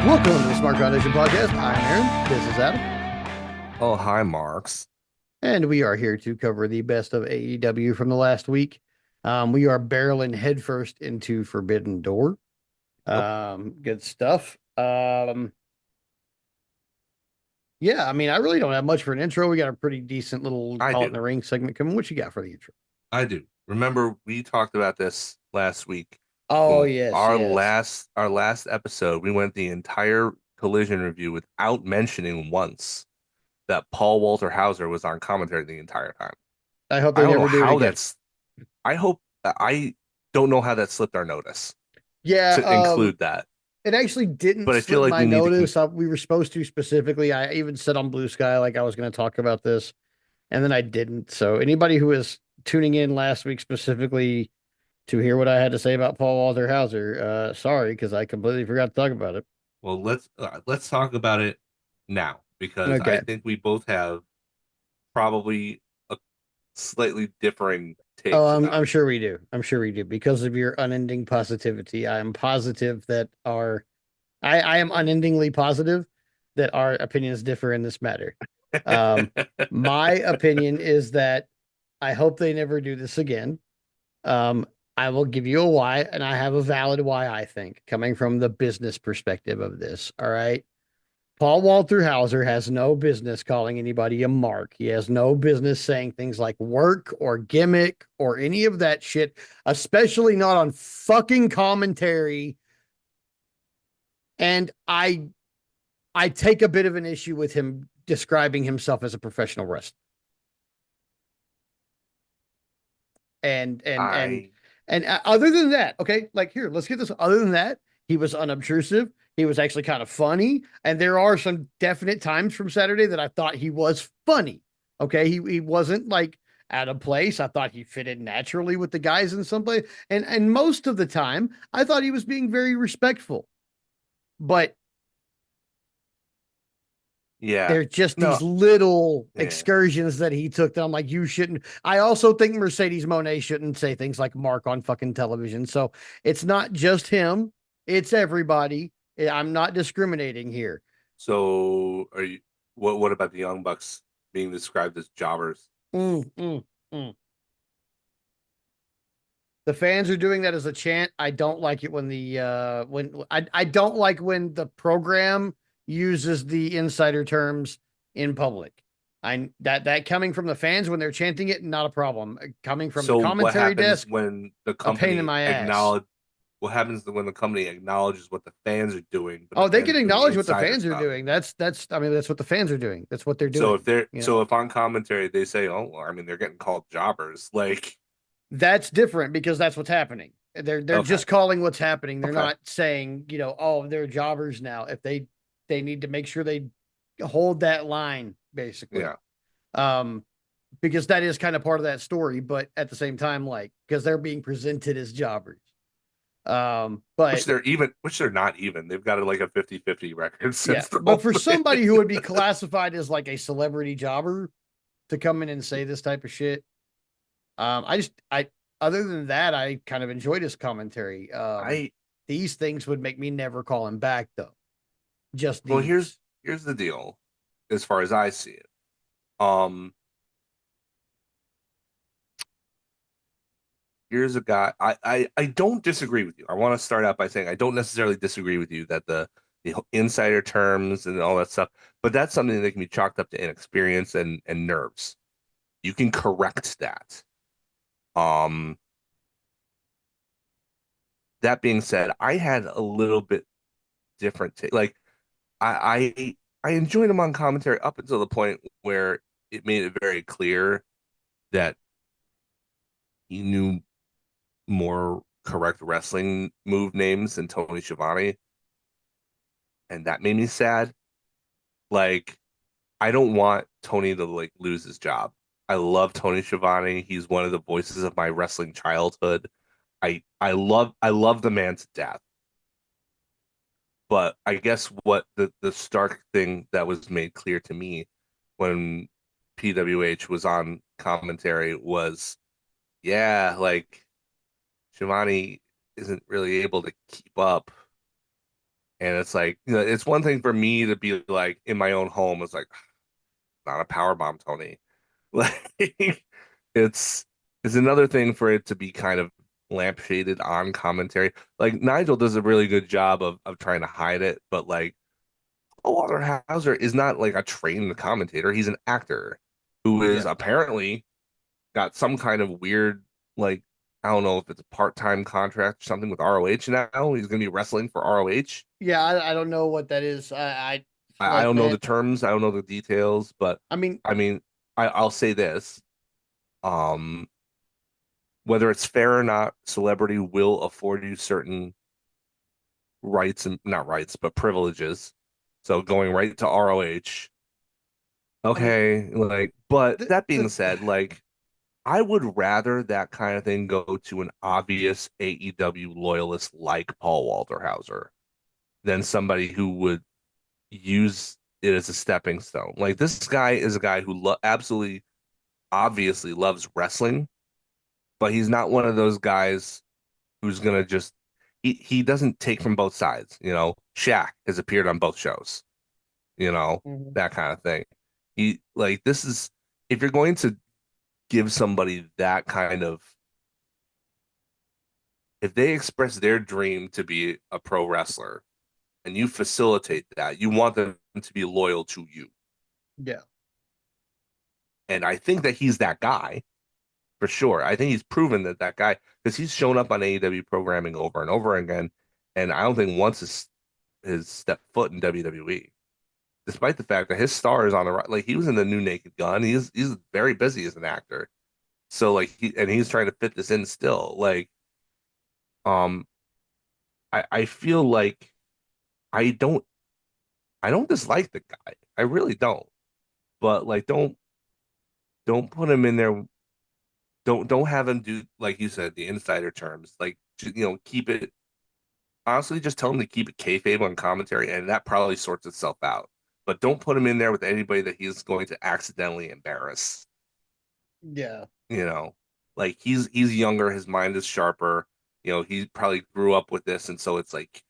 Welcome to the Smark Foundation podcast. I'm Aaron. This is Adam. Oh, hi, Marks. And we are here to cover the best of AEW from the last week. We are barreling headfirst into Forbidden Door. Yep, Good stuff. Yeah, I mean, I really don't have much for an intro. We got a pretty decent little I call it in do. the ring segment coming. What you got for the intro? I do. Remember, we talked about this last week. Oh, When yes, our yes. last episode, we went the entire collision review without mentioning once that Paul Walter Hauser was on commentary the entire time. I hope I they don't know never do it how again. that's. I hope I don't know how that slipped our notice Yeah, to include that, it actually didn't but I feel slip like my we need to. notice. We were supposed to specifically. I even said on Blue Sky like I was going to talk about this, and then I didn't. So anybody who was tuning in last week specifically to hear what I had to say about Paul Walter Hauser, sorry because I completely forgot to talk about it. Well, let's talk about it now because I Okay. think we both have probably a slightly differing Oh, takes about I'm it. sure we do. I'm sure we do because of your unending positivity. I am positive that I am unendingly positive that our opinions differ in this matter. Um, my opinion is that I hope they never do this again. Um, I will give you a why, and I have a valid why, I think, coming from the business perspective of this. All right. Paul Walter Hauser has no business calling anybody a mark. He has no business saying things like work or gimmick or any of that shit, especially not on fucking commentary. And I take a bit of an issue with him describing himself as a professional wrestler. And and and I and other than that, okay, like here, let's get this. Other than that, he was unobtrusive. He was actually kind of funny, and there are some definite times from Saturday that I thought he was funny. Okay, he wasn't like out of place. I thought he fitted naturally with the guys in some place, and most of the time, I thought he was being very respectful. But yeah. there's just these No, little yeah. excursions that he took that I'm like, you shouldn't. I also think Mercedes Monet shouldn't say things like Mark on fucking television. So it's not just him, it's everybody. I'm not discriminating here. So are you what about the Young Bucks being described as jobbers? Mm, mm, mm. The fans are doing that as a chant. I don't like it when I don't like when the program uses the insider terms in public. I that coming from the fans when they're chanting it, not a problem. Coming from the So what commentary happens desk, when the a pain in company my ass. acknowledge what happens when the company acknowledges what the fans are doing, but the Oh, they fans can are doing acknowledge what the insider fans are stuff? doing. That's I mean that's what the fans are doing. That's what they're So doing. You know. if on commentary they say, "Oh, well, I mean, they're getting called jobbers," like, That's different because that's what's happening. They're okay, just calling what's happening. They're okay, not saying, oh, they're jobbers now. If they need to make sure they hold that line, basically. yeah. Um, because that is kind of part of that story, but at the same time, like, because they're being presented as jobbers. But Which they're not even. They've got like a 50-50 record yeah, since the but whole for thing. somebody who would be classified as like a celebrity jobber to come in and say this type of shit, I other than that, I kind of enjoyed his commentary. I These things would make me never call him back though. Just well, these. here's the deal, as far as I see it. Um, here's a guy. I don't disagree with you. I want to start out by saying I don't necessarily disagree with you that the insider terms and all that stuff, but that's something that can be chalked up to inexperience and nerves. You can correct that. Um, that being said, I had a little bit different take. Like I enjoyed him on commentary up until the point where it made it very clear that he knew more correct wrestling move names than Tony Schiavone, and that made me sad. Like, I don't want Tony to like lose his job. I love Tony Schiavone. He's one of the voices of my wrestling childhood. I love the man to death. But I guess what the stark thing that was made clear to me when PWH was on commentary was, yeah, like Shivani isn't really able to keep up And it's like, it's one thing for me to be like in my own home. It's like, not a power bomb, Tony. Like it's it's another thing for it to be kind of lampshaded on commentary. Like Nigel does a really good job of trying to hide it, but like Walter Hauser is not like a trained commentator. He's an actor who is Yeah. apparently got some kind of weird, like, I don't know if it's a part-time contract or something with ROH now. He's gonna be wrestling for ROH. Yeah, I don't know what that is. I I like, don't know man. the terms, I don't know the details, but I mean, I mean, I'll say this. Um, whether it's fair or not, celebrity will afford you certain rights and not rights, but privileges. So going right to ROH, I mean, okay, like, but that being the said, like, I would rather that kind of thing go to an obvious AEW loyalist like Paul Walter Hauser than somebody who would use it as a stepping stone. Like this guy is a guy who absolutely obviously loves wrestling, but he's not one of those guys who's gonna just he doesn't take from both sides. Shaq has appeared on both shows, you know, Mhm. that kind of thing. He like this is if you're going to give somebody that kind of if they express their dream to be a pro wrestler and you facilitate that, you want them to be loyal to you. Yeah. And I think that he's that guy for sure. I think he's proven that guy because he's shown up on AEW programming over and over again. And I don't think once his stepped foot in WWE, despite the fact that his star is on the right. Like he was in the new Naked Gun. He's very busy as an actor. So like he's trying to fit this in still. Like um I feel like I don't I don't dislike the guy. I really don't. But like don't put him in there. Don't have him do like you said the insider terms. Like keep it honestly. Just tell him to keep it kayfabe on commentary, and that probably sorts itself out. But don't put him in there with anybody that he's going to accidentally embarrass. Yeah. You know, like he's younger, his mind is sharper. He probably grew up with this, and so it's like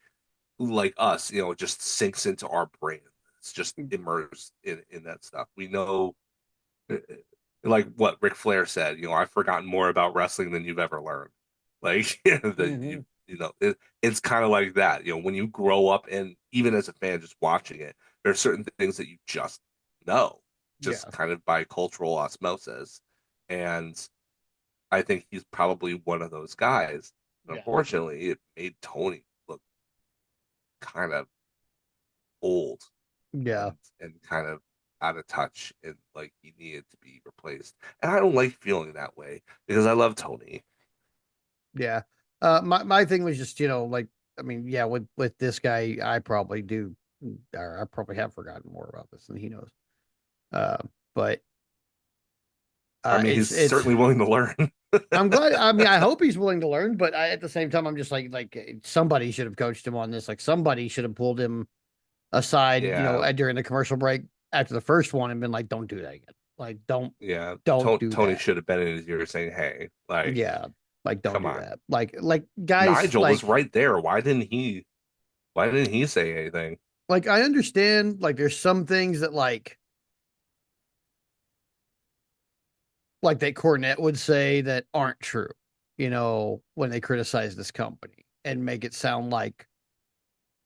us. It just sinks into our brain. It's just immersed in that stuff. We know like what Ric Flair said, I've forgotten more about wrestling than you've ever learned. Like that Hmm. it's kind of like that. When you grow up and even as a fan just watching it, there are certain things that you just know, just Yeah. kind of by cultural osmosis. And I think he's probably one of those guys. Yeah. Unfortunately, it made Tony look kind of old Yeah. and kind of out of touch and like he needed to be replaced. And I don't like feeling that way because I love Tony. Yeah. My thing was just, like, I mean, yeah, with this guy, I probably do, or I probably have forgotten more about this than he knows. Uh, but I mean, he's it's certainly willing to learn. I'm glad. I mean, I hope he's willing to learn, but at the same time, I'm just like somebody should have coached him on this. Like somebody should have pulled him aside, Yeah, during the commercial break after the first one and been like, "Don't do that again. Like, yeah. don't do Tony that. should have been in his ear saying, "Hey, like, Yeah, like don't come do on." that. Like guys, Nigel was right there. Why didn't he? Why didn't he say anything? like I understand. Like there's some things that like that Cornette would say that aren't true. When they criticize this company and make it sound like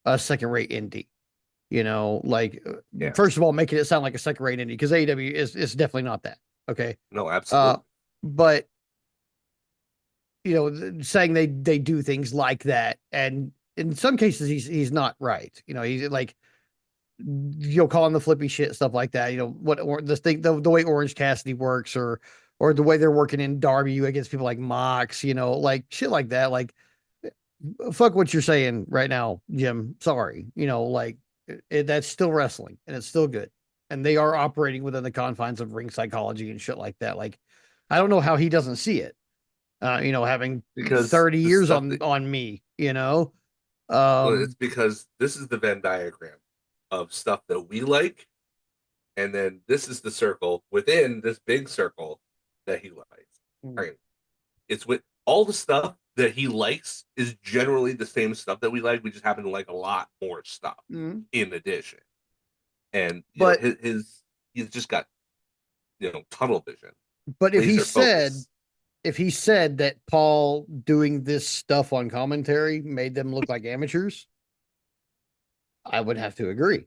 a second rate indie. Like Yeah, first of all, making it sound like a second rate indie because AEW is definitely not that. Okay. no, Uh, absolutely. but saying they do things like that, and in some cases he's not right. He's like you'll call him the flippy shit stuff like that. What or the thing the way Orange Cassidy works or the way they're working in Darby against people like Mox. Like shit like that. Like fuck what you're saying right now, Jim. Sorry. Like that's still wrestling and it's still good. And they are operating within the confines of ring psychology and shit like that. Like, I don't know how he doesn't see it. Having Because 30 the years stuff on that on me, well, it's Um, because this is the Venn diagram of stuff that we like, and then this is the circle within this big circle that he likes. I mean, it's with all the stuff that he likes is generally the same stuff that we like. We just happen to like a lot more stuff Mhm. in addition. And But his he's just got tunnel vision, but laser focus. if he said that Paul doing this stuff on commentary made them look like amateurs, I would have to agree.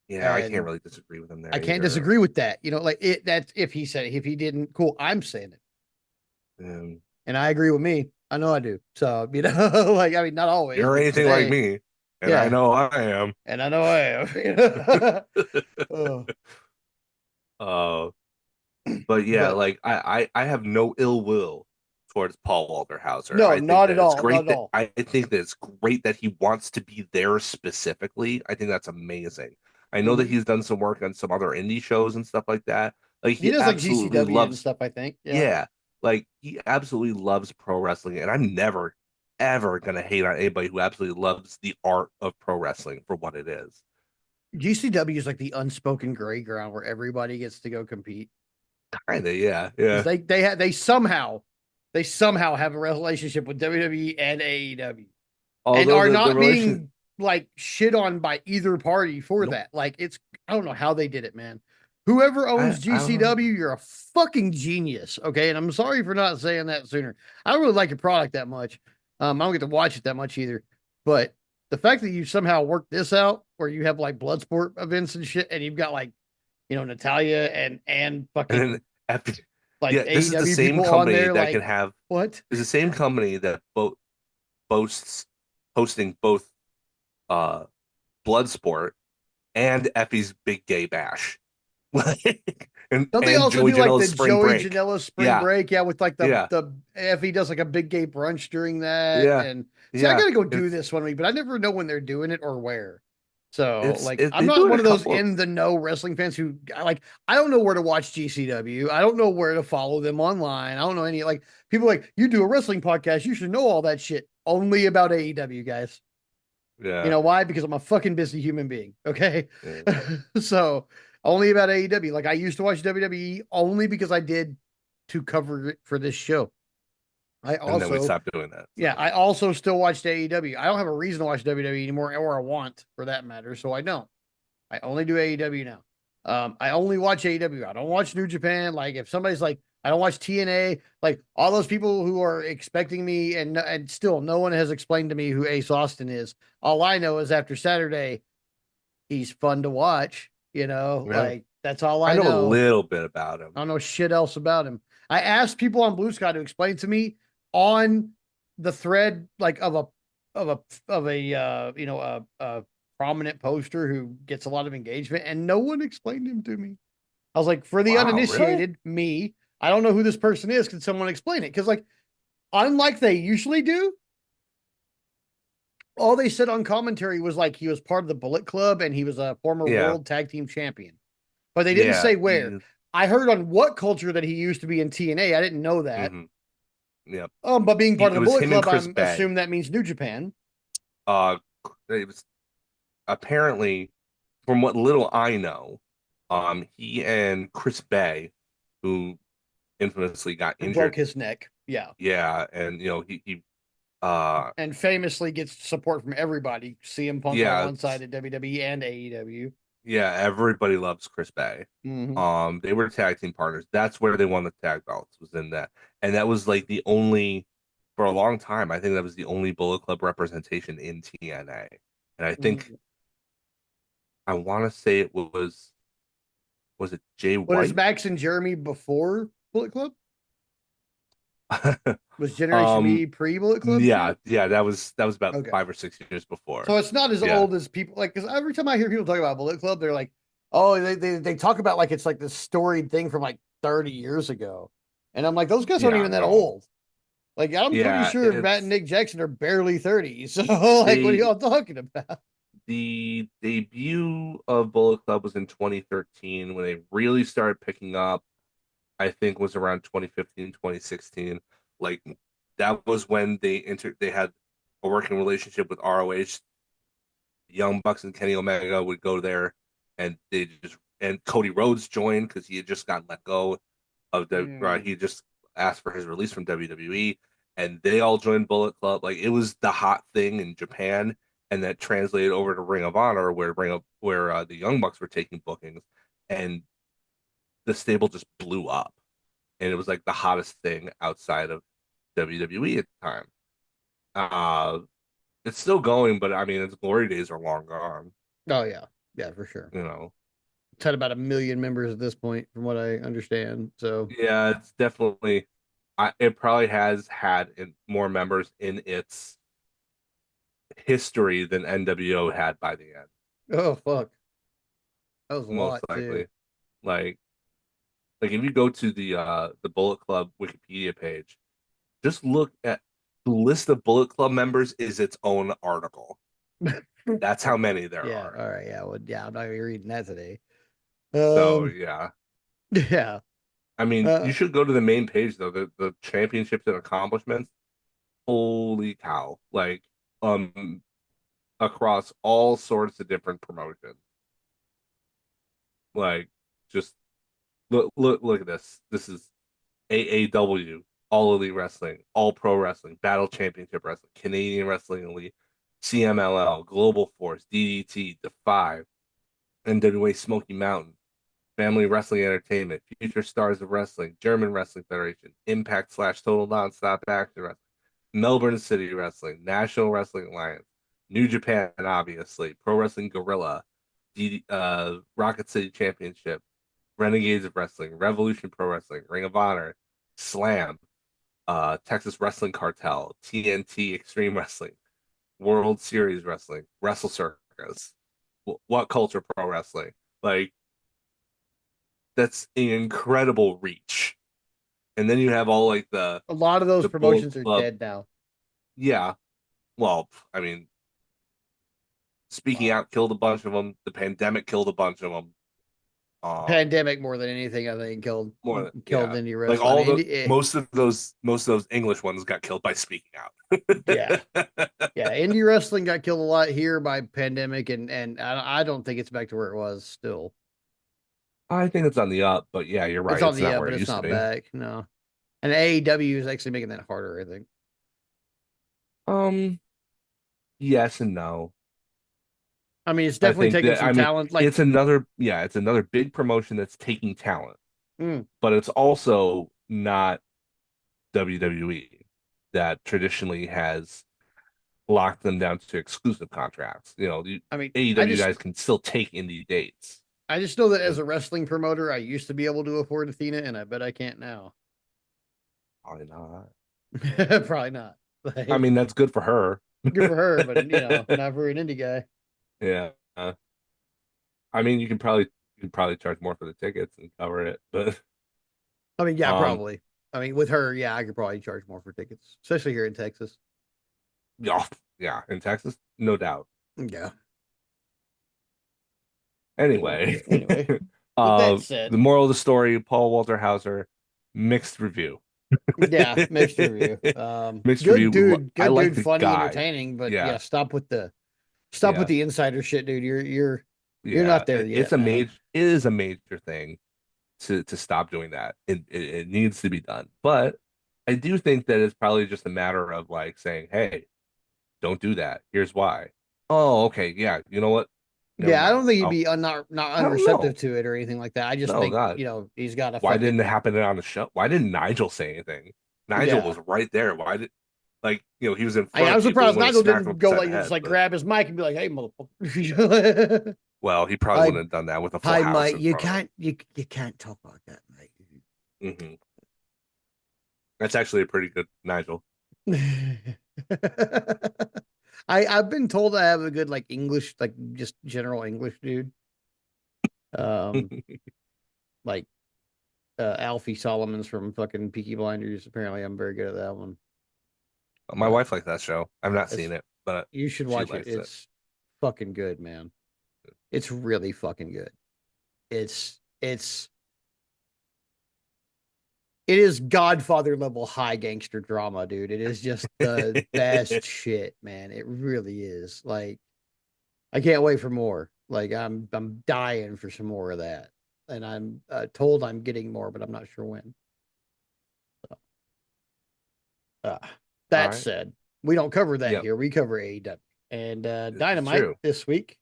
Yeah, I can't And really disagree with him I there can't either. disagree with that. Like it that's if he said it. If he didn't, cool, I'm saying it. Um, And I agree with me. I know I do. So, like I mean not always, you're but anything like today, me, and I yeah. know I am. And I know I am. Oh, uh, but yeah, but like I have no ill will towards Paul Walter Hauser. no, I think not that at it's all. Not great at that all. I think that it's great that he wants to be there specifically. I think that's amazing. I know that Mhm. he's done some work on some other indie shows and stuff like that. Like He he does like absolutely GCW and loves, stuff, I think. Yeah. yeah, like he absolutely loves pro wrestling, and I'm never ever gonna hate on anybody who absolutely loves the art of pro wrestling for what it is. GCW is like the unspoken gray ground where everybody gets to go compete. Kinda, yeah, Because yeah. they somehow have a relationship with WWE and AEW and Although are the not relation, being like shit on by either party for nope, that. Like it's I don't know how they did it, man. Whoever owns I don't know. GCW, you're a fucking genius. Okay. And I'm sorry for not saying that sooner. I don't really like your product that much. I don't get to watch it that much either. But the fact that you somehow worked this out where you have like blood sport events and shit, and you've got like, Natalia and And then fucking after, like yeah, this is the AEW same people on company there, that can like have. what? Is the same company that boasts hosting both uh Bloodsport and Effie's Big Gay Bash, like Don't they and also Joey do like Janela's the Spring Joey Break. Janela spring Yeah, break? Yeah, with like yeah, the Effie does like a big gay brunch during that. yeah, And see, I yeah. gotta go do It's this one week, but I never know when they're doing it or where. So it's like it, I'm they do not it a one of those couple. in the know wrestling fans who like I don't know where to watch GCW. I don't know where to follow them online. I don't know any like people like you do a wrestling podcast, you should know all that shit only about AEW guys. You Yeah, know why? Because I'm a fucking busy human being. Okay. yeah. So only about AEW. Like I used to watch WWE only because I did to cover it for this show. I And then we also, stopped doing that. yeah, So I also still watched AEW. I don't have a reason to watch WWE anymore, or I want for that matter. So I don't. I only do AEW now. I only watch AEW. I don't watch New Japan. Like if somebody's like, I don't watch TNA. Like all those people who are expecting me, and still no one has explained to me who Ace Austin is. All I know is after Saturday, he's fun to watch. yeah, Like that's all I I know a know. little bit about I him. don't know shit else about him. I asked people on Blue Sky to explain to me on the thread, like of a of a a prominent poster who gets a lot of engagement, and no one explained him to me. I was like, for the Wow, really? uninitiated, me, I don't know who this person is. Can someone explain it? Because like, unlike they usually do, all they said on commentary was like he was part of the Bullet Club and he was a former Yeah, world tag team champion, but they didn't yeah. say where. I heard on what culture that he used to be in TNA. I didn't know that. Hmm. Yeah. But being part of It the was Bullet him and Club, Chris I'm Bay. assume that means New Japan. Uh, it was apparently, from what little I know, he and Chris Bay, who infamously got Broke injured, his neck. Yeah. yeah, and uh, And famously gets support from everybody. CM Punk on yeah, one side at WWE and AEW. yeah, everybody loves Chris Bay. Mm-hmm. They were tag team partners. That's where they won the tag belts, was in that, and that was like the only, for a long time. I think that was the only Bullet Club representation in TNA, and I think Mm-hmm. I want to say it was it Jay But is White? Max and Jeremy before Bullet Club? Was Generation Um, Me pre Bullet Club yeah, shit? yeah, that was about Okay. 5 or 6 years before. So it's not as Yeah, old as people like, because every time I hear people talk about Bullet Club, they're like, oh, they talk about like it's like this storied thing from like 30 years ago. And I'm like, those guys aren't yeah, even that no, old. Like, I'm pretty yeah, sure Matt and it's Nick Jackson are barely 30. So, like, what are they y'all talking about? the debut of Bullet Club was in 2013 when they really started picking up. I think was around 2015, 2016. Like that was when they had a working relationship with ROH. Young Bucks and Kenny Omega would go there, and and Cody Rhodes joined because he had just gotten let go of the Mm. he just asked for his release from WWE, and they all joined Bullet Club. Like it was the hot thing in Japan, and that translated over to Ring of Honor, where the Young Bucks were taking bookings, and the stable just blew up, and it was like the hottest thing outside of WWE at the time. Uh, it's still going, but I mean, its glory days are long gone. Oh yeah, yeah, for sure. You know, It's had about 1 million members at this point, from what I understand. So, yeah, it's definitely. It probably has had more members in its history than NWO had by the end, oh fuck, that was a most lot too. likely. Like, like if you go to the Bullet Club Wikipedia page, just look at the list of Bullet Club members is its own article. That's how many there Yeah. are. All right. Yeah. Well, yeah. I'm not gonna be reading that today. So Um. yeah, Yeah. I mean, Uh. you should go to the main page though. The championships and accomplishments. Holy cow! Like, um, across all sorts of different promotions. Like, just look at this. This is AAW, All Elite Wrestling, All Pro Wrestling, Battle Championship Wrestling, Canadian Wrestling Elite, CMLL, Global Force, DDT, Defy, NWA Smoky Mountain, Family Wrestling Entertainment, Future Stars of Wrestling, German Wrestling Federation, Impact slash Total Nonstop Action Wrestling, Melbourne City Wrestling, National Wrestling Alliance, New Japan, obviously, Pro Wrestling Guerrilla, Rocket City Championship, Renegades of Wrestling, Revolution Pro Wrestling, Ring of Honor, Slam, Texas Wrestling Cartel, TNT Extreme Wrestling, World Series Wrestling, Wrestle Circus, What Culture Pro Wrestling. Like, that's an incredible reach. And then you have all like A lot of those the Bullet promotions are Club. dead now. Yeah. Well, I mean, speaking Uh, out killed a bunch of them. The pandemic killed a bunch of them. Pandemic more than anything, I think More killed yeah. indie Like wrestling. I all mean, the most of those English ones got killed by speaking out. yeah, yeah. Indie wrestling got killed a lot here by pandemic, and I don't think it's back to where it was. Still, I think it's on the up, but yeah, you're it's right. on It's the not up, where but it it's used to not be. back. No, and AEW is actually making that harder. I think. Um, yes and no. I mean, it's I definitely think taking that some I mean talent. Like, it's another big promotion that's taking talent, mm, but it's also not WWE that traditionally has locked them down to exclusive contracts. The I mean, AEW guys can still take indie dates, I just know that as and a wrestling promoter, I used to be able to afford Athena, and I bet I can't now. probably not. Probably not. I Like, mean, that's good for her. good for her, but not for an indie guy. Yeah. I mean, you can probably charge more for the tickets and cover it, but I mean, yeah, um, probably. I mean, with her, yeah, I could probably charge more for tickets, especially here in Texas. yeah, yeah, in Texas, no doubt. Yeah. Anyway, Anyway, with that the said, moral of the story: Paul Walter Hauser, mixed review. yeah, mixed review. Mixed review. I Good like dude, the funny, guy. entertaining, but yeah, Yeah, stop with yeah, the insider shit, dude. You're yeah. not there It's yet, a man. major. It is a major thing to stop doing that. It needs to be done. But I do think that it's probably just a matter of like saying, "Hey, don't do that. Here's why." Oh, okay, yeah. You know what? Never Yeah, I mind. don't think he'd be not I don't unreceptive know. to it or anything like that. I just No, think God. he's got a Why didn't it fucking happen on the show? Why didn't Nigel say anything? Nigel yeah. was right there. Why did he was in front of I'm people. He surprised would have Nigel smacked him didn't go upside the like just head, like but grab his mic and be like, "Hey, motherfucker." well, he probably Hi, wouldn't have done that with a full hi, house Mike. in front of You can't talk like that, him. That's actually a pretty good Nigel. mate. I've been told I have a good like English, like just general English dude. Um, like Alfie Solomon's from fucking Peaky Blinders. Apparently, I'm very good at that one. My Uh, wife likes that show. I've not it's seen it, but You should she watch it. likes it. It's fucking good, man. It's really fucking good. It's it is Godfather level high gangster drama, dude. It is just the best shit, man. It really is. Like, I can't wait for more. Like, I'm dying for some more of that, and I'm told I'm getting more, but I'm not sure when. So, All That right. said, we don't cover that Yep. here. We cover AEW. And This is Dynamite true. this week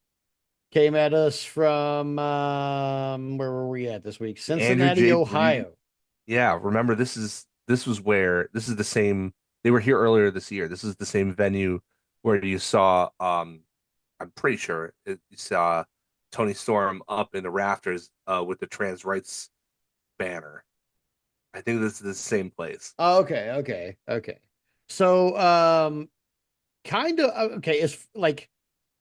came at us from where were we at this week? Andrew Cincinnati, J. Brew. Ohio. Yeah. Remember, this is the same. They were here earlier this year. This is the same venue where you saw. I'm pretty sure you saw Tony Storm up in the rafters with the trans rights banner. I think this is the same place. Oh, okay. So kind of okay, it's like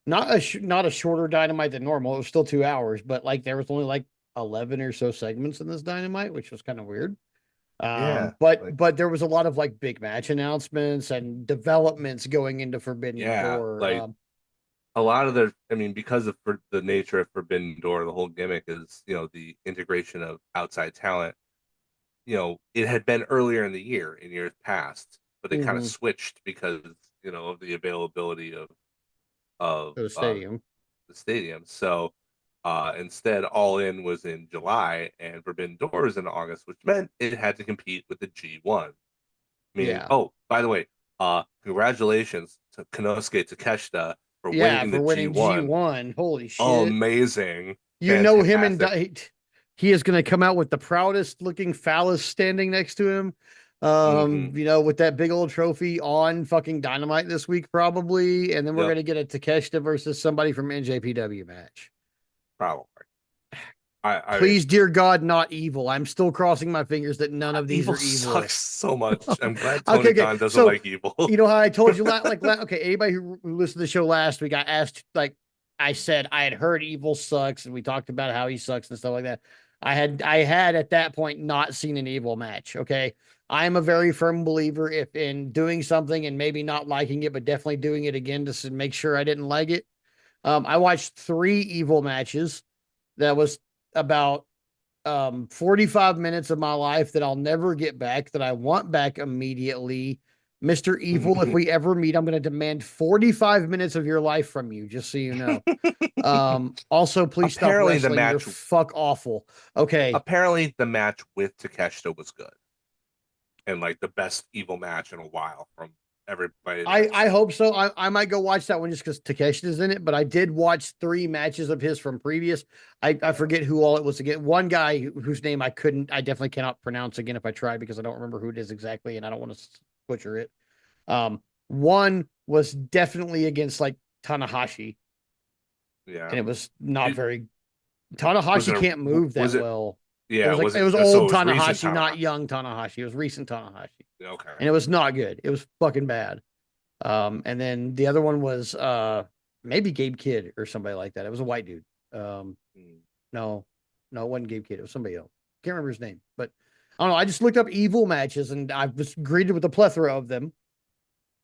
not a shorter Dynamite than normal. It was still 2 hours, but like there was only like 11 or so segments in this Dynamite, which was kind of weird. Yeah. Like, But there was a lot of like big match announcements and developments going into Forbidden yeah. Door. Like a lot of the, I mean, because of the nature of Forbidden Door, the whole gimmick is, the integration of outside talent. It had been earlier in the year, in years past, but they kind of Mhm, switched because, of the availability of to the stadium. the stadium. So instead, All In was in July and Forbidden Door was in August, which meant it had to compete with the G1. Meaning, Yeah. oh, by the way, congratulations to Konosuke Takeshita for Yeah, winning for the winning G1. G1. Holy shit. Amazing, You know him and fantastic. he is going to come out with the proudest looking phallus standing next to him. Hmm. With that big old trophy on fucking Dynamite this week, probably. And then we're Yep, going to get a Takeshita versus somebody from NJPW match. probably. I Please, dear God, not evil. I'm still crossing my fingers that none of these Evil are sucks evil. so much. I'm glad Okay, Tony okay. Khan doesn't So, like evil. you know how I told you okay, anybody who listened to the show last week, I asked like I said I had heard Evil sucks and we talked about how he sucks and stuff like that. I had at that point not seen an Evil match, okay? I'm a very firm believer if in doing something and maybe not liking it but definitely doing it again to make sure I didn't like it. I watched 3 Evil matches that was about 45 minutes of my life that I'll never get back, that I want back immediately. Mr. Evil, if we ever meet, I'm going to demand 45 minutes of your life from you, just so you know. Also, please stop apparently the wrestling. You're match fuck awful. Okay. apparently the match with Takeshita was good and like the best evil match in a while from everybody that I've I seen. hope so. I might go watch that one just because Takeshi is in it, but I did watch 3 matches of his from previous. I Yeah. forget who all it was again. One guy whose name I definitely cannot pronounce again if I try because I don't remember who it is exactly and I don't want to butcher it. One was definitely against like Tanahashi, Yeah. and it was not Did, very. was Tanahashi it a can't move was that it well. It yeah, was like was it it was so old it was recent Tanahashi, Tanahashi. not young Tanahashi. It was recent Tanahashi, Okay. and it was not good. It was fucking bad. And then the other one was maybe Gabe Kidd or somebody like that. It was a white dude. Um, Hmm. no, no, it wasn't Gabe Kidd. It was somebody else. Can't remember his name, but I don't know. I just looked up evil matches and I was greeted with a plethora of them.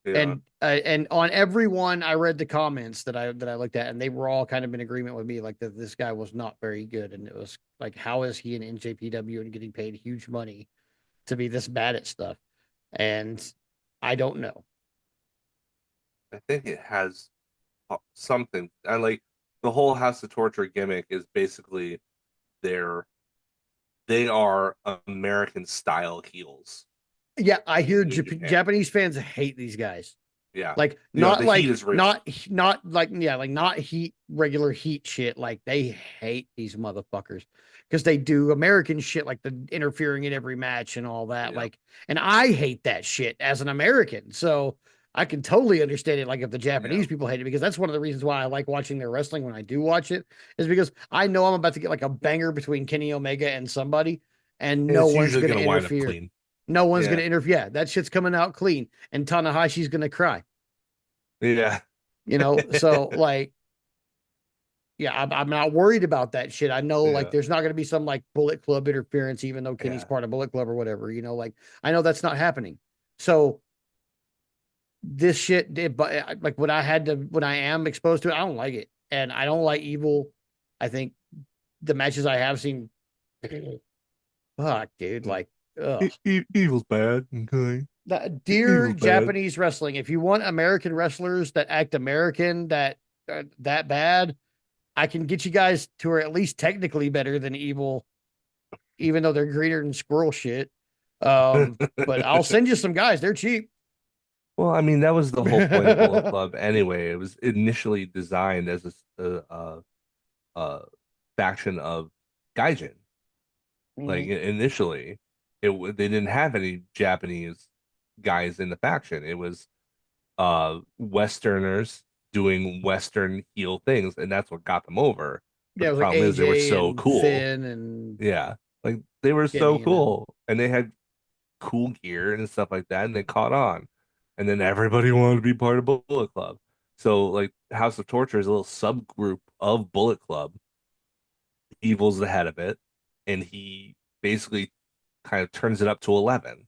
Yeah. And on every one, I read the comments that I looked at, and they were all kind of in agreement with me, like that this guy was not very good, and it was like, how is he in NJPW and getting paid huge money to be this bad at stuff? And I don't know. I think it has something. I like the whole House of Torture gimmick is basically they're they are American style heels Yeah, I in hear New Japan. Japanese fans hate these guys. Yeah. Like The heat is real. not like yeah, like not heat regular heat shit. Like they hate these motherfuckers because they do American shit like the interfering in every match and all that. Yeah. Like, and I hate that shit as an American. So I can totally understand it. Like if the Yeah. Japanese people hate it, because that's one of the reasons why I like watching their wrestling when I do watch it, is because I know I'm about to get like a banger between Kenny Omega and somebody, and And no it's one's usually gonna gonna wind up interfere. clean. No one's Yeah. gonna interfere. Yeah, that shit's coming out clean, and Tanahashi's gonna cry. Yeah. So like, yeah, I'm not worried about that shit. I know like Yeah. there's not going to be some like Bullet Club interference, even though Kenny's Yeah. part of Bullet Club or whatever. Like I know that's not happening. So this shit did, but like when I am exposed to it, I don't like it, and I don't like Evil. I think the matches I have seen, fuck, dude, like, ugh. Evil's bad. Okay. Dear Evil's bad. Japanese wrestling, if you want American wrestlers that act American that bad, I can get you guys who are at least technically better than Evil, even though they're greener than squirrel shit. But I'll send you some guys. They're cheap. Well, I mean, that was the whole point of Bullet Club anyway. It was initially designed as a faction of Gaijin. Like Mhm. initially, they didn't have any Japanese guys in the faction. It was Westerners doing Western heel things, and that's what got them over. But Yeah, it the was like problem is they were AJ so and cool. Finn and Yeah, like they were so Kenny and them. cool, and they had cool gear and stuff like that, and they caught on. And then everybody wanted to be part of Bullet Club. So like House of Torture is a little subgroup of Bullet Club. Evil's the head of it, and he basically kind of turns it up to 11.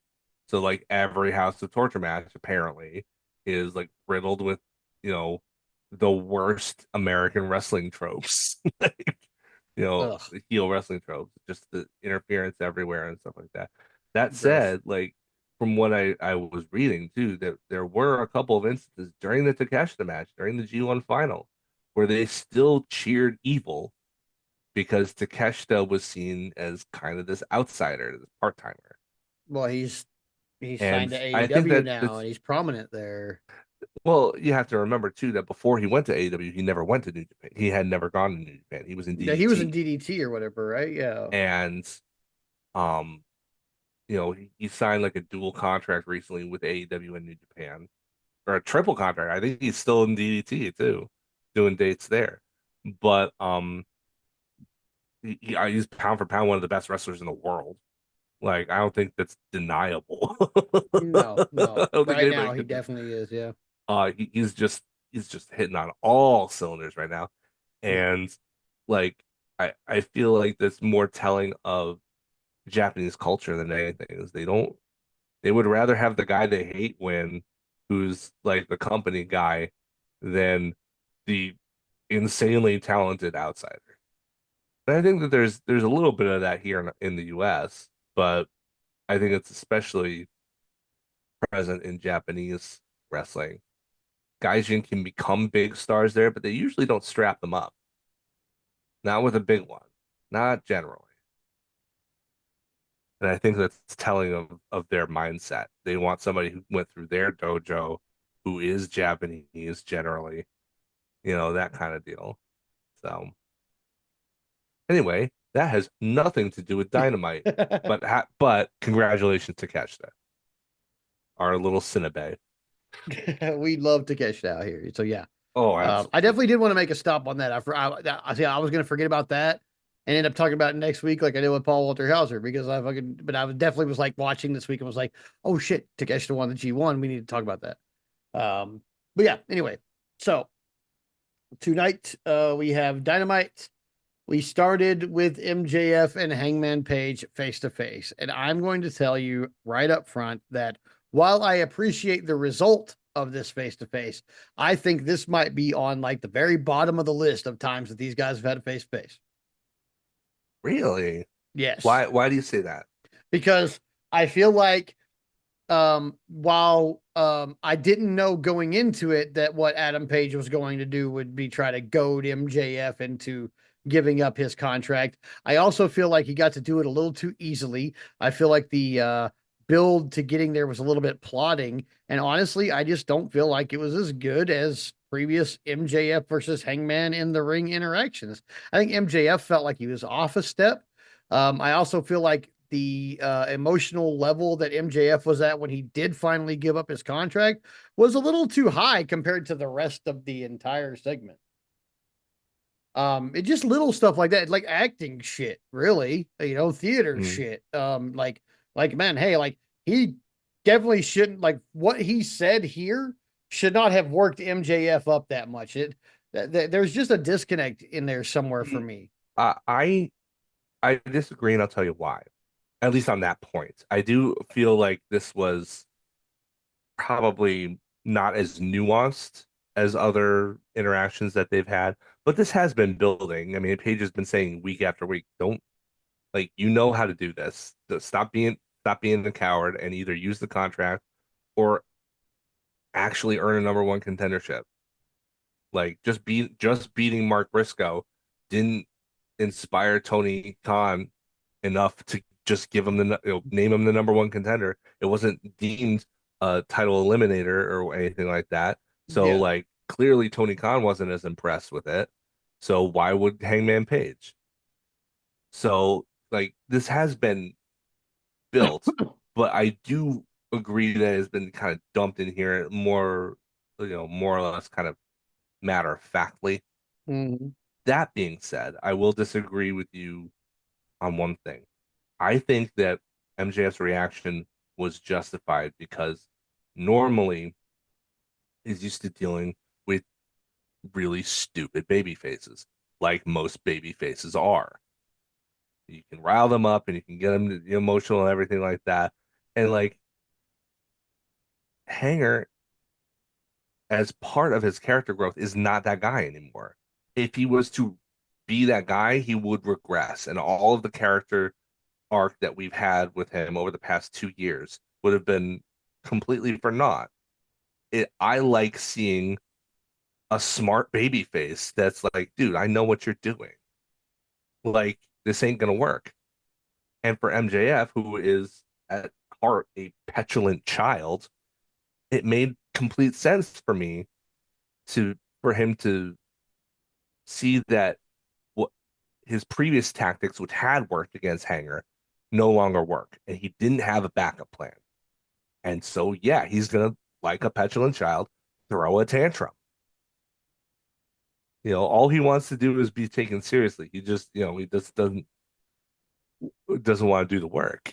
So like every House of Torture match apparently is like riddled with, you know, the worst American wrestling tropes. Like, Ugh, the heel wrestling tropes, just the interference everywhere and stuff like that. That gross. said, like from what I was reading too, that there were a couple of instances during the Takeshita match, during the G1 final, where they still cheered Evil because Takeshita was seen as kind of this outsider, this part timer. Well, he's signed And to I think AEW that now, that's and he's prominent there. well, you have to remember too that before he went to AEW, he never went to New Japan. He had never gone to New Japan. He was in Yeah, he was in DDT. DDT or whatever, right? Yeah. And um, he signed like a dual contract recently with AEW and New Japan, or a triple contract. I think he's still in DDT too, doing dates there. But he's pound for pound one of the best wrestlers in the world. Like, I don't think that's deniable. No, I no. don't think Right anybody now, he could. definitely is. Yeah. He's just hitting on all cylinders right now, Yeah. and like I feel like that's more telling of Japanese culture than anything. Is they would rather have the guy they hate win, who's like the company guy, than the insanely talented outsider. And I think that there's a little bit of that here in the U.S., but I think it's especially present in Japanese wrestling. Gaijin can become big stars there, but they usually don't strap them up. Not with a big one, not generally. And I think that's telling of their mindset. They want somebody who went through their dojo, who is Japanese generally, that kind of deal. So anyway, that has nothing to do with Dynamite, but congratulations to Catch that, our little Cinnabe. We love Takeshi out here. So yeah, Oh, I definitely absolutely. did want to make a stop on that. I was going to forget about that and end up talking about it next week, like I did with Paul Walter Hauser, because but I was definitely was like watching this week and was like, oh shit, Takeshi won the G1. We need to talk about that. But yeah, anyway, so tonight we have Dynamite. We started with MJF and Hangman Page face to face. And I'm going to tell you right up front that while I appreciate the result of this face to face, I think this might be on like the very bottom of the list of times that these guys have had a face to face. Really? Yes. Why do you say that? Because I feel like while I didn't know going into it that what Adam Page was going to do would be try to goad MJF into giving up his contract. I also feel like he got to do it a little too easily. I feel like the build to getting there was a little bit plodding, and honestly, I just don't feel like it was as good as previous MJF versus Hangman in the ring interactions. I think MJF felt like he was off a step. I also feel like the emotional level that MJF was at when he did finally give up his contract was a little too high compared to the rest of the entire segment. It just little stuff like that, like acting shit, really, theater Mm. shit. Man, hey, like he definitely shouldn't like what he said here should not have worked MJF up that much. There's just a disconnect in there somewhere for See, me. I I disagree, and I'll tell you why. At least on that point, I do feel like this was probably not as nuanced as other interactions that they've had, but this has been building. I mean, Paige has been saying week after week, don't like how to do this. Stop being the coward and either use the contract or actually earn a number one contendership. Like just beating Mark Briscoe didn't inspire Tony Khan enough to just give him name him the number one contender. It wasn't deemed a title eliminator or anything like that. So Yeah. like clearly Tony Khan wasn't as impressed with it. So why would Hangman Page? So like this has been built, but I do agree that it's been kind of dumped in here more, more or less kind of matter of factly. Mhm. That being said, I will disagree with you on one thing. I think that MJF's reaction was justified because normally he's used to dealing with really stupid baby faces, like most baby faces are. You can rile them up and you can get them emotional and everything like that. And like Hanger, as part of his character growth, is not that guy anymore. If he was to be that guy, he would regress, and all of the character arc that we've had with him over the past 2 years would have been completely for naught. I like seeing a smart baby face that's like, dude, I know what you're doing. Like, this ain't gonna work. And for MJF, who is at heart a petulant child, it made complete sense for me for him to see that what his previous tactics, which had worked against Hanger, no longer work, and he didn't have a backup plan. And so, yeah, he's gonna, like a petulant child, throw a tantrum. All he wants to do is be taken seriously. He just, he just doesn't want to do the work.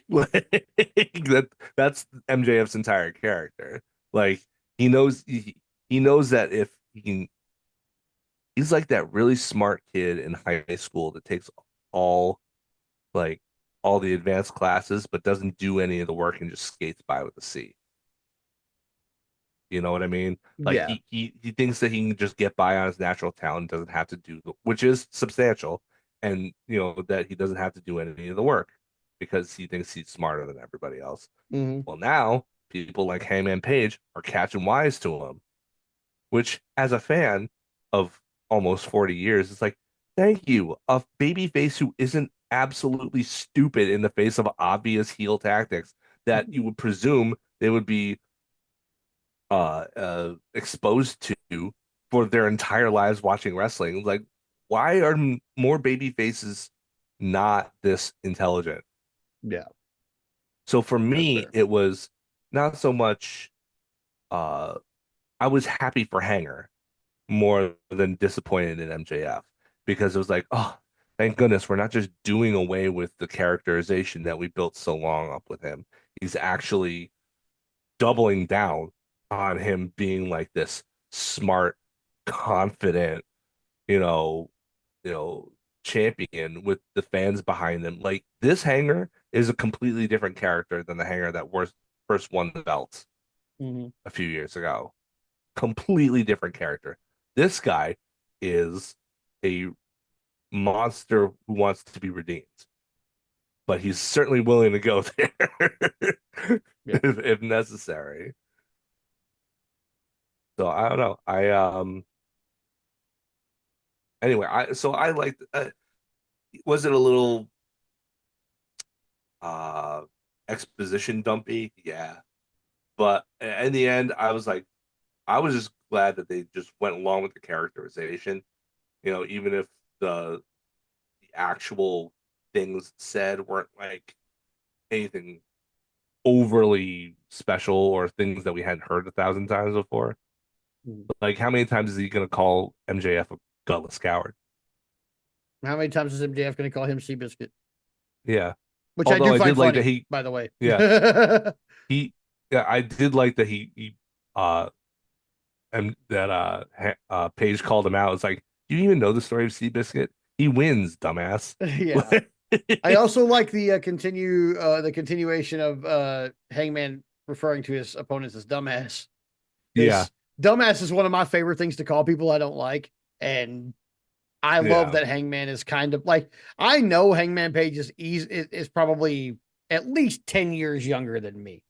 That's MJF's entire character. Like he knows that if he can, he's like that really smart kid in high school that takes all like all the advanced classes but doesn't do any of the work and just skates by with a C. You know what I mean? Like Yeah. he thinks that he can just get by on his natural talent, doesn't have to do which is substantial, and that he doesn't have to do any of the work because he thinks he's smarter than everybody else. Hmm. Well, now people like Hangman Page are catching wise to him, which as a fan of almost 40 years, it's like, thank you, a babyface who isn't absolutely stupid in the face of obvious heel tactics that you would presume they would be exposed to for their entire lives watching wrestling. Like, why are more baby faces not this intelligent? Yeah. So for That's me, fair. it was not so much uh I was happy for Hanger more than disappointed in MJF because it was like, oh, thank goodness we're not just doing away with the characterization that we built so long up with him. He's actually doubling down on him being like this smart, confident, you know, you know, champion with the fans behind him. Like this Hanger is a completely different character than the Hanger that was first won the belt Hmm. a few years ago. Completely different character. This guy is a monster who wants to be redeemed, but he's certainly willing to go there Yeah. if necessary. So I don't know. Anyway, I liked. Was it a little uh exposition dumpy? Yeah, but in the end, I was like, I was just glad that they just went along with the characterization. Even if the actual things said weren't like anything overly special or things that we hadn't heard 1,000 times before. Mhm. Like, how many times is he gonna call MJF a gutless coward? How many times is MJF going to call him Seabiscuit? Yeah. Which I Although do I find did like that funny, he, by the way. yeah, he, yeah, I did like that uh, and that Paige called him out. It's like, do you even know the story of Seabiscuit? He wins, dumbass. Yeah. I also like the continuation of Hangman referring to his opponents as dumbass. Yeah, Because dumbass is one of my favorite things to call people I don't like. And I love yeah. that Hangman is kind of like, I know Hangman Page is probably at least 10 years younger than me.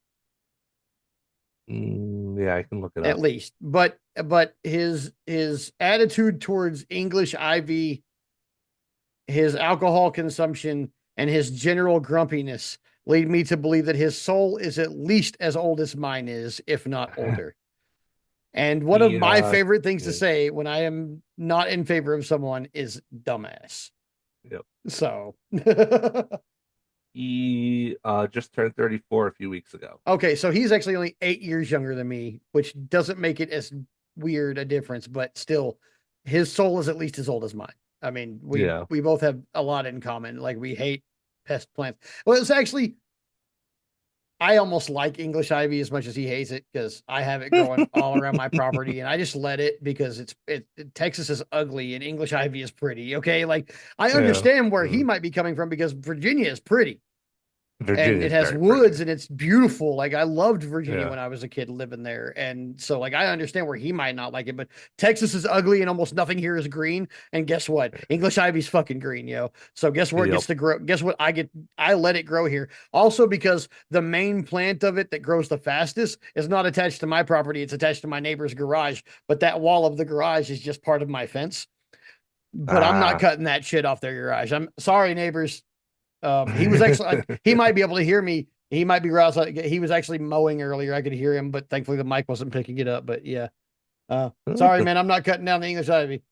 Yeah, I can look it At up. least. But his attitude towards English Ivy, his alcohol consumption, and his general grumpiness lead me to believe that his soul is at least as old as mine is, if not older. And one of He my favorite things to yeah, say when I am not in favor of someone is dumbass. yep. So, He just turned 34 a few weeks ago. okay, so he's actually only 8 years younger than me, which doesn't make it as weird a difference, but still, his soul is at least as old as mine. I mean, we Yeah. we both have a lot in common. Like we hate pest plants. Well, it's actually I almost like English ivy as much as he hates it because I have it growing all around my property, and I just let it because Texas is ugly and English ivy is pretty. Okay, like I Yeah. understand where he Mm. might be coming from because Virginia is pretty and Virginia it is has very pretty. woods and it's beautiful. Like I loved Virginia Yeah. when I was a kid living there. And so like I understand where he might not like it, but Texas is ugly and almost nothing here is green. And guess what? English ivy's fucking green, yo. So guess where it Yep. gets to grow? Guess what? I let it grow here. Also because the main plant of it that grows the fastest is not attached to my property. It's attached to my neighbor's garage. But that wall of the garage is just part of my fence. But I'm not Ah. cutting that shit off their garage. I'm sorry, neighbors. He was actually he might be able to hear me. He might be outside. He was actually mowing earlier. I could hear him, but thankfully the mic wasn't picking it up. But yeah, sorry, man. I'm not cutting down the English ivy.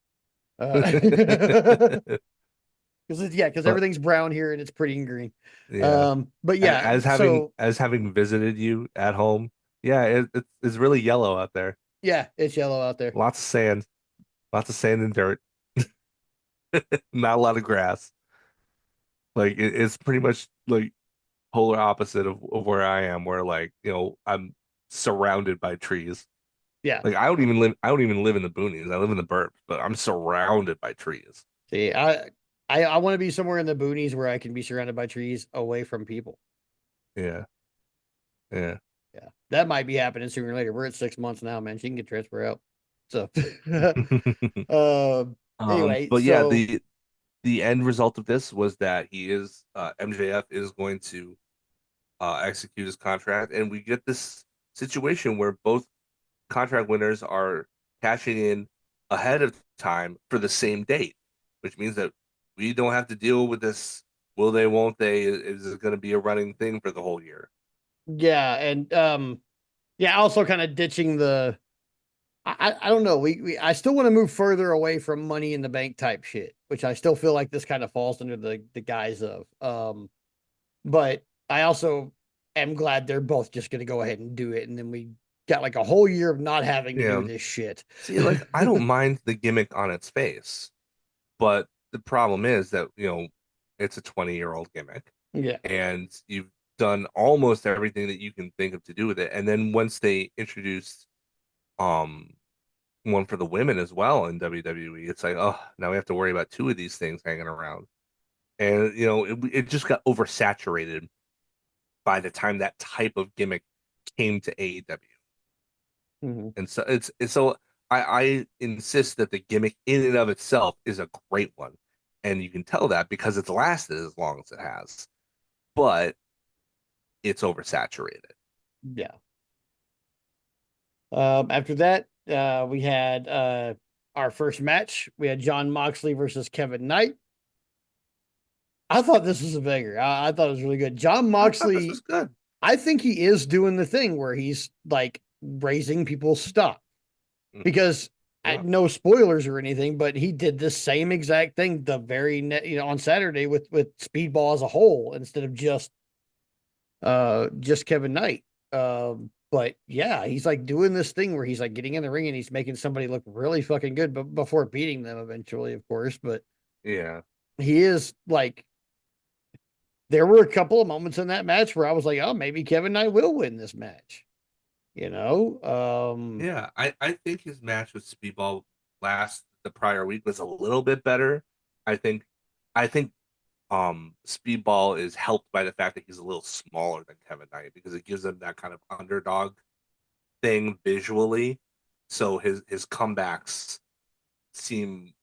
Because yeah, because But everything's brown here and it's pretty and green. yeah, But yeah, so as having visited you at home, yeah, it's really yellow out there. yeah, it's yellow out there. Lots of sand and dirt, not a lot of grass. Like it's pretty much like polar opposite of where I am, where like, I'm surrounded by trees. Yeah. Like I don't even live in the boonies. I live in the burbs, but I'm surrounded by trees. See, I want to be somewhere in the boonies where I can be surrounded by trees, away from people. Yeah, yeah. Yeah, that might be happening sooner or later. We're at 6 months now, man. She can get transfer out. So, um, anyway, But yeah, so the end result of this was that MJF is going to execute his contract, and we get this situation where both contract winners are cashing in ahead of time for the same date, which means that we don't have to deal with this. Will they? Won't they? Is it going to be a running thing for the whole year? yeah, and yeah, also kind of ditching the. I don't know. We I still want to move further away from money in the bank type shit, which I still feel like this kind of falls under the guise of. But I also am glad they're both just going to go ahead and do it, and then we got like a whole year of not having to do Yeah. this shit. See, like I don't mind the gimmick on its face, but the problem is that, it's a 20-year-old gimmick, Yeah, and you've done almost everything that you can think of to do with it. And then once they introduced um one for the women as well in WWE, it's like, oh, now we have to worry about two of these things hanging around. And it just got oversaturated by the time that type of gimmick came to AEW. hmm And so I insist that the gimmick in and of itself is a great one. And you can tell that because it's lasted as long as it has. But it's oversaturated. yeah. After that, we had our first match. We had John Moxley versus Kevin Knight. I thought this was a banger. I thought it was really good. John I thought this was Moxley, good. I think he is doing the thing where he's like raising people's stock Mhm. because Yeah. no spoilers or anything, but he did the same exact thing the on Saturday with Speedball as a whole instead of just Kevin Knight. But yeah, he's like doing this thing where he's like getting in the ring and he's making somebody look really fucking good, but before beating them eventually, of course. But Yeah. he is like, there were a couple of moments in that match where I was like, oh, maybe Kevin Knight will win this match. You know, Yeah. I think his match with Speedball the prior week was a little bit better. I think I think Speedball is helped by the fact that he's a little smaller than Kevin Knight because it gives him that kind of underdog thing visually. So his comebacks seem,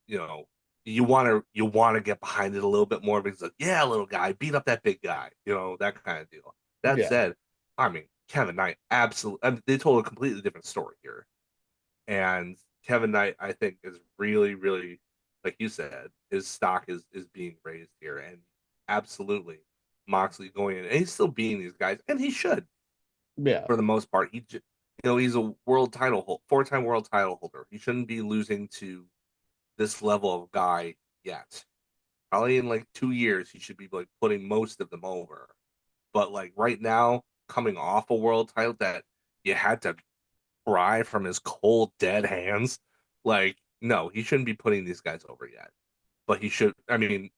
you know, you want to get behind it a little bit more because like, yeah, little guy, beat up that big guy, that kind of deal. That yeah, said, I mean, Kevin Knight absolutely, I mean, they told a completely different story here. And Kevin Knight, I think, is really, really, like you said, his stock is being raised here. And absolutely Moxley going in, and he's still beating these guys, and he should Yeah. for the most part. He's a four-time world title holder. He shouldn't be losing to this level of guy yet. Probably in like 2 years, he should be like putting most of them over. But like right now, coming off a world title that you had to pry from his cold, dead hands, like no, he shouldn't be putting these guys over yet. But he should. I mean,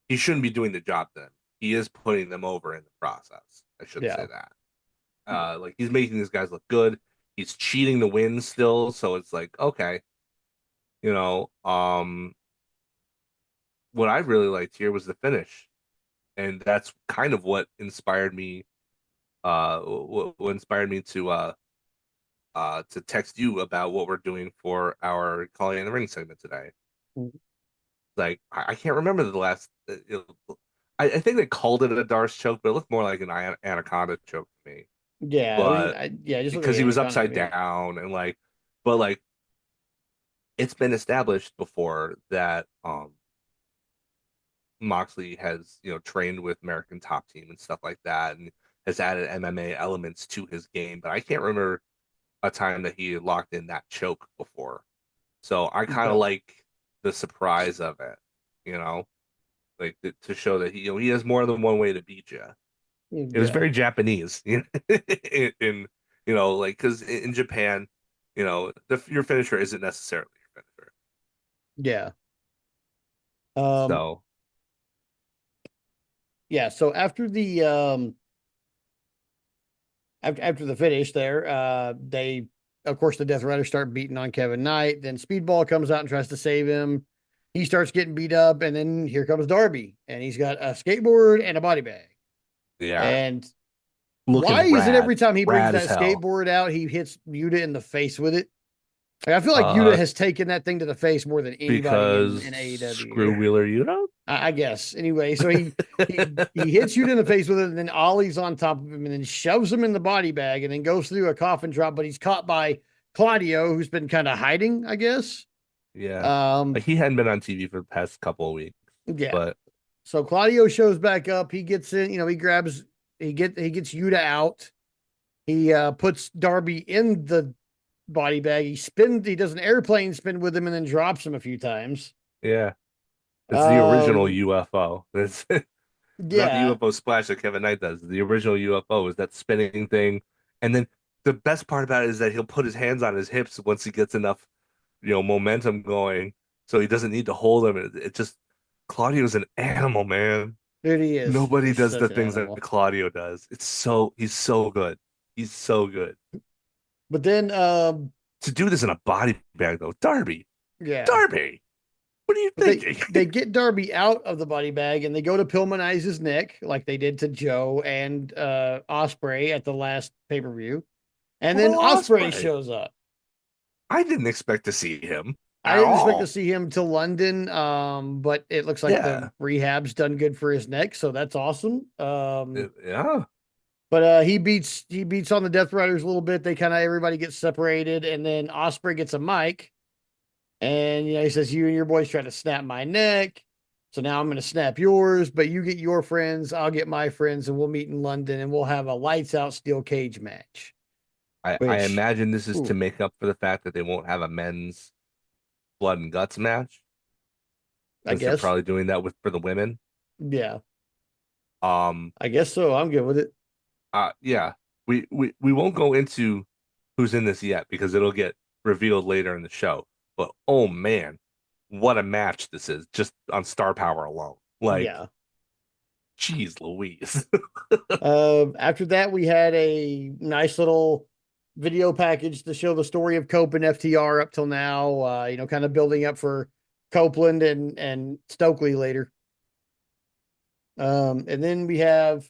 he shouldn't be doing the job then. He is putting them over in the process. I should say Yeah. that. Like he's making these guys look good. He's cheating to win still, so it's like okay, you know. What I really liked here was the finish, and that's kind of what inspired me. What inspired me to text you about what we're doing for our Calling in the Ring segment today. Like I can't remember the last. I think they called it a Darce choke, but it looked more like an anaconda choke to me. Yeah. But Yeah, just look like because he was Anaconda to upside me. down and but like it's been established before that Moxley has trained with American Top Team and stuff like that, and has added MMA elements to his game. But I can't remember a time that he locked in that choke before. So I kind of No. like the surprise of it, you know, like to show that he has more than one way to beat you. It was Yeah. very Japanese, in like because in Japan, your finisher isn't necessarily your finisher. Yeah. Um, So yeah, so after the finish there, they of course the Death Riders start beating on Kevin Knight. Then Speedball comes out and tries to save him. He starts getting beat up, and then here comes Darby, and he's got a skateboard and a body bag. yeah, And why looking is it every time he brings rad as that hell. skateboard out, he hits Yuta in the face with it? Like, I feel like Yuta Uh, has taken that thing to the face more than anybody in because AEW. screw Wheeler Yuta. I guess. Anyway, so he hits you in the face with it, and then Ollie's on top of him, and then shoves him in the body bag, and then goes through a coffin drop. But he's caught by Claudio, who's been kind of hiding, I guess. Yeah, Um, he hadn't been on TV for the past couple of weeks, yeah. but So Claudio shows back up. He gets in. He gets Yuta out. He puts Darby in the body bag. He does an airplane spin with him, and then drops him a few times. yeah, it's the original Um, UFO. It's not the yeah, UFO splash that Kevin Knight does. The original UFO is that spinning thing, and then the best part about it is that he'll put his hands on his hips once he gets enough, momentum going, so he doesn't need to hold them. It just Claudio's an animal, man. dude, he is. Nobody He's does the such an things that animal. Claudio does. He's so good. He's so good. But then, To do this in a body bag though, yeah. Darby, what are you But they thinking? they get Darby out of the body bag and they go to Pillmanize his neck like they did to Joe and Osprey at the last pay per view, and then Well, Osprey Osprey, shows up. I didn't expect to see him I at didn't expect to all. see him to London, but it looks like the Yeah, rehab's done good for his neck, so that's awesome. yeah. But he beats on the Death Riders a little bit. They kind of everybody gets separated, and then Osprey gets a mic. And he says, "You and your boys try to snap my neck. So now I'm going to snap yours, but you get your friends, I'll get my friends, and we'll meet in London and we'll have a lights out steel cage match." I Which, imagine this is to ooh, make up for the fact that they won't have a men's blood and guts match, I since they're guess. probably doing that with for the women. Yeah, Um, I guess so. I'm good with it. yeah, we won't go into who's in this yet because it'll get revealed later in the show. But oh man, what a match this is just on star power alone. Like, Yeah. geez, Louise. After that, we had a nice little video package to show the story of Cope and FTR up till now. Kind of building up for Copeland and Stokely later. And then we have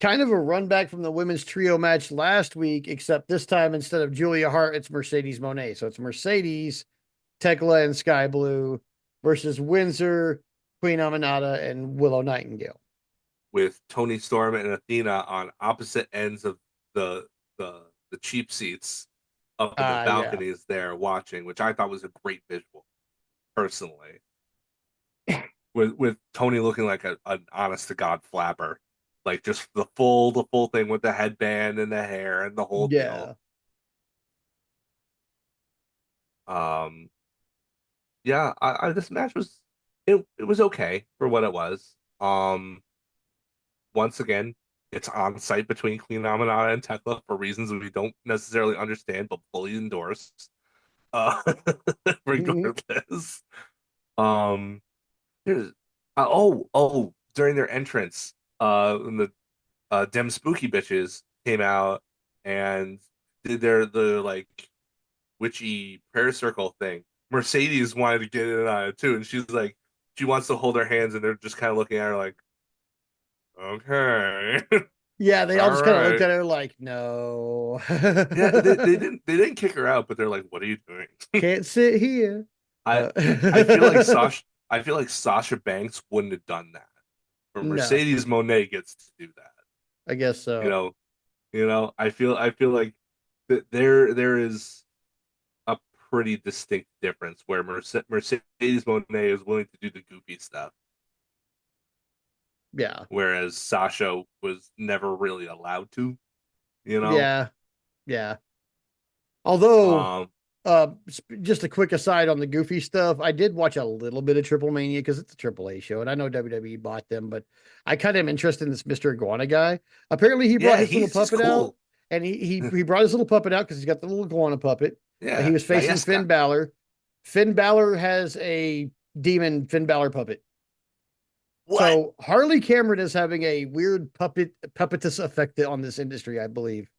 kind of a run back from the women's trio match last week, except this time instead of Julia Hart, it's Mercedes Monet. So it's Mercedes, Tekla, and Sky Blue versus Windsor, Queen Aminata, and Willow Nightingale. With Tony Storm and Athena on opposite ends of the the cheap seats up in the Yeah. balconies there watching, which I thought was a great visual personally. with Tony looking like an honest to God flapper, like just the full thing with the headband and the hair and the whole deal. Yeah. Um, yeah, I this match was it was okay for what it was. Once again, it's on site between Queen Aminata and Tekla for reasons we don't necessarily understand, but fully endorse. Uh, regardless. Um, there's during their entrance, when the Dem Spooky bitches came out and did the like witchy prayer circle thing. Mercedes wanted to get in on it too, and she's like, she wants to hold their hands, and they're just kind of looking at her like, okay, Yeah, they all all just kind of looked right. at her like, no. Yeah, they didn't kick her out, but they're like, what are you doing? Can't sit here. I Uh, I feel like Sasha Banks wouldn't have done that, but no, Mercedes Monet gets to do that. I guess You so. know, I feel like that there is a pretty distinct difference where Mercedes Monet is willing to do the goofy stuff, Yeah. whereas Sasha was never really allowed to. You know, Yeah. Yeah. Although, um, just a quick aside on the goofy stuff, I did watch a little bit of Triple Mania because it's a AAA show, and I know WWE bought them, but I kind of am interested in this Mr. Iguana guy. Apparently, he brought yeah, his little he's puppet out, cool. and he brought his little puppet out because he's got the little iguana puppet. He Yeah, was facing Gaiesca. Finn Balor. Finn Balor has a demon Finn Balor puppet. What? So Harley Cameron is having a weird puppetous effect on this industry, I believe.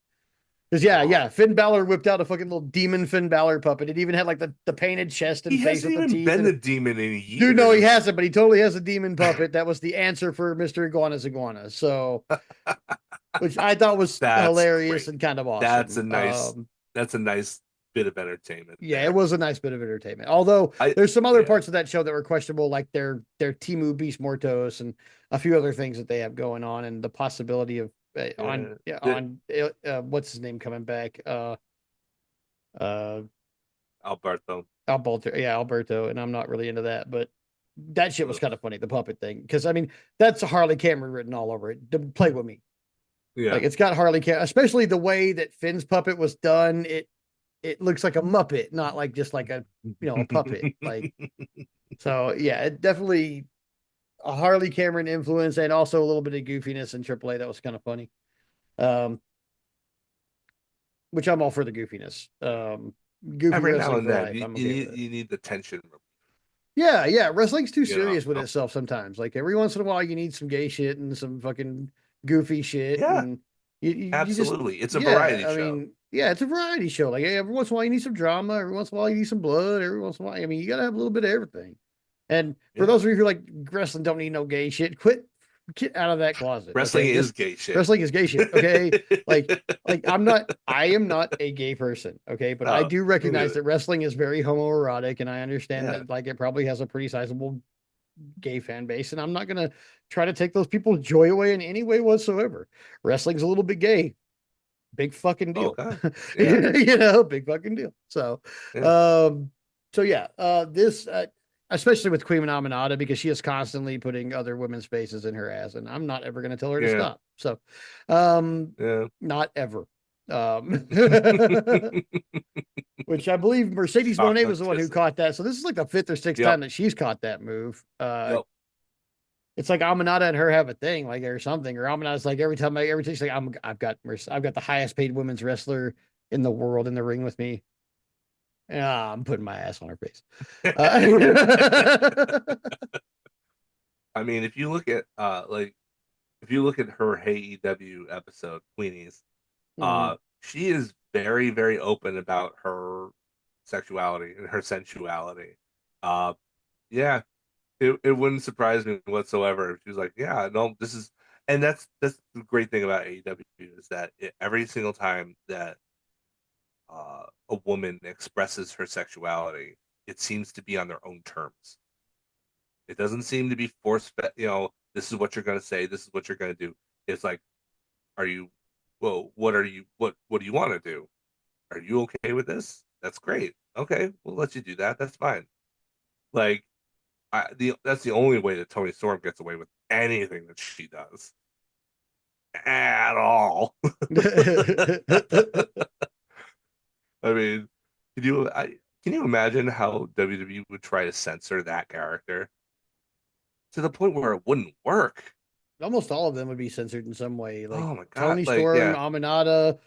Because yeah, Oh, Finn Balor whipped out a fucking little demon Finn Balor puppet. It even had like the painted chest he and face hasn't with the even teeth. been And the demon in dude, no, he years. hasn't, but he totally has a demon puppet. That was the answer for Mr. Iguana's iguana. So, which I thought was That's hilarious great. and kind of That's awesome. a nice that's a nice bit of entertainment Yeah, it there. was a nice bit of entertainment. Although I there's some other yeah, parts of that show that were questionable, like their Timu Beast Mortos and a few other things that they have going on, and the possibility of on yeah. yeah, The, on what's his name coming back, uh Alberto. Alberto, yeah, Alberto, and I'm not really into that, but that shit was Ugh. kind of funny, the puppet thing, because I mean that's a Harley Cameron written all over it. To play with me, like Yeah. it's got Harley Cameron, especially the way that Finn's puppet was done. It looks like a Muppet, not like just like a a puppet. Like so, yeah, it definitely a Harley Cameron influence and also a little bit of goofiness in AAA that was kind of funny. Um, which I'm all for the goofiness. Goofy Every now wrestling and for then life. I'm okay with it. you need the tension, Yeah, yeah. Wrestling's too you know. serious with itself sometimes. Like every once in a while, you need some gay shit and some fucking goofy shit, Yeah, and you just absolutely. It's a yeah. variety I show. mean, yeah, it's a variety show. Like every once in a while, you need some drama. Every once in a while, you need some blood. Every once in a while, I mean, you gotta have a little bit of everything. And for Yeah. those of you who like wrestling, don't need no gay shit. Quit, get out of that closet. Wrestling Okay, is just gay shit. wrestling is gay shit. Okay, like I am not a gay person. Okay, but I No, do me recognize neither. that wrestling is very homoerotic, and I understand Yeah. that like it probably has a pretty sizable gay fan base, and I'm not gonna try to take those people's joy away in any way whatsoever. Wrestling's a little bit gay, big fucking deal. Okay. Yeah. Big fucking deal. Yeah. Um, so yeah, this especially with Queen Aminata because she is constantly putting other women's faces in her ass, and I'm not ever gonna tell her to Yeah. stop. So, um, Yeah. not ever. Um, which I believe Mercedes Monet was the one who Authenticity. caught that. So this is like the fifth or sixth Yep. time that she's caught that move. Yep. It's like Aminata and her have a thing, like or something, or Aminata's like every time she's like I've got the highest paid women's wrestler in the world in the ring with me. Yeah, I'm putting my ass on her face. Uh, I mean, if you look at if you look at her Hey EW episode, Queenies, mhm. she is very, very open about her sexuality and her sensuality. Uh, yeah, it wouldn't surprise me whatsoever if she was like, yeah, no, this is, and that's the great thing about AEW is that every single time that a woman expresses her sexuality, it seems to be on their own terms. It doesn't seem to be forced, this is what you're going to say, this is what you're going to do. It's like, are you, well, what do you want to do? Are you okay with this? That's great. Okay, we'll let you do that. That's fine. Like, that's the only way that Tony Storm gets away with anything that she does at all. I mean, can you imagine how WWE would try to censor that character to the point where it wouldn't work? Almost all of them would be censored in some way. Like Oh my God. Tony Like, Storm, yeah. Aminata,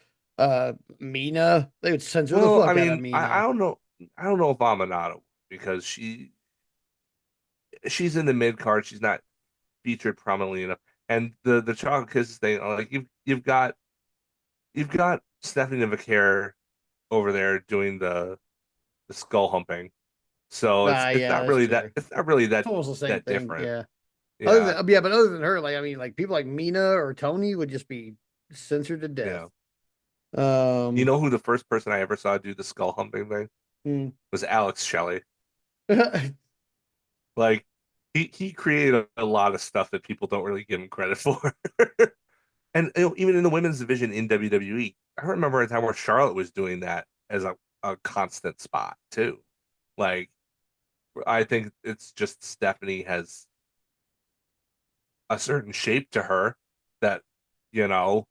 Mina. They would censor the Well, I fuck out of mean, I Mina. don't know. I don't know if Amanado because she's in the mid card. She's not featured prominently enough. And the chocolate kisses thing, like you've got Stephanie Vaquer over there doing the skull humping. So Ah, yeah, that's true. it's not really It's almost the same that thing. different. Yeah. Yeah, But other than her, like I mean, like people like Mina or Tony would just be censored to death. yeah. You Um, know who the first person I ever saw do the skull humping thing hmm. was Alex Shelley. Like he created a lot of stuff that people don't really give him credit for. And even in the women's division in WWE, I remember a time where Charlotte was doing that as a constant spot too. Like I think it's just Stephanie has a certain shape to her that, you know,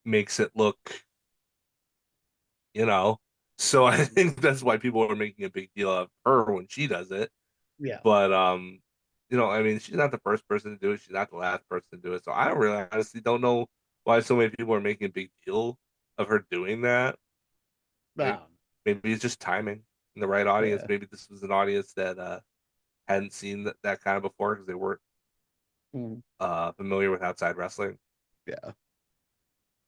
makes it look, you know. So I think that's why people are making a big deal of her when she does it. Yeah. But I mean, she's not the first person to do it. She's not the last person to do it. So I don't really honestly don't know why so many people are making a big deal of her doing that. Maybe, Um, maybe it's just timing in the right audience. yeah. Maybe this was an audience that hadn't seen that kind of before because they weren't Mm, familiar with outside wrestling. yeah.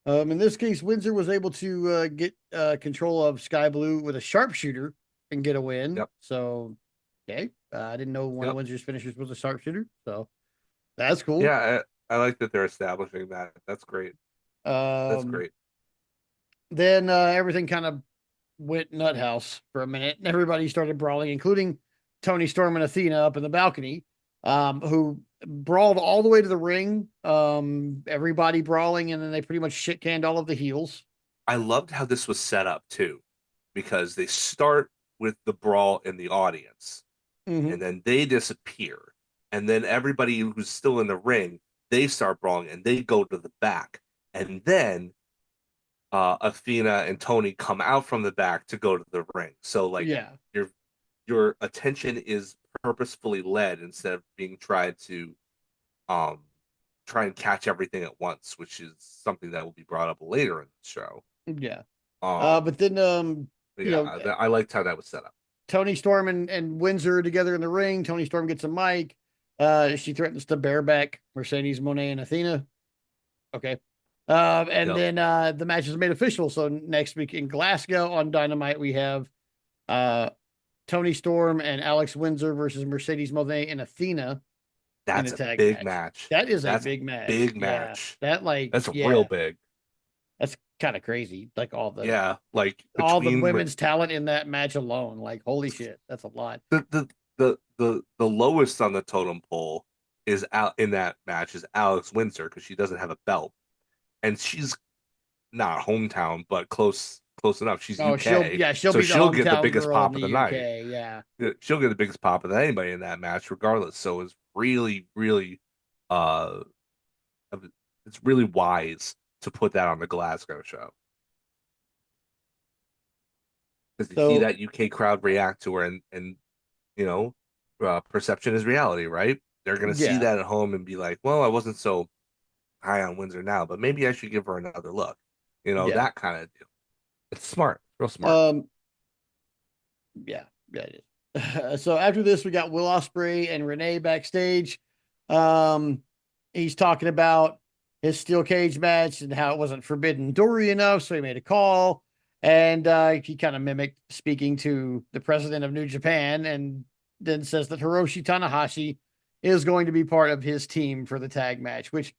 In this case, Windsor was able to get control of Sky Blue with a sharpshooter and get a win. Yep, So, okay. I didn't know one of yep. Windsor's finishers was a sharpshooter. So that's cool. Yeah, I like that they're establishing that. That's great. That's Um, great. then everything kind of went nut house for a minute, and everybody started brawling, including Tony Storm and Athena up in the balcony, who brawled all the way to the ring. Everybody brawling, and then they pretty much shit canned all of the heels. I loved how this was set up too, because they start with the brawl in the audience, Mm-hmm. and then they disappear, and then everybody who's still in the ring, they start brawling, and they go to the back, and then Athena and Tony come out from the back to go to the ring. So like Yeah, your your attention is purposefully led instead of being tried to um try and catch everything at once, which is something that will be brought up later in the show. yeah. Um, But then, you know, yeah, I liked how that was set up. Tony Storm and Windsor together in the ring. Tony Storm gets a mic. She threatens to bareback Mercedes Monet and Athena. Okay. And Yep, then the match is made official. So next week in Glasgow on Dynamite, we have uh, Tony Storm and Alex Windsor versus Mercedes Monet and Athena in a that's a tag big match. match. That is a That's a big match. big Yeah. match. That like, That's real yeah, big. that's kind of crazy. Like Yeah, like all the between women's talent in that match alone. Like, holy shit, that's a lot. the lowest on the totem pole is out in that match is Alex Windsor because she doesn't have a belt, and she's not hometown but close enough. She's Oh, UK, she'll so be the she'll get the hometown biggest girl in pop the of the night. UK. Yeah. She'll get the biggest pop of anybody in that match, regardless. So uh, it's really wise to put that on the Glasgow show because you see So that UK crowd react to her, and you know, perception is reality, right? They're gonna see yeah. that at home and be like, well, I wasn't so high on Windsor now, but maybe I should give her another look. Yeah. That kind of deal. It's smart, real smart. Um, yeah, yeah, it is. So after this, we got Will Ospreay and Renee backstage. Um, he's talking about his steel cage match and how it wasn't forbidden Dory enough, so he made a call. And he kind of mimicked speaking to the president of New Japan, and then says that Hiroshi Tanahashi is going to be part of his team for the tag match, which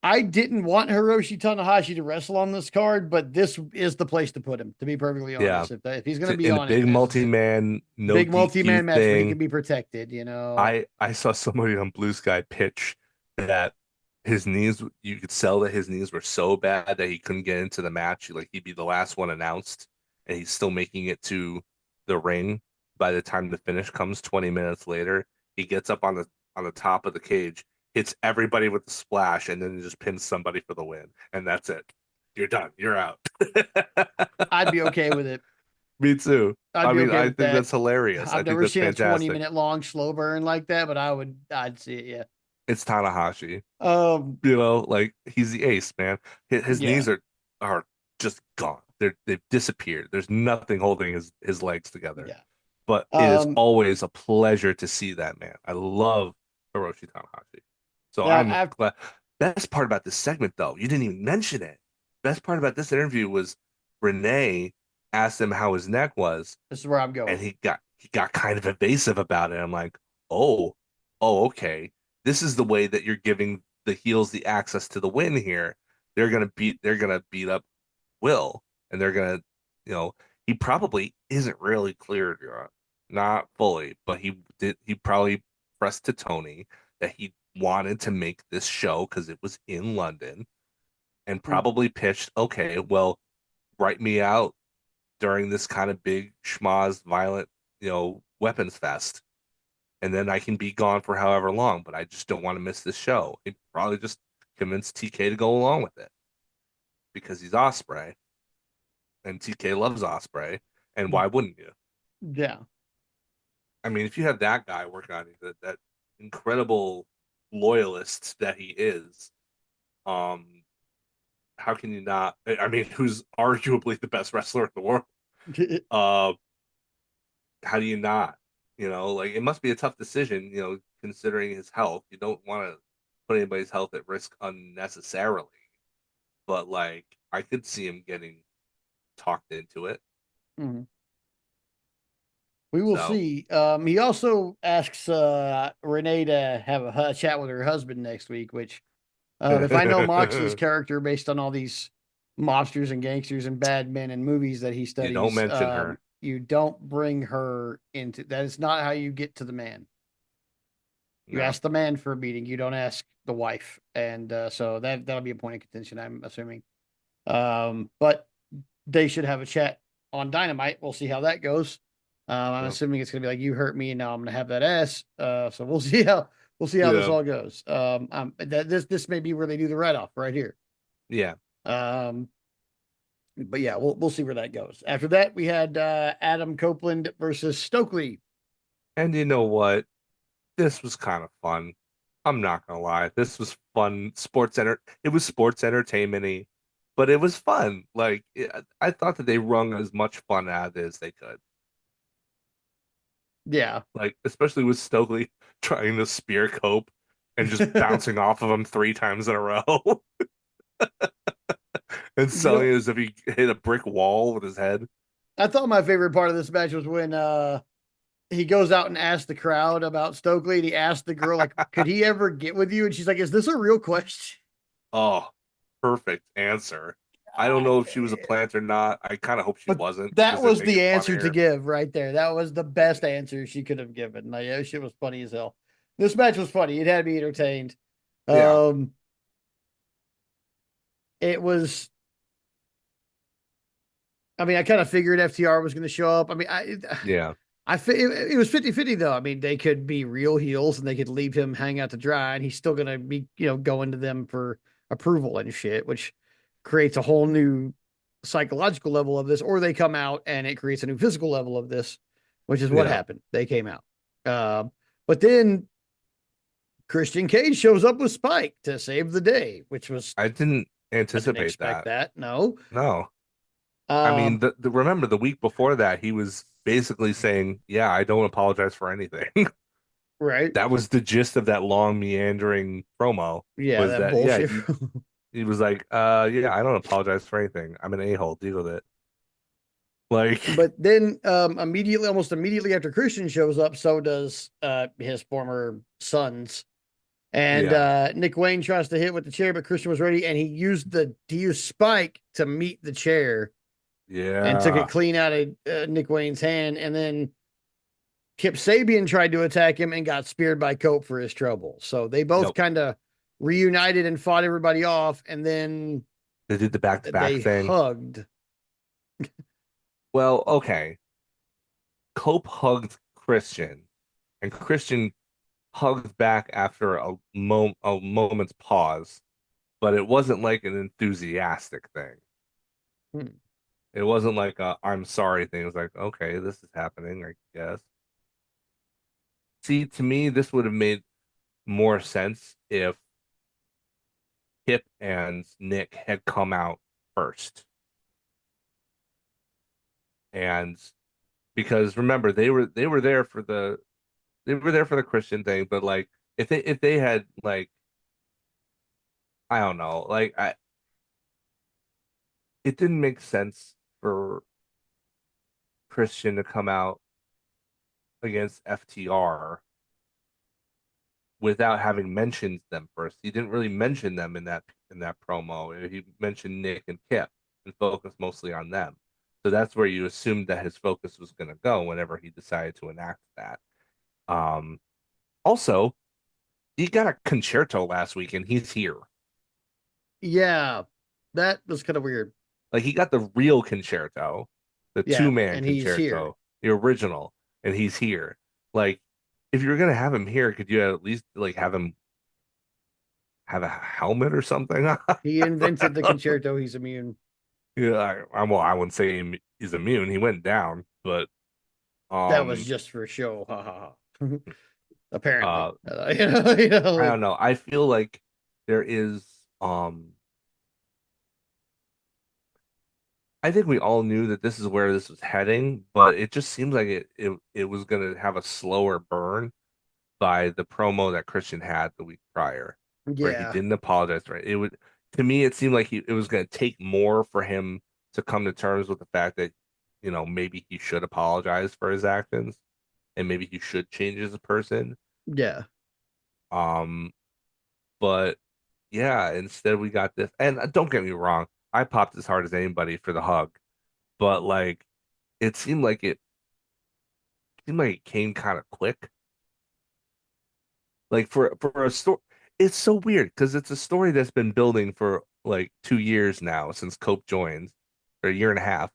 I didn't want Hiroshi Tanahashi to wrestle on this card, but this is the place to put him, to be perfectly Yeah, honest. If he's going to be in the on it, big this is it. multi-man no Big multi-man DQ match where he can thing. be protected, you know? I saw somebody on Blue Sky pitch that you could sell that his knees were so bad that he couldn't get into the match. Like he'd be the last one announced, and he's still making it to the ring by the time the finish comes 20 minutes later. He gets up on the top of the cage, hits everybody with the splash, and then just pins somebody for the win, and that's it. You're done. You're out. I'd be okay with it. Me too. I'd I be mean, okay I with think that. that's hilarious. I I've think never that's seen a 20 fantastic. minute long slow burn like that, but I'd see it. Yeah. It's Tanahashi. Um. Like he's the ace, man. His Yeah. knees are just gone. They've disappeared. There's nothing holding his legs together. Yeah. But it is Um. always a pleasure to see that man. I love Hiroshi Tanahashi. So Now, I'm after, glad. Best part about this segment, though, you didn't even mention it. Best part about this interview was Renee asked him how his neck was, this is where I'm and going. he got kind of evasive about it. I'm like, oh, okay. This is the way that you're giving the heels the access to the win here. They're gonna beat up Will, and they're gonna, you know, he probably isn't really cleared yet, not fully, but he probably pressed to Tony that he wanted to make this show because it was in London, and Mm. probably pitched, okay, well, write me out during this kind of big schmoz violent, weapons fest. And then I can be gone for however long, but I just don't want to miss this show. He probably just convinced TK to go along with it because he's Osprey and TK loves Osprey. And why wouldn't you? Yeah. I mean, if you have that guy working on you, that incredible loyalist that he is, um, how can you not? I mean, who's arguably the best wrestler in the world? Uh, how do you not? Like it must be a tough decision, considering his health. You don't want to put anybody's health at risk unnecessarily, but like I could see him getting talked into it. Mhm. We will So, see. He also asks Renee to have a chat with her husband next week, which, if I know Moxley's you character based on all these mobsters and gangsters and bad men and movies that he don't studies, mention her. you don't bring her into that. Is not how you get to the man. You No. ask the man for a meeting. You don't ask the wife, and so that'll be a point of contention. I'm assuming. But they should have a chat on Dynamite. We'll see how that goes. I'm Yep. assuming it's gonna be like you hurt me, and now I'm gonna have that ass. So we'll see how this Yeah. all goes. This may be where they do the write off right here. Yeah. Um, but yeah, we'll see where that goes. After that, we had Adam Copeland versus Stokely. And you know what? This was kind of fun. I'm not gonna lie. This was fun. It was sports entertainment-y, but it was fun. I thought that they wrung as much fun out of it as they could. Yeah, Like, especially with Stokely trying to spear Cope and just bouncing off of him 3 times in a row and you selling know, it as if he hit a brick wall with his head. I thought my favorite part of this match was when he goes out and asks the crowd about Stokely, and he asked the girl like, "Could he ever get with you?" And she's like, "Is this a real question?" Oh, perfect answer. I don't know if she was a plant or not. I kind of hope she But wasn't that because it'd was make the it answer to funnier. give right there. That was the best answer she could have given. Like, that shit was funny as hell. This match was funny. It had me entertained. Yeah, Um, it was. I mean, I kind of figured FTR was going to show up. I mean, yeah, it was 50-50 though. I mean, they could be real heels and they could leave him hang out to dry, and he's still going to be, going to them for approval and shit, which creates a whole new psychological level of this. Or they come out and it creates a new physical level of this, which is what yeah. happened. They came out. But then Christian Cage shows up with Spike to save the day, which was I didn't I didn't anticipate expect that. that. No. No. I mean, Um, remember the week before that, he was basically saying, "Yeah, I don't apologize for anything." right. That was the gist of that long meandering promo Yeah, was that that, yeah, bullshit. he was like, yeah, I don't apologize for anything. I'm an a-hole. Deal with it. Like, But then almost immediately after Christian shows up, so does his former sons. And yeah, Nick Wayne tries to hit with the chair, but Christian was ready, and he used Spike to meet the chair and took it yeah. clean out of Nick Wayne's hand. And then Kip Sabian tried to attack him and got speared by Cope for his trouble. So they both Yep. kind of reunited and fought everybody off, and then They did the back-to-back they thing. hugged. Well, okay. Cope hugged Christian, and Christian hugged back after a moment's pause, but it wasn't like an enthusiastic thing. Hmm. It wasn't like a I'm sorry thing. It was like, okay, this is happening, I guess. See, to me, this would have made more sense if Kip and Nick had come out first. And because remember, they were there for the Christian thing, but like if they had like I don't know, like it didn't make sense for Christian to come out against FTR without having mentioned them first. He didn't really mention them in that promo. He mentioned Nick and Kip and focused mostly on them. So that's where you assumed that his focus was going to go whenever he decided to enact that. Um, Also, he got a concerto last week and he's here. Yeah, that was kind of weird. Like he got the real concerto, the Yeah, two-man and he's here. concerto, the original, and he's here. Like if you're gonna have him here, could you at least like have him have a helmet or something? He invented the concerto. He's immune. Yeah, well, I wouldn't say he's immune. He went down, but That was um, just for show. Ha ha ha. Apparently, uh, I like don't know. I feel like there is um, I think we all knew that this is where this was heading, but it just seems like it was gonna have a slower burn by the promo that Christian had the week prior, where he yeah, didn't apologize for it. It would to me it seemed like it was gonna take more for him to come to terms with the fact that, maybe he should apologize for his actions and maybe he should change as a person. yeah, Um, but yeah, instead we got this. And don't get me wrong, I popped as hard as anybody for the hug, but like it seemed like it came kind of quick. Like for a story, it's so weird because it's a story that's been building for like 2 years now since Cope joined, or a year and a half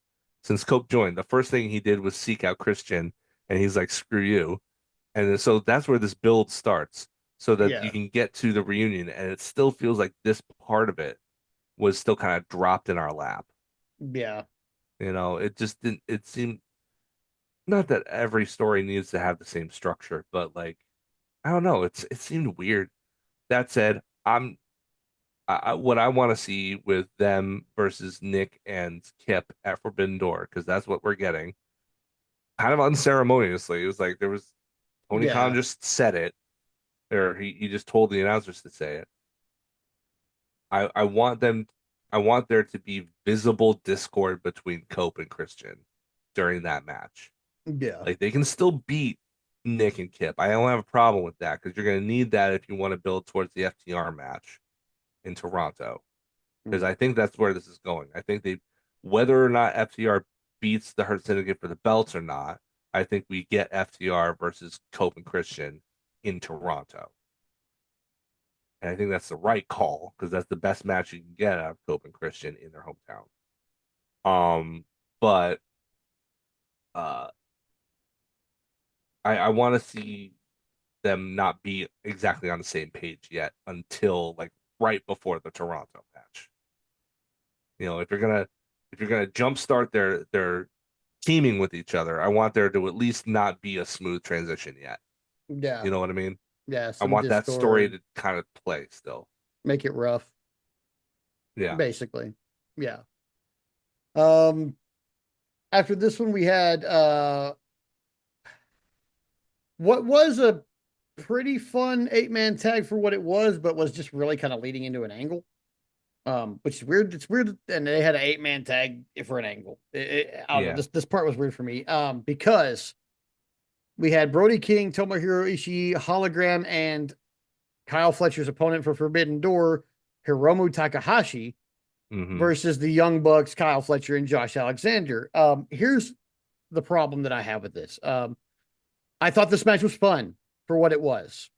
since Cope joined. The first thing he did was seek out Christian, and he's like, "Screw you." And then, so that's where this build starts, so that you yeah, can get to the reunion, and it still feels like this part of it was still kind of dropped in our lap. yeah, It just didn't. It seemed not that every story needs to have the same structure, but like I don't know. It seemed weird. That said, what I want to see with them versus Nick and Kip at Forbidden Door, because that's what we're getting. Kind of unceremoniously. It was like there was Tony Khan yeah, just said it, or he just told the announcers to say it. I want them I want there to be visible discord between Cope and Christian during that match. yeah, Like they can still beat Nick and Kip. I don't have a problem with that because you're gonna need that if you want to build towards the FTR match in Toronto. Because mm, I think that's where this is going. I think whether or not FTR beats the Hurt Syndicate for the belts or not, I think we get FTR versus Cope and Christian in Toronto. And I think that's the right call because that's the best match you can get out of Cope and Christian in their hometown. But uh, I want to see them not be exactly on the same page yet until like right before the Toronto match. If you're gonna jumpstart their teaming with each other, I want there to at least not be a smooth transition yet. yeah, You know what I mean? yeah. I Some want that story discord, to kind of play still. make it rough, Yeah. basically. Yeah. Um, After this one, we had what was a pretty fun 8-man tag for what it was, but was just really kind of leading into an angle. Which is weird. It's weird, and they had an 8-man tag for an angle. I don't know. Yeah. This part was weird for me. Because we had Brody King, Tomohiro Ishii, Hologram, and Kyle Fletcher's opponent for Forbidden Door, Hiromu Takahashi, Hmm. versus the Young Bucks, Kyle Fletcher, and Josh Alexander. Here's the problem that I have with this. I thought this match was fun for what it was,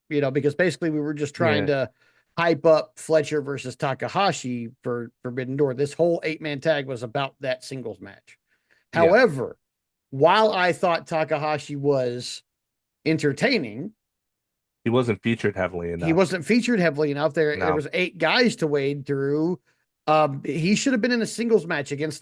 because basically we were just trying Yeah. to hype up Fletcher versus Takahashi for Forbidden Door. This whole 8-man tag was about that singles match. Yeah. However, while I thought Takahashi was entertaining, He wasn't featured heavily He enough. wasn't featured heavily enough. There No. was 8 guys to wade through. He should have been in a singles match against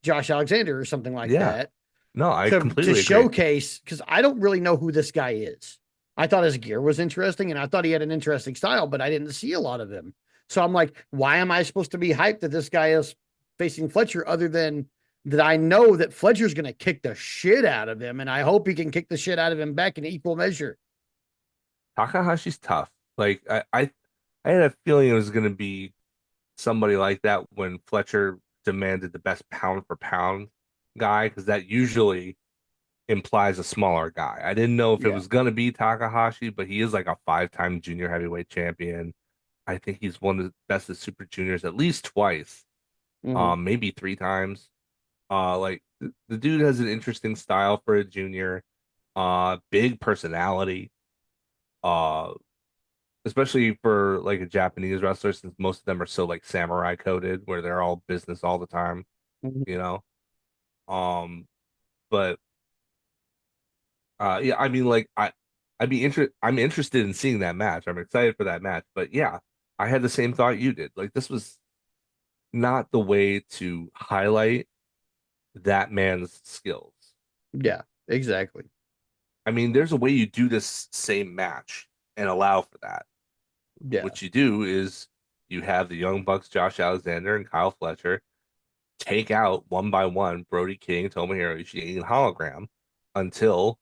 Josh Alexander or something like Yeah. that No, I to completely agree. showcase, because I don't really know who this guy is. I thought his gear was interesting and I thought he had an interesting style, but I didn't see a lot of him. So I'm like, why am I supposed to be hyped that this guy is facing Fletcher other than that I know that Fletcher's going to kick the shit out of him and I hope he can kick the shit out of him back in equal measure. Takahashi's tough. Like I had a feeling it was going to be somebody like that when Fletcher demanded the best pound for pound guy, because that usually implies a smaller guy. I didn't know if it Yeah. was going to be Takahashi, but he is like a 5-time junior heavyweight champion. I think he's one of the best at Super Juniors at least twice, Mm-hmm. maybe 3 times. Like the dude has an interesting style for a junior, big personality, uh, especially for like a Japanese wrestler, since most of them are so like samurai coded, where they're all business all the time, Mm-hmm. you know. Um, but yeah, I mean, like I'm interested in seeing that match. I'm excited for that match. But yeah, I had the same thought you did. Like this was not the way to highlight that man's skills. Yeah, exactly. I mean, there's a way you do this same match and allow for that. Yeah. What you do is you have the Young Bucks, Josh Alexander and Kyle Fletcher take out one by one Brody King, Tomohiro Ishii, and Hologram until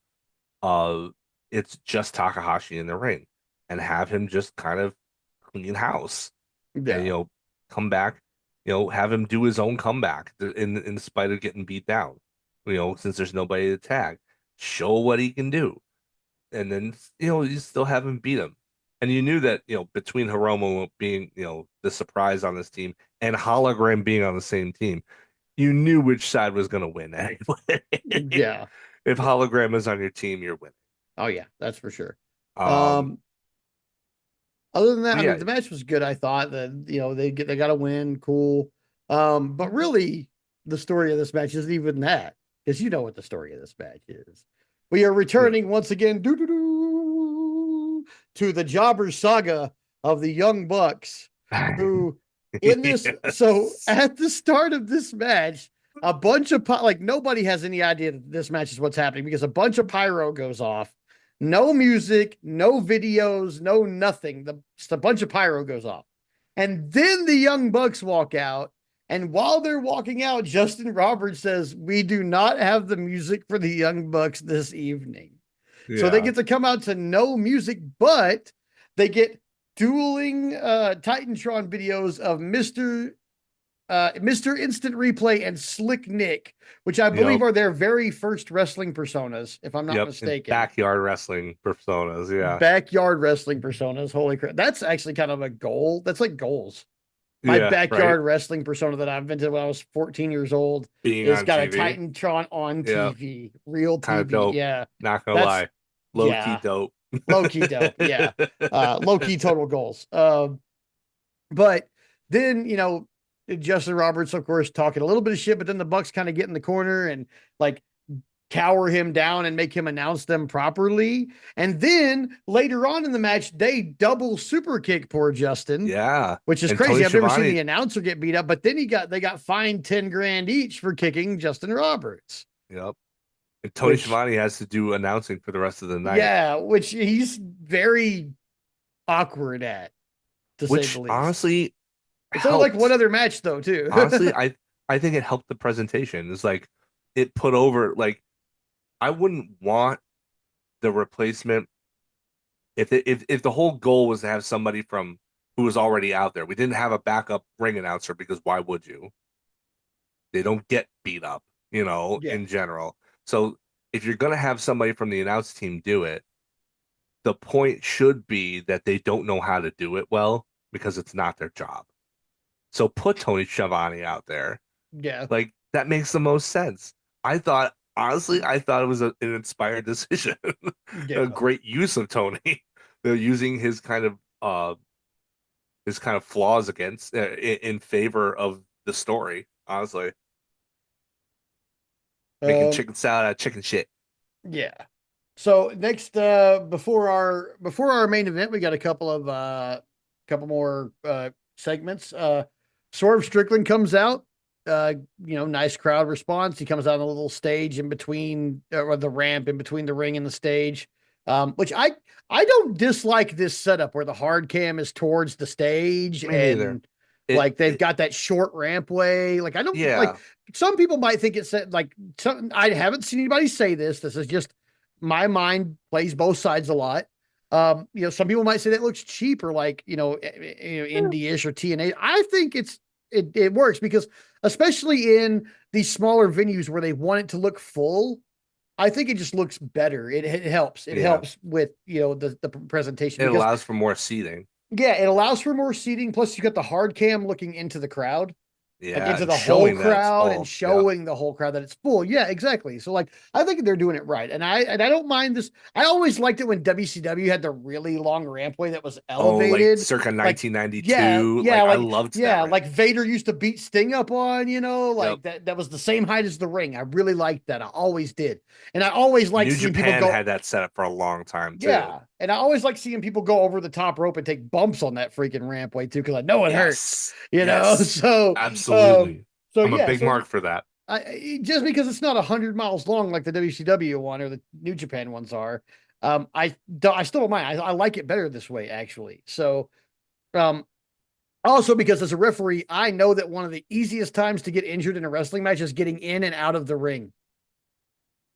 uh it's just Takahashi in the ring, and have him just kind of clean house and Yeah. come back, have him do his own comeback in spite of getting beat down, since there's nobody to tag, show what he can do, and then you still have him beat him. And you knew that between Hiromu being the surprise on this team and Hologram being on the same team, you knew which side was going to win anyway. Yeah. If Yeah. Hologram is on your team, you're winning. Oh yeah, that's for sure. Um, Um, Other than that, but I mean, yeah, the match was good. I thought that they got a win, cool. But really, the story of this match isn't even that, because you know what the story of this match is. We are no. returning once again to the Jobber saga of the Young Bucks, who in this so Yes. at the start of this match, a bunch of like nobody has any idea that this match is what's happening because a bunch of pyro goes off, no music, no videos, no nothing. Just a bunch of pyro goes off. And then the Young Bucks walk out. And while they're walking out, Justin Roberts says, "We do not have the music for the Young Bucks this evening." So they Yeah. get to come out to no music, but they get dueling Titantron videos of Mr. Instant Replay and Slick Nick, which I believe Yep. are their very first wrestling personas, if I'm not Yep. And mistaken. backyard wrestling personas. Yeah. Backyard wrestling personas. Holy crap. That's actually kind of a goal. That's like goals. My Yeah. Right. backyard wrestling persona that I invented when I was 14 years old Being is on got a TV. Titantron on Yeah. TV, real Kind of TV. dope. Yeah. Not gonna That's, lie. Low key yeah. dope. Low key dope. Yeah. Low key total goals. But then, Justin Roberts, of course, talking a little bit of shit, but then the Bucks kind of get in the corner and like cower him down and make him announce them properly. And then later on in the match, they double super kick poor Justin, Yeah. which is And Tony crazy. I've never seen Schiavone, the announcer get beat up, but then they got fined 10 grand each for kicking Justin Roberts, yep. And Tony which, Schiavone has to do announcing for the rest of the night. yeah, which he's very awkward at, to say the Which least. honestly It's only like one helped. other match though, too. Honestly, I think it helped the presentation. It's like it put over, like, I wouldn't want the replacement if the whole goal was to have somebody from who was already out there. We didn't have a backup ring announcer because why would you? They don't get beat up, Yeah, in general. So if you're gonna have somebody from the announce team do it, the point should be that they don't know how to do it well because it's not their job. So put Tony Schiavone out there. yeah, Like that makes the most sense. Honestly, I thought it was an inspired decision. A yeah. great use of Tony. They're using his kind of flaws against in favor of the story, honestly. Making Um, chicken salad out of chicken shit. yeah. So next, before our main event, we got a couple more segments. Swerve Strickland comes out. Nice crowd response. He comes out on a little stage in between, or the ramp in between the ring and the stage. Which I don't dislike this setup where the hard cam is towards the stage Me neither. and It, like they've it got that short rampway. Like I don't like yeah, some people might think it's like some I haven't seen anybody say this. This is just my mind plays both sides a lot. Some people might say that looks cheap or like, indie-ish or TNA. I think it works because especially in these smaller venues where they want it to look full, I think it just looks better. It helps. It yeah. helps with, the presentation It because allows for more seating. yeah, it allows for more seating. Plus you got the hard cam looking into the crowd like Yeah, into and the whole showing that it's crowd and full. Yeah. showing the whole crowd that it's full. Yeah, exactly. So like I think they're doing it right. And I don't mind this. I always liked it when WCW had the really long rampway that was Oh, like elevated. circa Like yeah, 1992. yeah, Like I like loved that yeah, ramp. like Vader used to beat Sting up on, Yep. like that was the same height as the ring. I really liked that. I always did. And I always liked New seeing people Japan go had that set up for a long time too. yeah. And I always like seeing people go over the top rope and take bumps on that freaking rampway too, because I know it hurts, Yes. Yes. So um, Absolutely. so I'm a yeah, big so mark for that. just because it's not 100 miles long like the WCW one or the New Japan ones are, I still don't mind. I like it better this way actually. So um, also because as a referee, I know that one of the easiest times to get injured in a wrestling match is getting in and out of the ring.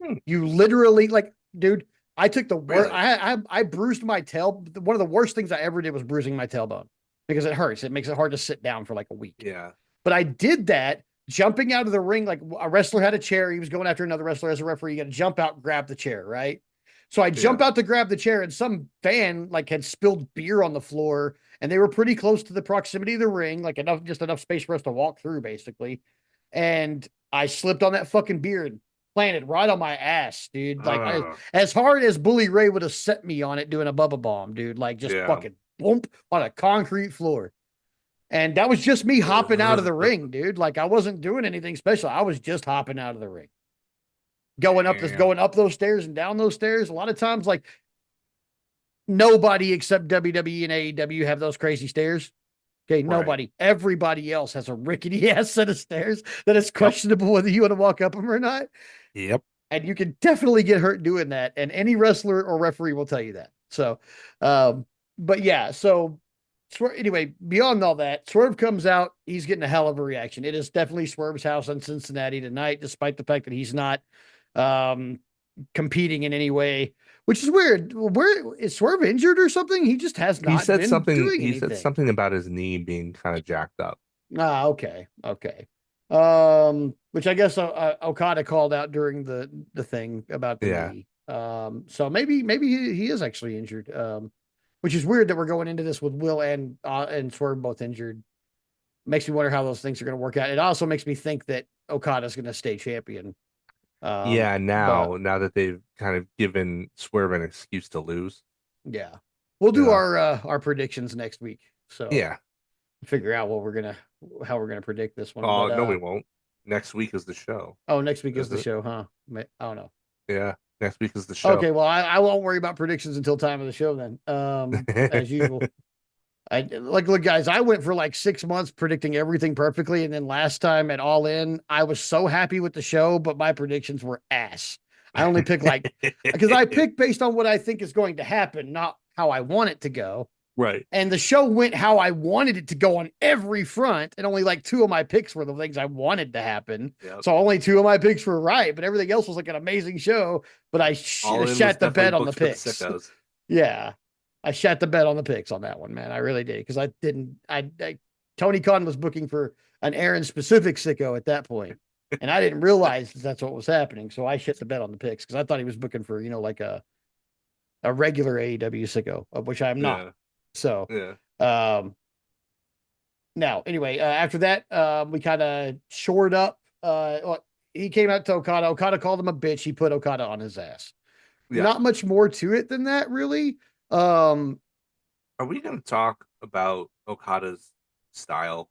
Hmm, You literally like, dude. I took the worst. really? I bruised my tail. One of the worst things I ever did was bruising my tailbone because it hurts. It makes it hard to sit down for like a week. Yeah. But I did that jumping out of the ring. Like a wrestler had a chair. He was going after another wrestler as a referee. You got to jump out, grab the chair, right? So I jump Yeah. out to grab the chair, and some fan like had spilled beer on the floor, and they were pretty close to the proximity of the ring, like just enough space for us to walk through, basically. And I slipped on that fucking beer and planted right on my ass, dude. Like Uh, as hard as Bully Ray would have set me on it doing a Bubba Bomb, dude. Like just yeah. fucking boom on a concrete floor. And that was just me hopping out of the ring, dude. Like I wasn't doing anything special. I was just hopping out of the ring. Damn. Going up those stairs and down those stairs. A lot of times, like nobody except WWE and AEW have those crazy stairs. Okay, Right. nobody. Everybody else has a rickety ass set of stairs that it's Yep. questionable whether you want to walk up them or not. Yep. And you can definitely get hurt doing that. And any wrestler or referee will tell you that. So, um, but yeah, so anyway, beyond all that, Swerve comes out. He's getting a hell of a reaction. It is definitely Swerve's house in Cincinnati tonight, despite the fact that he's not um, competing in any way, which is weird. Where is Swerve injured or something? He just has He not said been something. doing He said anything. something about his knee being kind of jacked up. Ah, okay, okay. Which I guess Okada called out during the thing about the Yeah. knee. So maybe he is actually injured. Which is weird that we're going into this with Will and Swerve both injured. Makes me wonder how those things are going to work out. It also makes me think that Okada's going to stay champion. Yeah. But Now that they've kind of given Swerve an excuse to lose. yeah, we'll You do know. our predictions next week. So Yeah. figure out how we're gonna predict this one. Oh, But no, we won't. Next week is the show, oh, next week is the isn't it? show, huh? I don't know. Yeah. Next week is the show. Okay, well, I won't worry about predictions until time of the show then. As usual. I like look, guys. I went for like 6 months predicting everything perfectly, and then last time at All In, I was so happy with the show, but my predictions were ass. I only picked like because I pick based on what I think is going to happen, not how I want it to go. Right. And the show went how I wanted it to go on every front, and only like two of my picks were the things I wanted to happen. Yep. So only two of my picks were right, but everything else was like an amazing show. But I All in was shat the definitely bed on the booked for the picks. sickos. Yeah, I shat the bed on the picks on that one, man. I really did because I didn't. Tony Khan was booking for an Aaron specific sicko at that point, and I didn't realize that's what was happening. So I shit the bed on the picks because I thought he was booking for like a regular AEW sicko, of which I am not. Yeah. So Yeah. um, now, anyway, after that, we kind of shored up. Well, he came out to Okada. Okada called him a bitch. He put Okada on his ass. Yeah. Not much more to it than that, really. Um, Are we going to talk about Okada's style?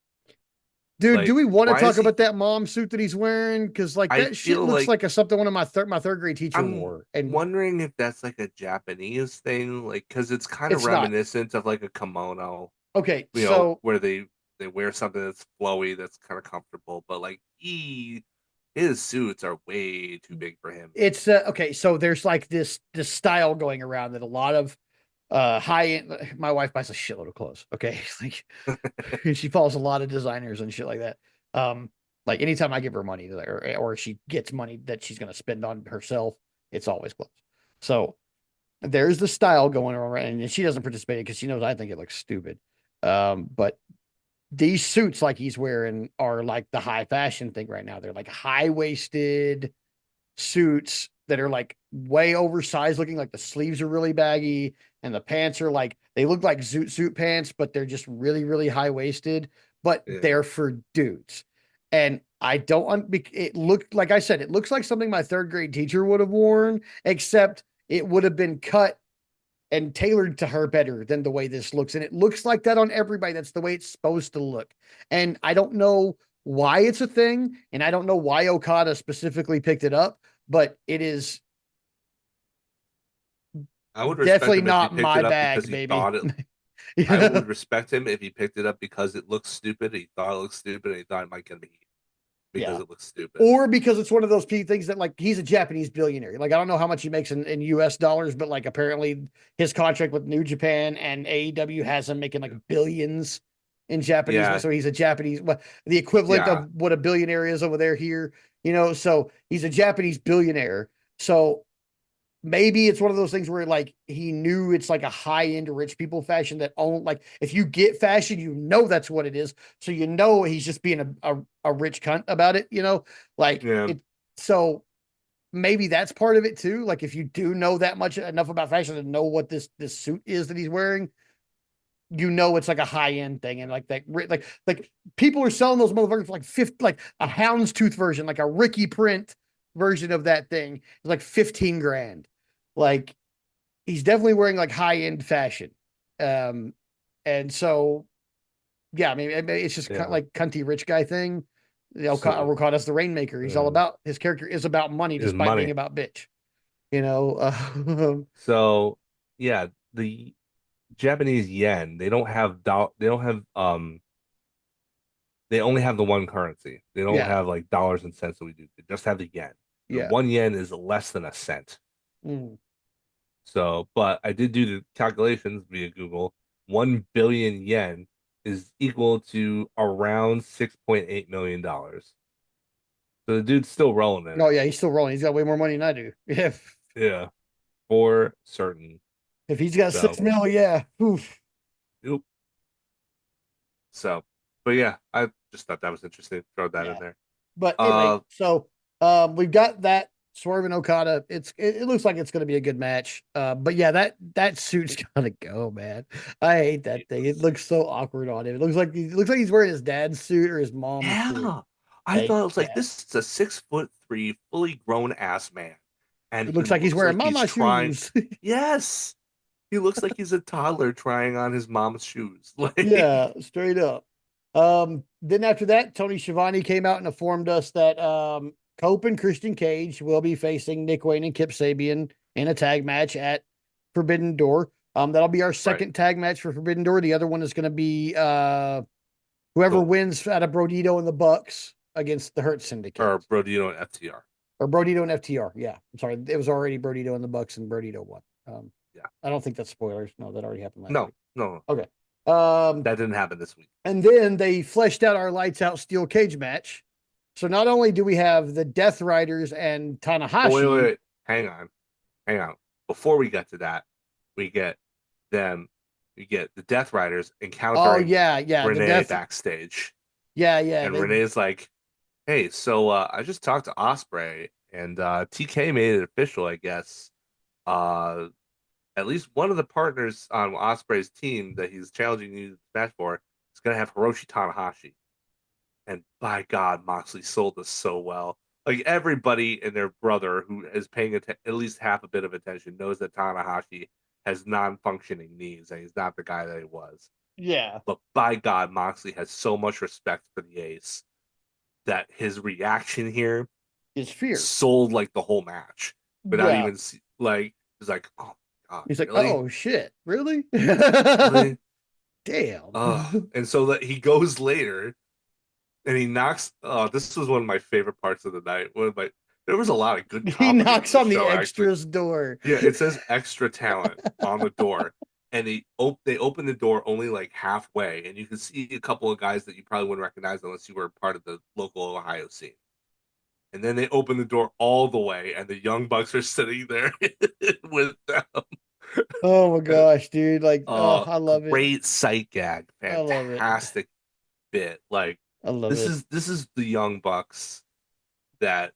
Dude, do Like, we want to why talk is he? about that mom suit that he's wearing? Because like I that shit feel looks like like a something one of my third grade teacher I'm wore, and wondering if that's like a Japanese thing, like because it's kind of it's not. reminiscent of like a kimono, Okay, so where they wear something that's flowy, that's kind of comfortable, but like his suits are way too big for him. it's okay. So there's like this style going around that a lot of high end. My wife buys a shitload of clothes. Okay, like she follows a lot of designers and shit like that. Um, like anytime I give her money or she gets money that she's gonna spend on herself, it's always clothes. So there's the style going around, and she doesn't participate because she knows I think it looks stupid. But these suits like he's wearing are like the high fashion thing right now. They're like high waisted suits that are like way oversized looking, like the sleeves are really baggy and the pants are like they look like suit pants, but they're just really, really high waisted, but Yeah, they're for dudes. And I don't it looked like I said, it looks like something my third grade teacher would have worn, except it would have been cut and tailored to her better than the way this looks. And it looks like that on everybody. That's the way it's supposed to look. And I don't know why it's a thing. And I don't know why Okada specifically picked it up, but it is I would respect definitely him if he not picked my it up because bag, he baby. thought it. I Yeah. would respect him if he picked it up because it looks stupid. He thought it looked stupid. And he thought it might get me because Yeah. it looks stupid. Or because it's one of those things that like he's a Japanese billionaire. Like I don't know how much he makes in US dollars, but like apparently his contract with New Japan and AEW has him making like billions in Japanese. Yeah, So he's a Japanese, the equivalent yeah. of what a billionaire is over there here, so he's a Japanese billionaire. So maybe it's one of those things where like he knew it's like a high end rich people fashion that own like if you get fashion, that's what it is. So he's just being a rich cunt about it, like Yeah. it. So maybe that's part of it too. Like if you do know that much enough about fashion to know what this suit is that he's wearing, it's like a high end thing, and like that, like people are selling those motherfuckers for like like a houndstooth version, like a Ricky print version of that thing. It's like 15 grand. Like he's definitely wearing like high end fashion. Um, and so yeah, I mean it's just kind of Yeah. like cunty rich guy thing. So Okada's the Rainmaker. He's all uh, about his character is about money is despite being money. about bitch. You know, uh, So yeah, the Japanese yen, they don't have they only have the one currency. They don't yeah, have like dollars and cents that we do. They just have the yen. And yeah. 1 yen is less than a cent. Mm. So, but I did do the calculations via Google. 1 billion yen is equal to around $6.8 million. So the dude's still rolling in Oh it. yeah, he's still rolling. He's got way more money than I do. Yeah, for certain. If he's got six So, mil, yeah. Oof. yep. So, but yeah, I just thought that was interesting. Throw that in Yeah. there. But anyway, Uh, so we've got that Swerve and Okada. It looks like it's gonna be a good match. But yeah, that suit's gotta go, man. I hate that it thing. It was looks so awkward on him. It looks like he's wearing his dad's suit or his mom's suit. Yeah. I Like, thought it was like yeah. this is a 6'3", fully grown ass man. And It he looks like he's looks wearing like he's mama trying. shoes. Yes. He looks like he's a toddler trying on his mom's shoes. Like, Yeah, straight up. Then after that, Tony Schiavone came out and informed us that Cope and Christian Cage will be facing Nick Wayne and Kip Sabian in a tag match at Forbidden Door. That'll be our right. second tag match for Forbidden Door. The other one is going to be whoever Cope wins out of Brodito and the Bucks against the Hurt Syndicate. or Brodino and FTR. Or Brodito and FTR. Yeah, I'm sorry, it was already Brodito and the Bucks, and Brodito won. Yeah. I don't think that's spoilers. No, that already happened last No, week. no, Okay. Um, that didn't happen this week. And then they fleshed out our lights out steel cage match. So not only do we have the Death Riders and Oh, wait, wait, Tanahashi. wait. Hang on. Hang on. Before we get to that, we get them, we get the Death Riders Oh encountering yeah, yeah, the Renee Death. backstage. Yeah, yeah. And They Renee's like, hey, so I just talked to Osprey and TK made it official, I guess. Uh, at least one of the partners on Osprey's team that he's challenging you to match for is gonna have Hiroshi Tanahashi. And by God, Moxley sold us so well. Like everybody and their brother who is paying at least half a bit of attention knows that Tanahashi has non-functioning knees and he's not the guy that he was. Yeah. But by God, Moxley has so much respect for the ace that his reaction here Is fear. sold like the whole match without Yeah. even like it's like, oh God, He's like, really? oh shit, really? Really? Damn. And so that he goes later and he knocks. Oh, this was one of my favorite parts of the night. There was a lot of good He comedy on knocks this on the show, actually. extras door. Yeah, it says extra talent on the door, and they open the door only like halfway, and you can see a couple of guys that you probably wouldn't recognize unless you were part of the local Ohio scene. And then they open the door all the way, and the Young Bucks are sitting there with them. Oh my gosh, dude. Like, oh, Uh, I love it. Great sight gag, I love it. fantastic bit. Like I love it. this is the Young Bucks that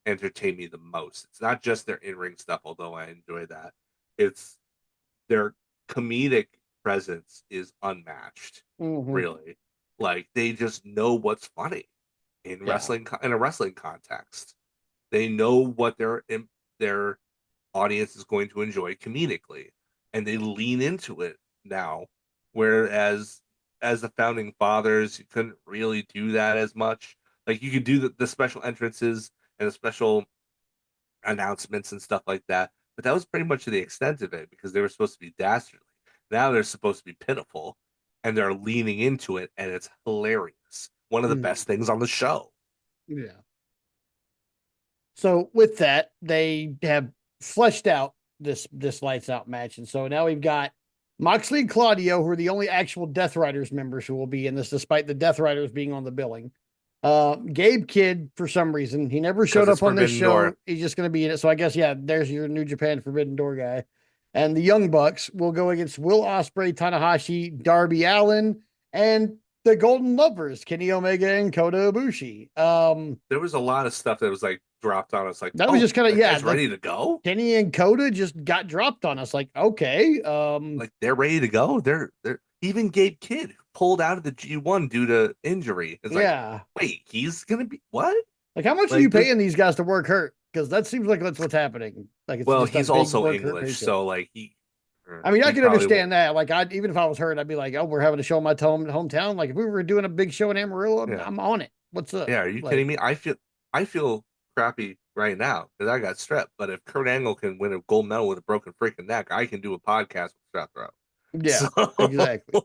entertain me the most. It's not just their in-ring stuff, although I enjoy that. It's their comedic presence is unmatched, Hmm. really. Like they just know what's funny in Yeah. wrestling in a wrestling context. They know what their audience is going to enjoy comedically, and they lean into it now. Whereas as the founding fathers, you couldn't really do that as much. Like you could do the special entrances and the special announcements and stuff like that, but that was pretty much the extent of it because they were supposed to be dastardly. Now they're supposed to be pitiful, and they're leaning into it, and it's hilarious. One of the Mm. best things on the show. Yeah. So with that, they have fleshed out this lights out match, and so now we've got Moxley and Claudio, who are the only actual Death Riders members who will be in this, despite the Death Riders being on the billing. Gabe Kidd, for some reason, he never showed Because it's up on this Forbidden show. Door. He's just going to be in it. So I guess yeah, there's your New Japan Forbidden Door guy. And the Young Bucks will go against Will Ospreay, Tanahashi, Darby Allin, and the Golden Lovers, Kenny Omega and Kota Ibushi. There was a lot of stuff that was like dropped on us, like, That was oh, just kind of that yeah, guy's like ready to go. Kenny and Coda just got dropped on us. Like, okay, Like they're ready to go. They're even Gabe Kidd who pulled out of the G1 due to injury. It's like, yeah. wait, he's gonna be what? Like, how much are you Like this? paying these guys to work hurt? Because that seems like that's what's happening. Like, it's Well, just a he's big also work hurt English, paycheck. so like I mean, I he can probably won't. understand that. Like, I even if I was hurt, I'd be like, oh, we're having a show in my hometown. Like, if we were doing a big show in Amarillo, Yeah, I'm on it. What's up? yeah. Are you kidding Like, me? I feel crappy right now because I got strep. But if Kurt Angle can win a gold medal with a broken freaking neck, I can do a podcast with strep throat. yeah, So exactly.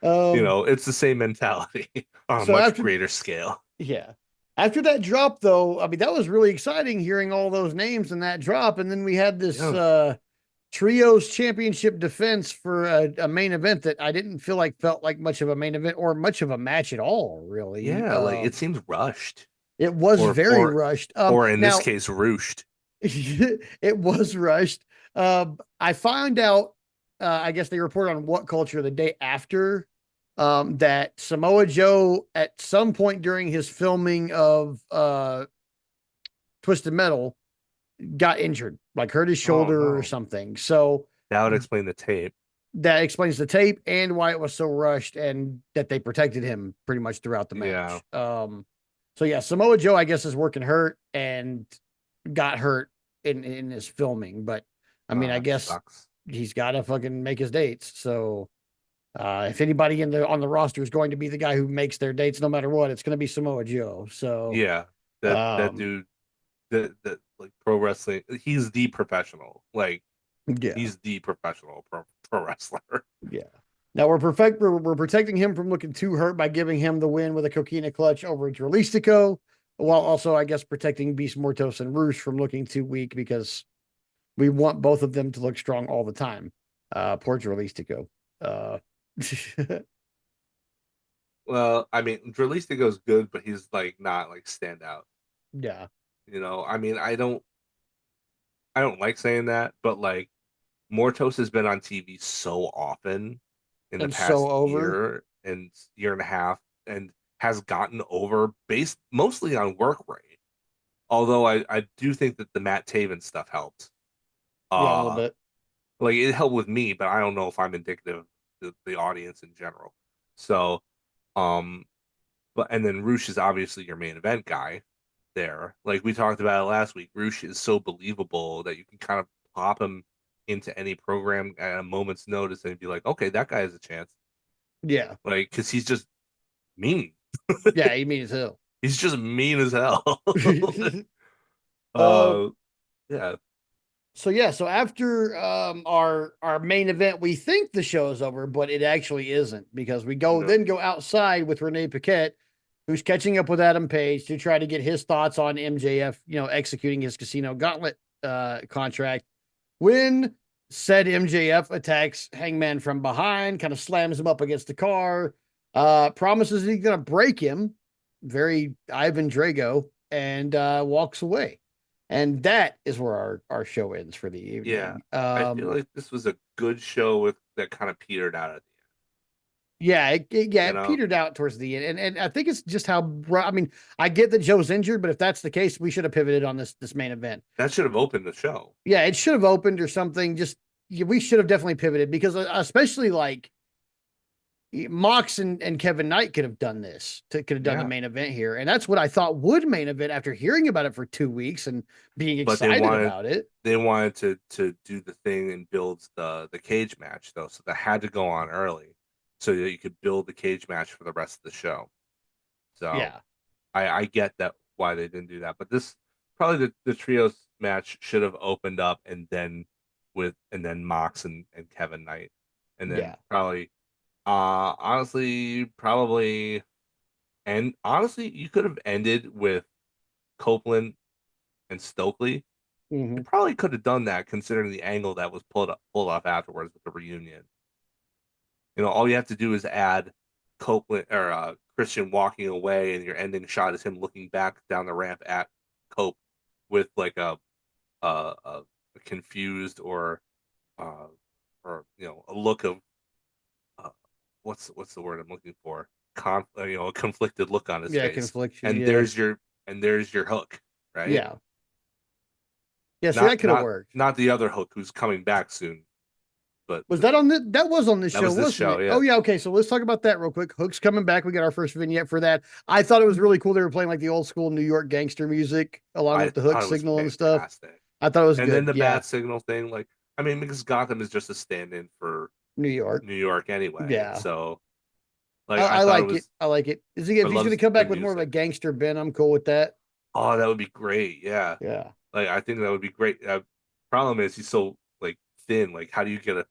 Um, it's the same mentality on a so much after greater scale. Yeah. After that drop, though, I mean, that was really exciting hearing all those names in that drop. And then we had this Yeah, trios championship defense for a main event that I didn't feel like felt like much of a main event or much of a match at all, really. yeah. Like it seems rushed, It was or very rushed. or in this Now, case, ruched. it was rushed. I found out, I guess they report on What Culture the day after, that Samoa Joe, at some point during his filming of Twisted Metal, got injured, like hurt his Oh shoulder or no, something. So that would explain the tape. that explains the tape and why it was so rushed and that they protected him pretty much throughout the Yeah, match. So yeah, Samoa Joe, I guess, is working hurt and got hurt in his filming, but I mean, I that guess sucks. he's got to fucking make his dates. So if anybody in the on the roster is going to be the guy who makes their dates, no matter what, it's going to be Samoa Joe. So Yeah, that um, dude, that like pro wrestling, he's the professional. Like yeah, he's the professional pro wrestler. yeah. Now we're protecting him from looking too hurt by giving him the win with a coquina clutch over Dralistico, while also I guess protecting Beast Mortos and Roosh from looking too weak because we want both of them to look strong all the time. Poor Dralistico. Uh, Well, I mean, Dralistico's good, but he's like not like stand out. yeah, I mean, I don't like saying that, but like Mortos has been on TV so often in the and so past over. year and a half, and has gotten over based mostly on work rate. Although I do think that the Matt Taven stuff helped. Yeah, a little Uh bit. like it helped with me, but I don't know if I'm indicative of the audience in general. So um but and then Roosh is obviously your main event guy there. Like we talked about it last week, Roosh is so believable that you can kind of pop him into any program at a moment's notice and be like, okay, that guy has a chance. Yeah. like because he's just mean. Yeah, he mean as hell. He's just mean as hell. uh uh, yeah, so yeah, so after our main event, we think the show is over, but it actually isn't because we no, go outside with Renee Paquette, who's catching up with Adam Page to try to get his thoughts on MJF, executing his Casino Gauntlet contract. When said MJF attacks Hangman from behind, kind of slams him up against the car, promises he's gonna break him, very Ivan Drago, and walks away. And that is where our show ends for the yeah. evening. I feel like this was a good show with that kind of petered out at Yeah, the it end. petered out towards the end, and I think it's just how. I mean, I get that Joe's injured, but if that's the case, we should have pivoted on this main event. That should have opened the show. Yeah, it should have opened or something. Just we should have definitely pivoted because especially like Mox and Kevin Knight could have done this. Could have done the Yeah, main event here, and that's what I thought would main event after hearing about it for 2 weeks and being but excited about it. they wanted to do the thing and build the cage match though, so that had to go on early so that you could build the cage match for the rest of the show. So Yeah, I get that why they didn't do that, but this probably the trios match should have opened up and then Mox and Kevin Knight, and then yeah. probably honestly probably and honestly you could have ended with Copeland and Stokely. You Hmm. probably could have done that considering the angle that was pulled off afterwards with the reunion. All you have to do is add Copeland or Christian walking away, and your ending shot is him looking back down the ramp at Cope with like a confused uh, or a look of uh, what's the word I'm looking for? A conflicted look on his Yeah, face, confliction. and Yeah, there's your hook, right? yeah, yeah. See, Not that could have not worked. not the other hook who's coming back soon, but Was that on the that was on this that show, was this wasn't show, it? Oh yeah. yeah, okay. So let's talk about that real quick. Hook's coming back. We got our first vignette for that. I thought it was really cool. They were playing like the old school New York gangster music along I with the hook thought it was signal and stuff. fantastic. I thought it was And then good. the Yeah. bat signal thing, like, I mean, because Gotham is just a stand-in for New York. New York anyway. Yeah. So, like, I I thought it like it. was, I like it. I If he's gonna love come the back with more of a music. gangster Ben, I'm cool with that. Oh, that would be great. Yeah. Yeah. Like, I think that would be great. Problem is, he's so, like, thin. Like, how do you get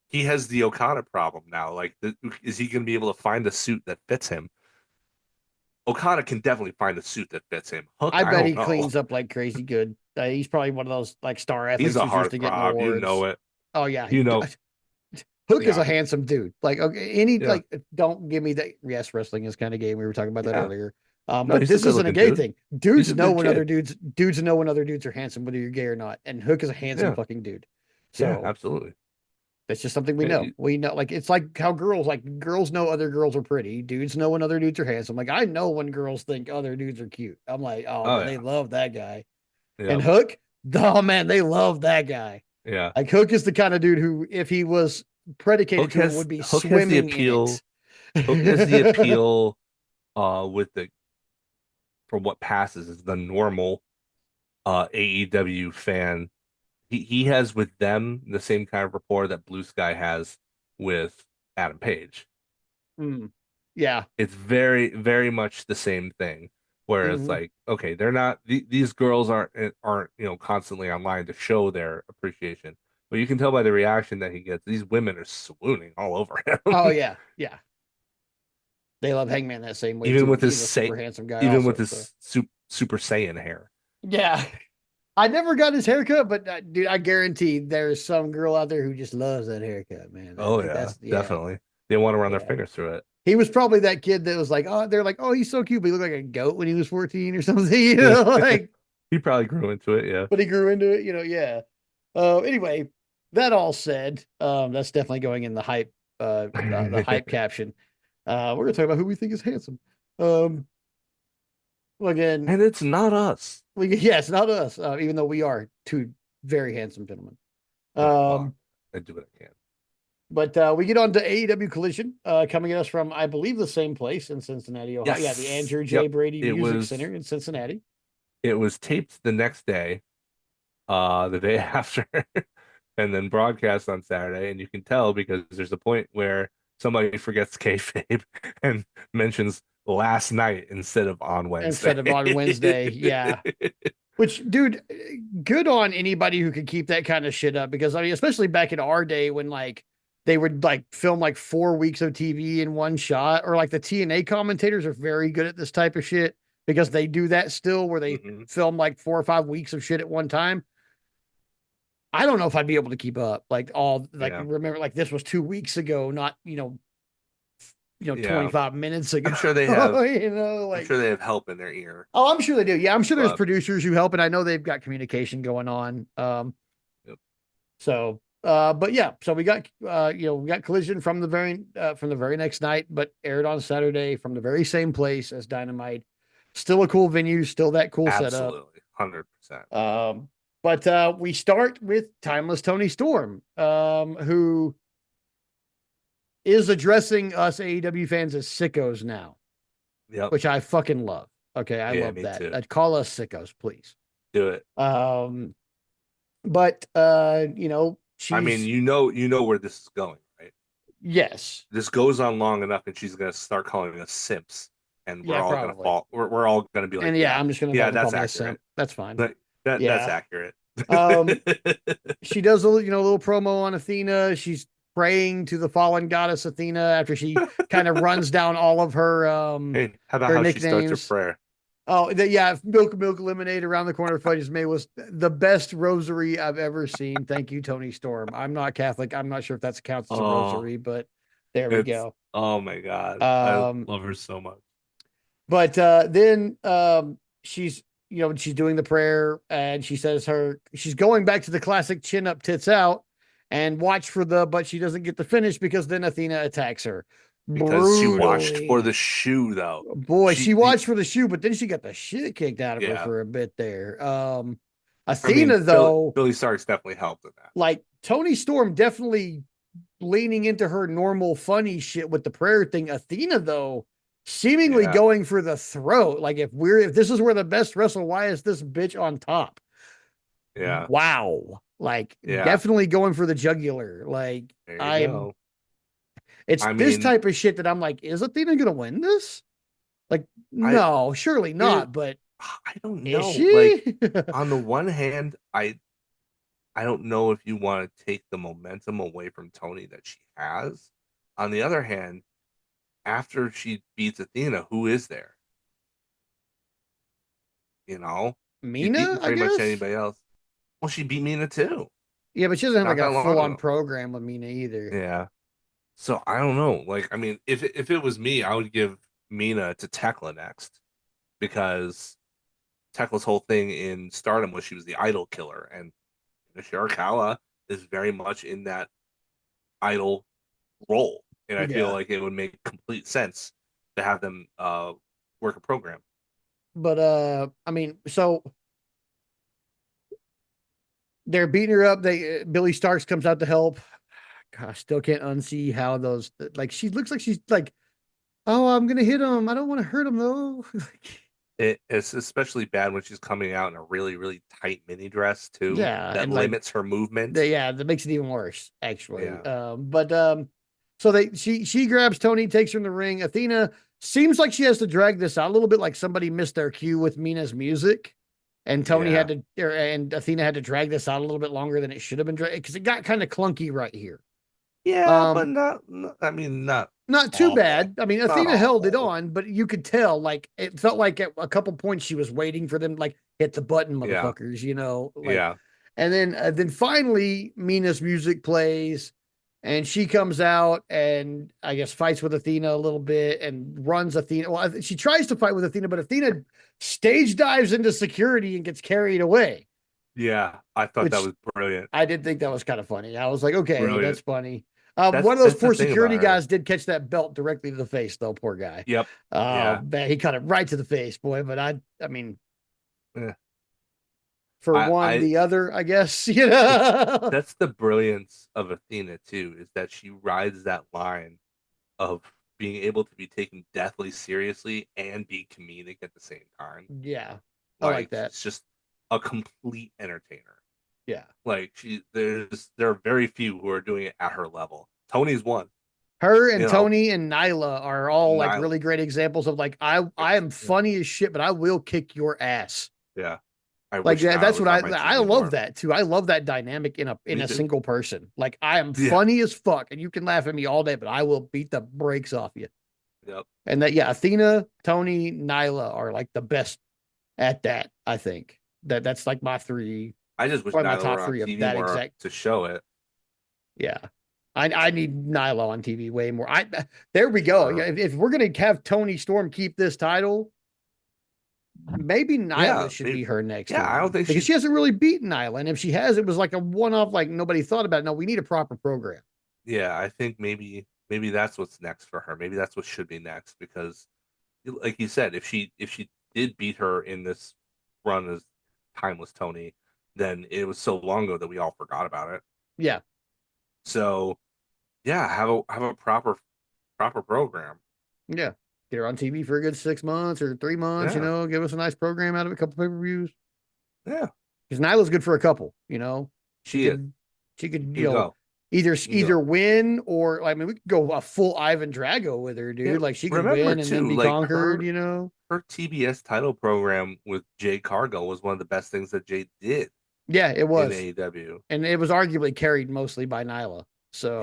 he has the Okada problem now. Like, is he going to be able to find a suit that fits him? Okada can definitely find a suit that fits him. Hook, I I bet don't he know. cleans up like crazy good. He's probably one of those like star He's athletes a who's used to getting heartthrob. You know awards. it. Oh yeah, You know, Hook is yeah. a handsome dude. Like okay, any Yeah. like don't give me that. Yes, wrestling is kind of gay. We were talking about that Yeah. earlier. No, But he's a this good isn't a looking gay dude. thing. He's a good kid. Dudes know when other dudes are handsome, whether you're gay or not. And Hook is a handsome Yeah. fucking dude. Yeah, So absolutely. that's just something we Yeah, know. We know like it's like how girls know other girls are pretty. Dudes know when other dudes are handsome. Like I know when girls think other dudes are cute. I'm like, oh oh man, they yeah. love that guy. And Yep. Hook, oh man, they love that guy. Yeah. Like Hook is the kind of dude who, if he was predicated to it, would be Hook has the swimming in appeal. it. Hook has the appeal with the for what passes as the normal AEW fan. He has with them the same kind of rapport that Blue Sky has with Adam Page. Mm. Yeah. It's very, very much the same thing. Where it's Hmm. like, okay, they're not these girls aren't constantly online to show their appreciation, but you can tell by the reaction that he gets. These women are swooning all over Oh him, yeah. Yeah. They love Hangman that same way even too, with but his he's a say, super handsome guy even with also. So his Super Saiyan hair. yeah. I never got his haircut, but dude, I guarantee there's some girl out there who just loves that haircut, man. Oh Like yeah, that's yeah, definitely. They want to run their yeah. fingers through it. He was probably that kid that was like, oh, they're like, oh, he's so cute, but he looked like a goat when he was 14 or something, like, He probably grew into it. Yeah. but he grew into it, yeah. Anyway, that all said, that's definitely going in the hype, the hype caption. We're gonna talk about who we think is handsome. Um, again, And it's not us. yeah, it's not us, even though we are two very handsome gentlemen. Yeah, well, Um, I do what I can. but we get on to AEW Collision, coming at us from, I believe, the same place in Cincinnati, Ohio. Yeah, the Yes. Andrew J. Yep. Brady It Music was Center in Cincinnati. it was taped the next day, the day after, and then broadcast on Saturday. And you can tell because there's a point where somebody forgets kayfabe and mentions last night instead of on instead of Wednesday. on Wednesday. Yeah. Which, dude, good on anybody who could keep that kind of shit up because I mean, especially back in our day when like they would like film like 4 weeks of TV in one shot, or like the TNA commentators are very good at this type of shit because they do that still where they Hmm. film like 4 or 5 weeks of shit at one time. I don't know if I'd be able to keep up like all like Yeah, remember like this was 2 weeks ago, not yeah. 25 minutes ago. I'm sure they have. I'm Like sure they have help in their ear, oh, I'm sure they do. Yeah, I'm sure there's but producers who help, and I know they've got communication going on. yep, So, but yeah, so we got Collision from the very next night, but aired on Saturday from the very same place as Dynamite. Still a cool venue, still that cool setup. absolutely, 100%. Um, but we start with Timeless Tony Storm, who is addressing us AEW fans as sickos now, Yep. which I fucking love. Okay, I Yeah, love me that. too. Call us sickos, please. Do it. Um, but I mean, she's you know where this is going, right? yes, This goes on long enough, and she's gonna start calling us simps, and yeah, we're all gonna probably. fall. We're all gonna be like, And yeah, yeah, I'm just gonna yeah, have them call that's me a accurate. simp. That's fine. That, that's Yeah. accurate. Um, she does a little promo on Athena. She's praying to the fallen goddess Athena after she kind of runs down all of Hey, how about her how she starts her nicknames. prayer? Oh, yeah, milk lemonade around the corner fudge is made was the best rosary I've ever seen. Thank you, Tony Storm. I'm not Catholic. I'm not sure if that counts as a Oh, rosary, but there we it's go. oh my God. I Um, love her so much. But then she's she's doing the prayer and she says she's going back to the classic chin up tits out and watch for the but she doesn't get the finish because then Athena attacks her Because she watched for brutally. the shoe though. Boy, she The watched for the shoe, but then she got the shit kicked out of her yeah. for a bit there. I mean, Athena though, Billy Starks definitely helped in that. like Tony Storm definitely leaning into her normal funny shit with the prayer thing. Athena, though, seemingly Yeah, going for the throat. Like if this is where the best wrestle, why is this bitch on top? yeah, Wow. Like yeah. definitely going for the jugular. Like There you I'm go. it's I this mean, type of shit that I'm like, is Athena gonna win this? Like, I no, surely it, not, but I don't is know. Like she? on the one hand, I don't know if you want to take the momentum away from Tony that she has. On the other hand, after she beats Athena, who is there? You know, she's beaten Mina, I pretty much guess. anybody else. Well, she beat Mina too, Yeah, but she doesn't have like not a that full long on ago. program with Mina either. Yeah. So I don't know. Like, I mean, if it was me, I would give Mina to Tekla next because Tekla's whole thing in Stardom was she was the idol killer, and Shirakawa is very much in that idol role. And I feel Yeah. like it would make complete sense to have them work a program. But I mean, so they're beating her up. Billy Starks comes out to help. Gosh, still can't unsee how those like she looks like she's like, oh, I'm gonna hit him. I don't want to hurt him though. It's especially bad when she's coming out in a really, really tight mini dress too. Yeah, That and like limits her movement. that makes it even worse actually. Yeah. But so she grabs Tony, takes her in the ring. Athena seems like she has to drag this out a little bit, like somebody missed their cue with Mina's music. And Tony Yeah. had and Athena had to drag this out a little bit longer than it should have been dragged because it got kind of clunky right here. Yeah, but Um, I mean, not Not too awful. bad. I mean, Not Athena held it awful. on, but you could tell, like, it felt like at a couple points she was waiting for them, like, hit the button, Yeah. motherfuckers, like, Yeah. and then finally Mina's music plays and she comes out and I guess fights with Athena a little bit and runs Athena. Well, she tries to fight with Athena, but Athena stage dives into security and gets carried away, Yeah. I thought that which was brilliant. I did think that was kind of funny. I was like, okay, that's Brilliant. funny. That's One of those that's the poor thing about security her. guys did catch that belt directly to the face, though. Poor guy. Yep. Yeah. Man, he cut it right to the face, boy. But I mean, Yeah. for one, I the other, I guess. it's that's the brilliance of Athena too, is that she rides that line of being able to be taken deathly seriously and be comedic at the same time. Yeah, I like Like that. she's just a complete entertainer. Yeah, Like there are very few who are doing it at her level. Tony's one. Her and You know, Tony and Nyla are all like Nyla. really great examples of like I am Yeah, funny as shit, but I will kick your ass. yeah. I Like wish that, Nyla that's what was on my I TV love more. that too. I love that dynamic in Me a too. single person. Like I am Yeah. funny as fuck, and you can laugh at me all day, but I will beat the brakes off you. Yep. And that, yeah, Athena, Tony, Nyla are like the best at that. I think that's like my three, I just wish probably my Nyla top were on three of TV that more exact. to show it. Yeah, I need Nyla on TV way more. I there we go. Uh, Yeah, if we're gonna have Tony Storm keep this title, maybe yeah, Nyla should maybe, be her next yeah. I don't one think because she's. she hasn't really beaten Nyla, and if she has, it was like a one off. Like nobody thought about it. No, we need a proper program. Yeah, I think maybe that's what's next for her. Maybe that's what should be next because, like you said, if she did beat her in this run as Timeless Tony, then it was so long ago that we all forgot about it. Yeah, So yeah, have a proper program. yeah. Get her on TV for a good 6 months or 3 months. Yeah, Give us a nice program out of it, a couple pay per views. yeah. Because Nyla's good for a couple. She She is. could she could You can go. You can either go. win or I mean we could go a full Ivan Drago with her, Yeah. dude. Like she could Remember win and then too, be like conquered. her TBS title program with Jay Cargill was one of the best things that Jay did Yeah, it in was, AEW. and it was arguably carried mostly by Nyla. Yeah. So,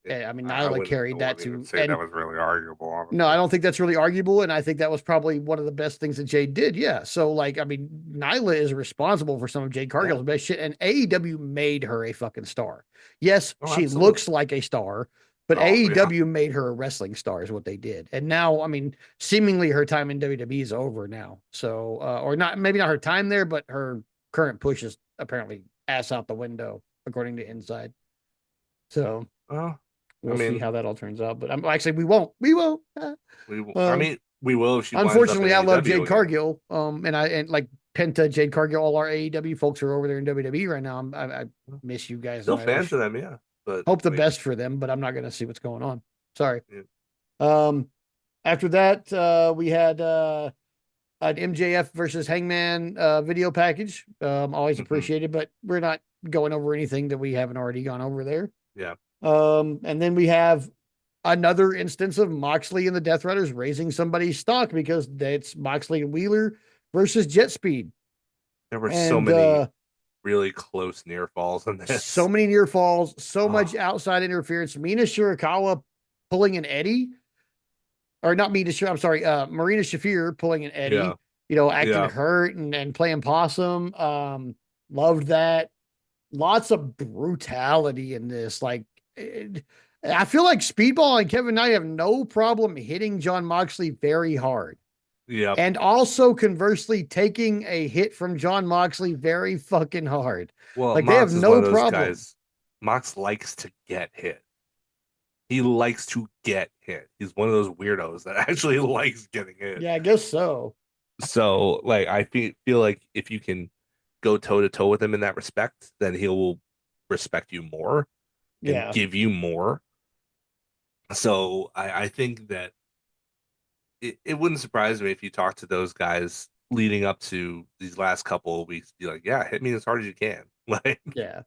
Yeah. I mean, I Nyla wouldn't I carried that wouldn't even too, say that and was really arguable, no, I honestly. don't think that's really arguable, and I think that was probably one of the best things that Jay did. Yeah, so like, I mean, Nyla is responsible for some of Jay Yeah. Cargill's best shit, and AEW made her a fucking star. Yes, Oh, she absolutely. looks like a star, but Oh, yeah. AEW made her a wrestling star, is what they did. And now, I mean, seemingly her time in WWE is over now. So, or not, maybe not her time there, but her current push is apparently ass out the window, according to Inside. So Well, I we'll see mean, how that all turns out. But I'm actually, we won't. We won't. I Um, mean, we will if she winds up in Unfortunately, I love AEW Jade again. Cargill. And like Penta, Jade Cargill, all our AEW folks are over there in WWE right now. I miss you guys, and Still I fans wish of them, yeah. But hope I the mean, best for them. But I'm not going to see what's going on. Sorry. yeah. Um, After that, we had an MJF versus Hangman video package. Always Hmm. appreciated, but we're not going over anything that we haven't already gone over there. Yeah. And then we have another instance of Moxley and the Death Riders raising somebody's stock because it's Moxley and Wheeler versus Jet Speed. There were so And many really close near falls in so this. many near falls, so much Oh, outside interference. Mina Shirakawa pulling an Eddie, or not Mina, I'm sorry, Marina Shafir pulling an yeah. Eddie, acting Yeah. hurt and playing possum. Loved that. Lots of brutality in this. Like, I feel like Speedball and Kevin Knight have no problem hitting John Moxley very hard. Yep. And also conversely taking a hit from John Moxley very fucking hard. Well, Like they have Mox is one no of those problem. guys. Mox likes to get hit. He likes to get hit. He's one of those weirdos that actually likes getting hit. Yeah, I guess so. So, like, I feel like if you can go toe to toe with him in that respect, then he will respect you more and Yeah. give you more. So, I think that it wouldn't surprise me if you talk to those guys leading up to these last couple of weeks, be like, yeah, hit me as hard as you can, like, Yeah.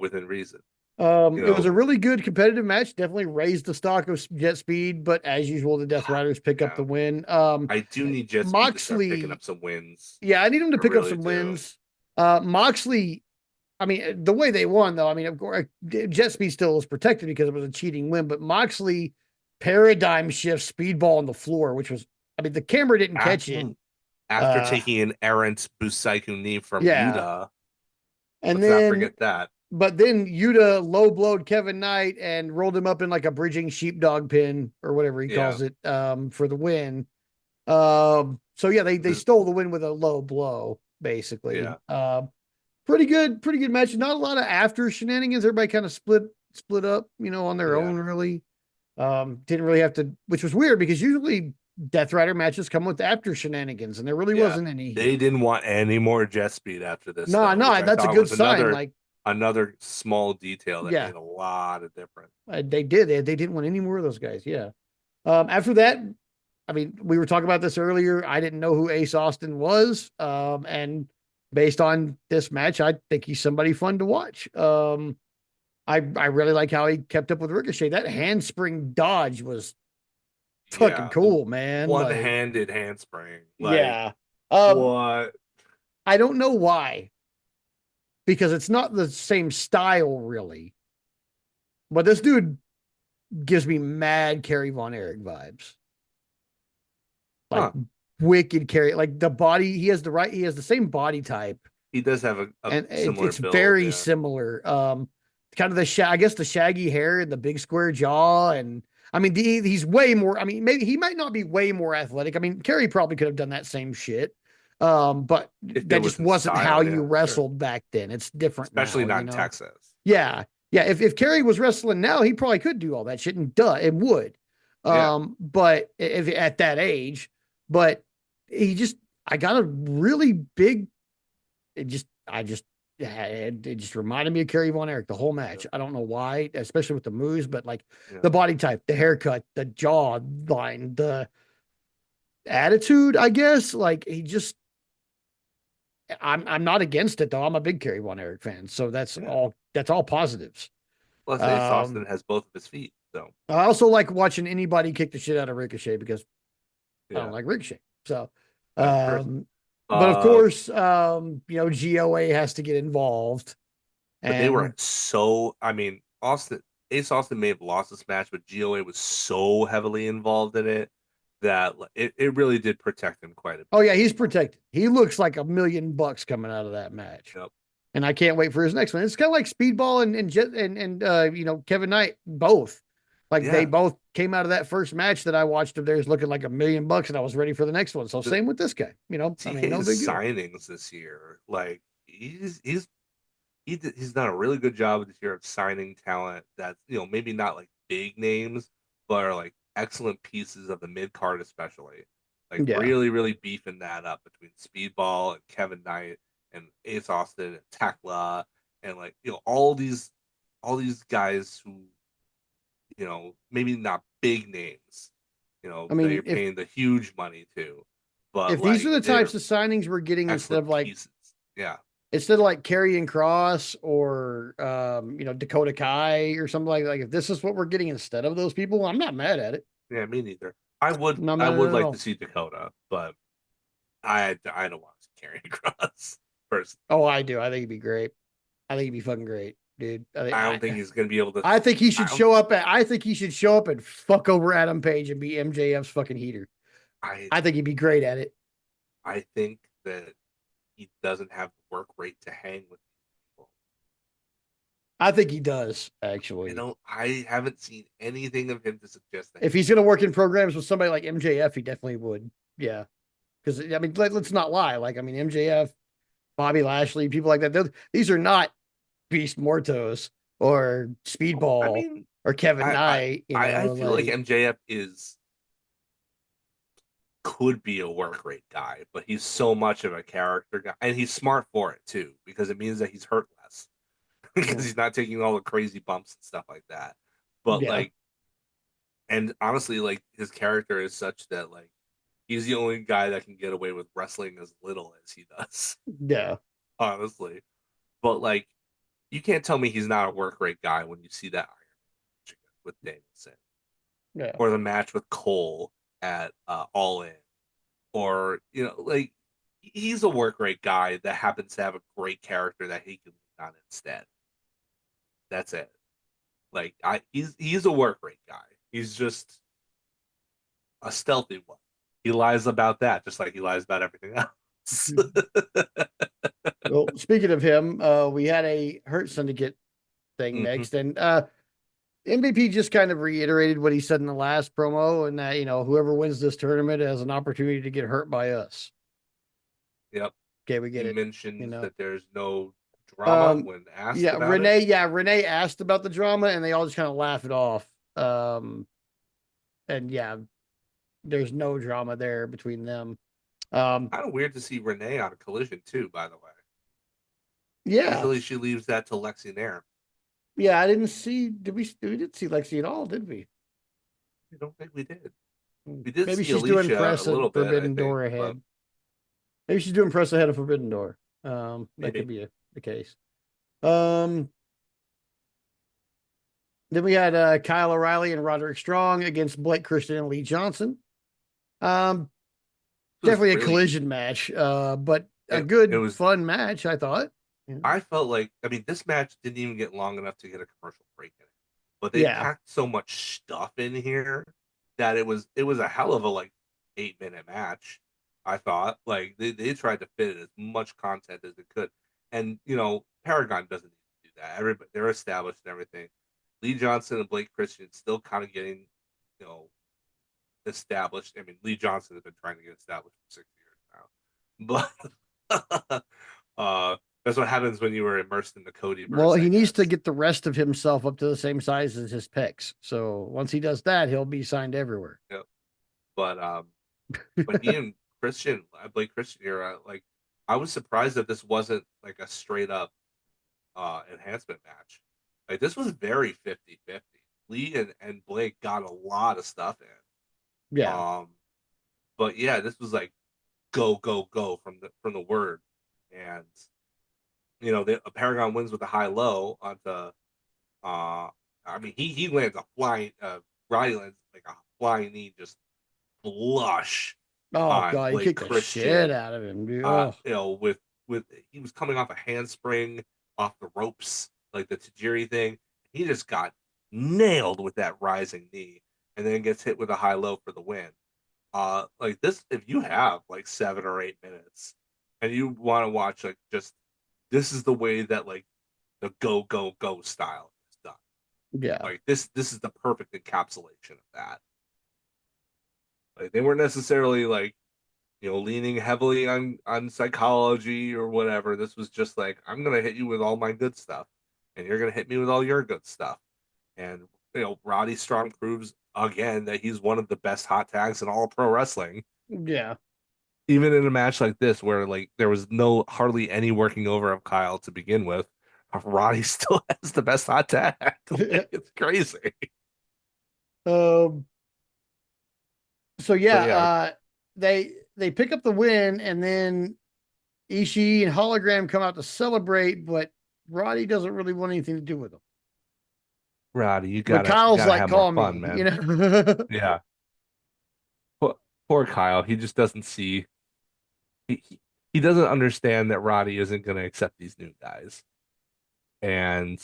within reason. It was a really good competitive match. Definitely raised the stock of Jet Speed, but as usual, the Death Riders pick up Yeah, the win. I do need Jet Speed to start picking Moxley, up some wins. yeah, I need him to I pick up really some do. wins. Moxley, I mean, the way they won, though, I mean, of course, Jet Speed still was protected because it was a cheating win, but Moxley paradigm shift speedball on the floor, which was, I mean, the camera didn't catch it. After after Uh, taking an errant Busaiku knee from yeah. Yuta, And let's not then, forget that. but then Yuta low blowed Kevin Knight and rolled him up in like a bridging sheepdog pin or whatever he Yeah, calls it, for the win. So yeah, they this, stole the win with a low blow, basically. yeah, Pretty good match. Not a lot of after shenanigans. Everybody kind of split up, on their yeah, own, really. Didn't really have to, which was weird because usually Death Rider matches come with after shenanigans, and there really yeah. wasn't any They here. didn't want any more jet speed after this No, though, which no, I that's a thought good was sign. another Like, another small detail that yeah, made a lot of difference. they did. They didn't want any more of those guys. Yeah. After that, I mean, we were talking about this earlier. I didn't know who Ace Austin was. And based on this match, I think he's somebody fun to watch. I really like how he kept up with Ricochet. That handspring dodge was fucking Yeah, the cool, man. Like, one-handed handspring. Like yeah. what? I don't know why, because it's not the same style really. But this dude gives me mad Kerry Von Erich vibes. Like Huh. wicked Kerry. Like the body, he has the same body type, He does have a and similar it's build, very yeah. similar. Kind of I guess the shaggy hair and the big square jaw, and I mean he's way more. I mean, maybe he might not be way more athletic. I mean, Kerry probably could have done that same shit. But If it that just was in wasn't how style, you yeah, sure. wrestled back then. It's different Especially now, not you in know? Texas. Yeah. Yeah. If Kerry was wrestling now, he probably could do all that shit, and duh, it would. Yeah. But if at that age, but he just I got a really big I just it just reminded me of Kerry Von Erich the whole Yeah. match. I don't know why, especially with the moves, but like Yeah. the body type, the haircut, the jaw line, the attitude, I guess. Like he just I'm not against it though. I'm a big Kerry Von Erich fan. So Yeah. that's all positives. Plus, Ace Um Austin has both of his feet. So, I also like watching anybody kick the shit out of Ricochet because I don't yeah, like Ricochet. So vice versa. um but of Uh, course GOA has to get involved but they were and so, I mean, Ace Austin may have lost this match, but GOA was so heavily involved in it that it really did protect him quite a oh bit. yeah, he's protected. He looks like $1 million coming out of that match. Yep. And I can't wait for his next one. It's kind of like Speedball and Kevin Knight both. Like they Yeah. both came out of that first match that I watched of theirs looking like $1 million, and I was ready for the next one. So The same with this guy. I mean, no TK's big deal. signings this year, like he's done a really good job this year of signing talent that's maybe not like big names, but are like excellent pieces of the mid card, especially like Yeah. really beefing that up between Speedball and Kevin Knight and Ace Austin and Tekla and like all these guys who maybe not big names, I that mean, you're paying the huge money to, but if these are like the they're types of signings we're getting excellent pieces. Yeah. instead of like Karrion Cross or Dakota Kai or something like if this is what we're getting instead of those people, I'm not mad at it. Yeah, me neither. I would I'm not I mad at it would at like to all. see Dakota, but I don't want to see Karrion Cross first. Oh, I do. I think he'd be great. I think he'd be fucking great, dude. I don't think he's gonna be able to. I think he should I don't. show up at I think he should show up and fuck over Adam Page and be MJF's fucking heater. I I think he'd be great at it. I think that he doesn't have the work rate to hang with people. I think he does, I actually. don't. I haven't seen anything of him to suggest that If he he's gonna work in programs with somebody like MJF, he definitely would. Yeah. Because I mean, let's not lie. Like, I mean, MJF, Bobby Lashley, people like that, these are not Beast Mortos or can. I Speedball mean, or Kevin I I Knight, I feel like like MJF is could be a work rate guy, but he's so much of a character guy, and he's smart for it too because it means that he's hurt less because yeah, he's not taking all the crazy bumps and stuff like that. But yeah, like, and honestly, like his character is such that like he's the only guy that can get away with wrestling as little as he does, yeah, honestly. But like, you can't tell me he's not a work rate guy when you see that Iron match with Danielson yeah. or the match with Cole at All In, or like he's a work rate guy that happens to have a great character that he can lean on instead. That's it. Like he's a work rate guy. He's just a stealthy one. He lies about that, just like he lies about everything else. Well, speaking of him, we had a Hurt Syndicate thing Hmm. next, and MVP just kind of reiterated what he said in the last promo, and that whoever wins this tournament has an opportunity to get hurt by us. Yep. Okay, we He get it. You mentions know, that there's no drama um, when asked yeah, about it. Renee asked about the drama, and they all just kind of laugh it off. Um, and yeah, there's no drama there between them. Um, Kind of weird to see Renee on a collision too, by the way. yeah, Usually she leaves that to Lexi Nair. yeah, I didn't see. We did see Lexi at all, did we? I don't think we did. We did Maybe see she's doing Alicia a press at little bit, I Forbidden think, Door but ahead. Maybe she's doing press ahead of Forbidden Door. That could maybe. be the case. Um, Then we had Kyle O'Reilly and Roderick Strong against Blake Christian and Lee Johnson. Um, It was Definitely a really collision match, but a it good, was. fun match, I thought. Yeah. I felt like, I mean, this match didn't even get long enough to get a commercial break in it, but they Yeah. packed so much stuff in here that it was a hell of a like 8 minute match. I thought like they tried to fit in as much content as they could, and Paragon doesn't need to do that. Everybody they're established and everything. Lee Johnson and Blake Christian still kind of getting you know established. I mean, Lee Johnson has been trying to get established for 6 years now, but that's what happens when you were immersed in the Well, Codyverse, I he needs to guess. get the rest of himself up to the same size as his pecs. So once he does that, he'll be signed everywhere. Yeah. But he and Blake Christian here, like I was surprised that this wasn't like a straight up enhancement match. Like this was very 50-50. Lee and Blake got a lot of stuff in. Yeah. But yeah, this was like go, go, go from the word. And the Paragon wins with a high low onto I mean he lands a flying Roddy lands like a flying knee just flush Oh on god, he Blake kicked the shit Christian. out of him, dude. Oh, With he was coming off a handspring off the ropes, like the Tajiri thing. He just got nailed with that rising knee, and then gets hit with a high low for the win. Like this, if you have like 7 or 8 minutes, and you want to watch like just this is the way that like the go go go style is done. yeah. Like this is the perfect encapsulation of that. Like they weren't necessarily like leaning heavily on psychology or whatever. This was just like, I'm gonna hit you with all my good stuff, and you're gonna hit me with all your good stuff. And Roddy Strong proves again that he's one of the best hot tags in all pro wrestling. Yeah. Even in a match like this, where like there was no hardly any working over of Kyle to begin with, Roddy still has the best hot tag. Like, it's crazy. um so But yeah, yeah, they pick up the win, and then Ishii and Hologram come out to celebrate, but Roddy doesn't really want anything to do with them. Roddy, you But gotta you Kyle's gotta like, have more call fun, me, you man. know. Yeah. Poor Kyle. He just doesn't see he doesn't understand that Roddy isn't going to accept these new guys. And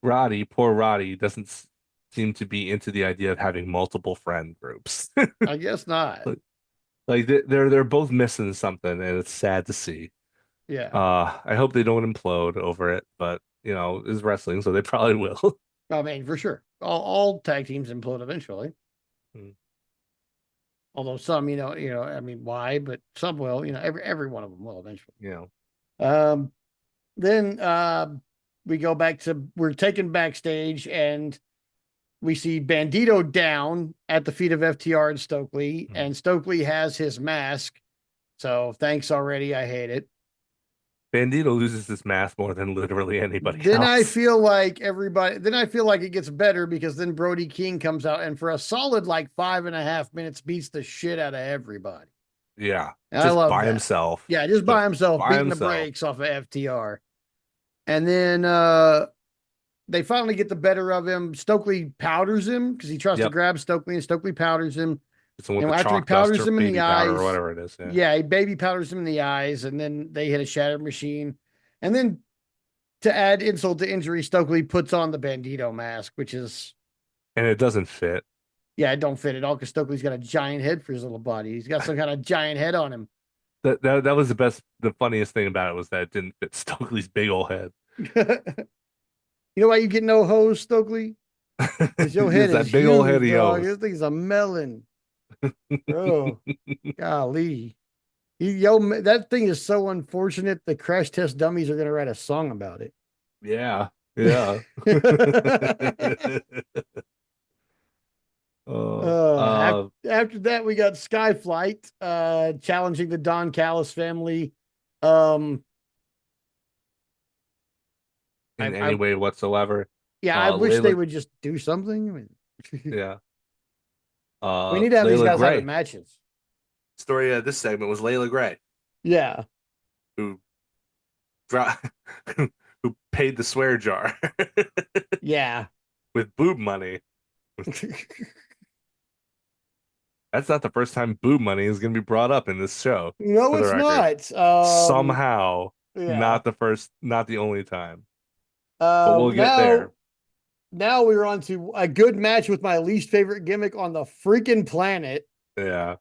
poor Roddy, doesn't seem to be into the idea of having multiple friend groups. I guess not. like they're both missing something, and it's sad to see. Yeah. I hope they don't implode over it, but it's wrestling, so they probably will. I mean, for sure. All tag teams implode eventually. Mm, Although some, I mean, why? But some will. Every one of them will eventually. you know, Um, then we go back to we're taken backstage, and we see Bandito down at the feet of FTR and Stokely, mm. and Stokely has his mask. So thanks already. I hate it. Bandito loses his mask more than literally anybody Then I else. feel like then I feel like it gets better because then Brody King comes out and for a solid like 5.5 minutes beats the shit out of everybody. Yeah, And I just love by that. himself, Yeah, just by himself, by beating the himself. brakes off of FTR. And then they finally get the better of him. Stokely powders him because he tries to Yep. grab Stokely, and Stokely powders him. It's the one with And the after he chalk dust powders or him in the baby powder or eyes, whatever it is. Yeah. yeah, he baby powders him in the eyes, and then they hit a shattered machine. And then to add insult to injury, Stokely puts on the Bandito mask, which is, And it doesn't fit. yeah, it don't fit at all because Stokely's got a giant head for his little body. He's got some kind of giant head on him. That was the funniest thing about it was that it didn't fit Stokely's big old head. You know why you get no hose, Stokely? Because your head Just is that big old head huge, he dog. owes. This thing's a melon. Bro, golly. That thing is so unfortunate. The crash test dummies are going to write a song about it. Yeah. Yeah. Oh, After that, we got Skyflight challenging the Don Callis family. Um, in any I way whatsoever. yeah, I wish they Layla, would just do something. I mean, yeah. we need to have these Layla guys having Gray. matches. Story of this segment was Layla Gray, Yeah, who who paid the swear jar. yeah. with boob money. That's not the first time boob money is going to be brought up in this show, No, for the it's record. not. Somehow, Yeah. not the first, not the only time, but we'll get Now there. now we're on to a good match with my least favorite gimmick on the freaking planet. Yeah.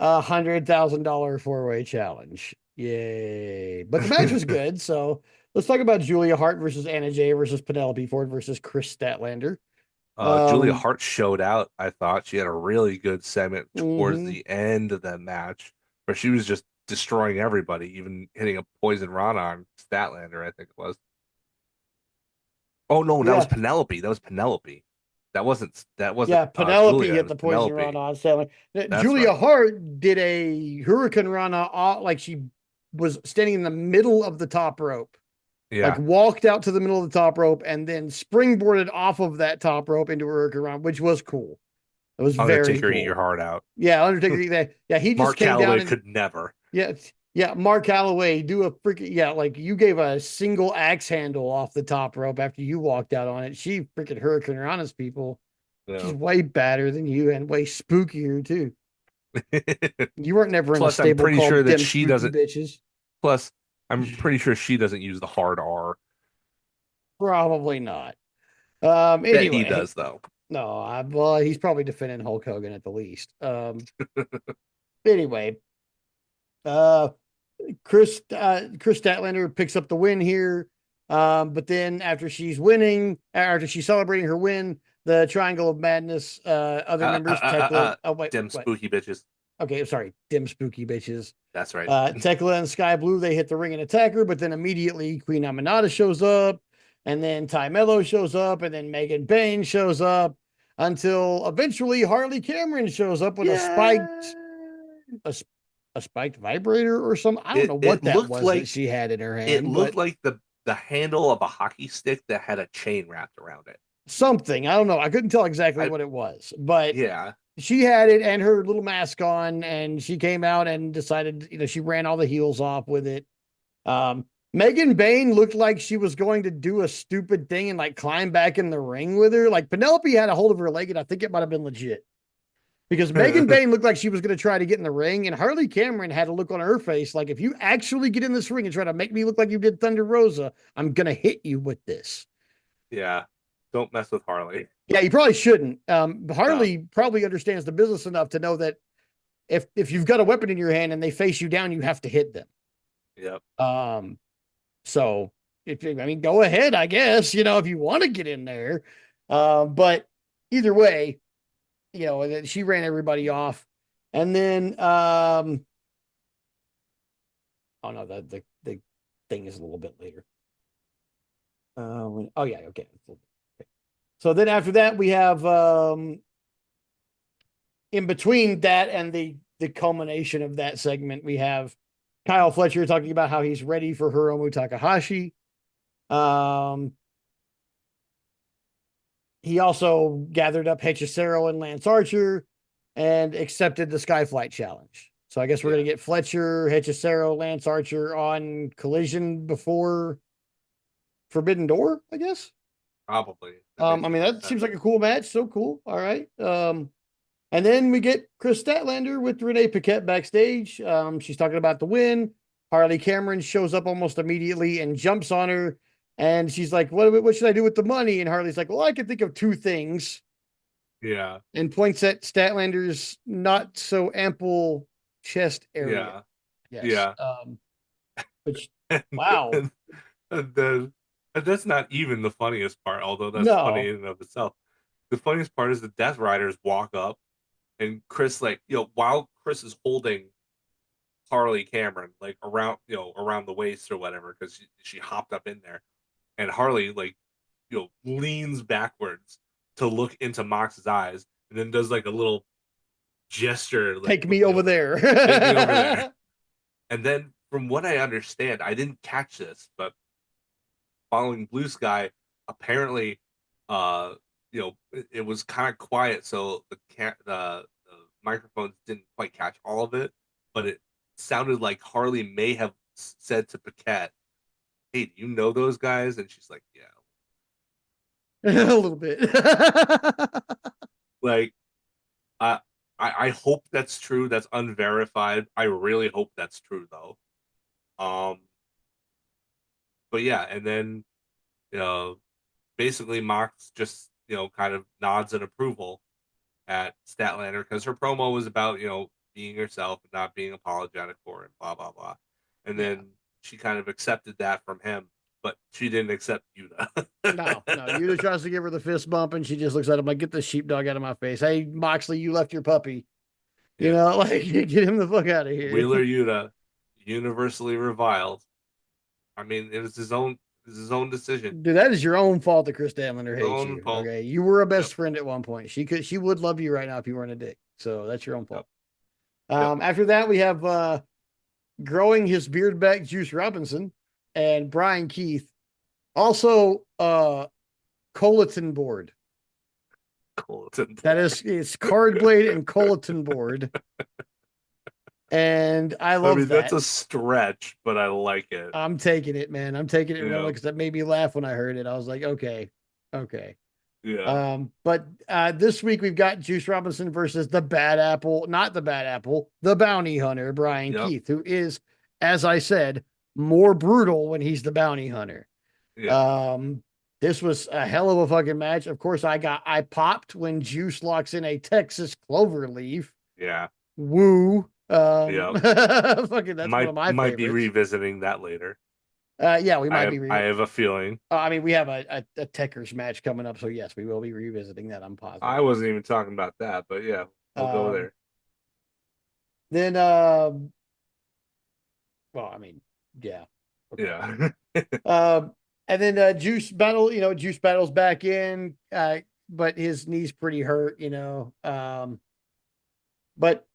$100,000 four-way challenge. Yay. But the match was good. So let's talk about Julia Hart versus Anna Jay versus Penelope Ford versus Chris Statlander. Julia Um, Hart showed out. I thought she had a really good segment towards mhm. the end of that match where she was just destroying everybody, even hitting a poison rana on Statlander, I think it was. Oh no, that was Yeah. Penelope. That was Penelope. That wasn't Yeah. Penelope Julia. It hit was the poison rana Penelope. on Statlander. That's Julia right. Hart did a Hurricane Rana like she was standing in the middle of the top rope. Like Yeah. walked out to the middle of the top rope and then springboarded off of that top rope into a Hurricane Rana, which was cool. It was very Undertaker, eat your cool. heart out. Yeah, Undertaker. Yeah, he just Mark came down Calloway and could never. yeah, yeah. Mark Calloway do a freaking yeah, like you gave a single axe handle off the top rope after you walked out on it. She freaking Hurricane Rana's people. She's No. way badder than you and way spookier too. You weren't never in a Plus, I'm stable pretty sure called that them she spooky doesn't. bitches. Plus, I'm pretty sure she doesn't use the hard R. Probably not. Bet he Anyway, does though. no, well, he's probably defending Hulk Hogan at the least. Anyway, uh, Chris Statlander picks up the win here. But then after she's celebrating her win, the Triangle of Madness, other members, Tekla. Oh wait, Dim what? spooky bitches. Okay, sorry, dim spooky bitches. That's right. Tekla and Sky Blue they hit the ring and attack her, but then immediately Queen Aminata shows up, and then Ty Mello shows up, and then Megan Bain shows up, until eventually Harley Cameron shows up with Yeah. a, a spiked vibrator or something. I don't know It what that looked was that like she had in her it hand, looked but like the handle of a hockey stick that had a chain wrapped around it. something. I don't know. I couldn't tell exactly I what it was, but yeah. she had it and her little mask on, and she came out and decided, she ran all the heels off with it. Megan Bain looked like she was going to do a stupid thing and like climb back in the ring with her. Like Penelope had a hold of her leg, and I think it might have been legit because Megan Bain looked like she was going to try to get in the ring, and Harley Cameron had a look on her face like, if you actually get in this ring and try to make me look like you did Thunder Rosa, I'm going to hit you with this. Yeah. Don't mess with Harley. Yeah, you probably shouldn't. No. Harley probably understands the business enough to know that if you've got a weapon in your hand and they face you down, you have to hit them. Yep. Um, So go ahead, I guess, if you want to get in there. But either way, she ran everybody off. And then, oh no, the thing is a little bit later. Oh yeah, okay. So then after that, we have, in between that and the culmination of that segment, we have Kyle Fletcher talking about how he's ready for Hiromu Takahashi. Um, he also gathered up Hechicero and Lance Archer and accepted the Skyflight Challenge. So I guess we're Yeah. going to get Fletcher, Hechicero, Lance Archer on Collision before Forbidden Door, I guess. Probably. That makes I the mean, most that seems sense. like a cool match. So cool. All right. And then we get Chris Statlander with Renee Paquette backstage. She's talking about the win. Harley Cameron shows up almost immediately and jumps on her. And she's like, what should I do with the money? And Harley's like, well, I can think of two things. Yeah. And points at Statlander's not so ample chest area. Yeah. Yes. Yeah. Which, And, wow. and, and that's not even the funniest part, although that's funny No. in and of itself. The funniest part is the Death Riders walk up and Chris, like, while Chris is holding Harley Cameron, like around the waist or whatever, because she hopped up in there, and Harley, like, leans backwards to look into Mox's eyes, and then does like a little gesture, like, Take me over like, there. take me over there. And then, from what I understand, I didn't catch this, but following Blue Sky, apparently, it was kind of quiet, so the microphones didn't quite catch all of it, but it sounded like Harley may have said to Paquette, "Hey, do you know those guys?" And she's like, "Yeah." A little bit. Like I I hope that's true. That's unverified. I really hope that's true though. Um, but yeah, and then you know, basically Mox just kind of nods in approval at Statlander because her promo was about being herself and not being apologetic for it, blah blah blah, and Yeah. then she kind of accepted that from him, but she didn't accept No, no. Yuta. Yuta tries to give her the fist bump, and she just looks at him like, "Get the sheepdog out of my face." Hey, Moxley, you left your puppy. You Yeah, know, like get him the fuck out of here. Wheeler Yuta, universally reviled. I mean, it was his own decision, Dude, that is your own fault that Chris Statlander his hates own you. fault. Okay, you were a Yep, best friend at one point. She would love you right now if you weren't a dick. So that's your own yep, fault. yep. After that, we have growing his beard back, Juice Robinson and Brian Keith. Also, Collaton board. Colton That Board. is, it's card blade and Collaton board, and I I love mean, that's that. a stretch, but I like it. I'm taking it, man. I'm taking it and rolling Yeah, because that made me laugh when I heard it. I was like, okay, okay. yeah, But this week we've got Juice Robinson versus the Bad Apple, not the Bad Apple, the Bounty Hunter, Brian yep, Keith, who is, as I said, more brutal when he's the Bounty Hunter. yeah, Um, this was a hell of a fucking match. Of course, I popped when Juice locks in a Texas clover leaf. yeah, Woo. yeah. Fucking that's one of my Might be favorites. revisiting that later. Yeah, we might be. I have a feeling. I mean, we have a Techers match coming up, so yes, we will be revisiting that. I'm I positive. wasn't even talking about that, but yeah, we'll go Um, there. then, well, I mean, yeah, okay. Yeah. Um, and then Juice battle, Juice battles back in, but his knee's pretty hurt, But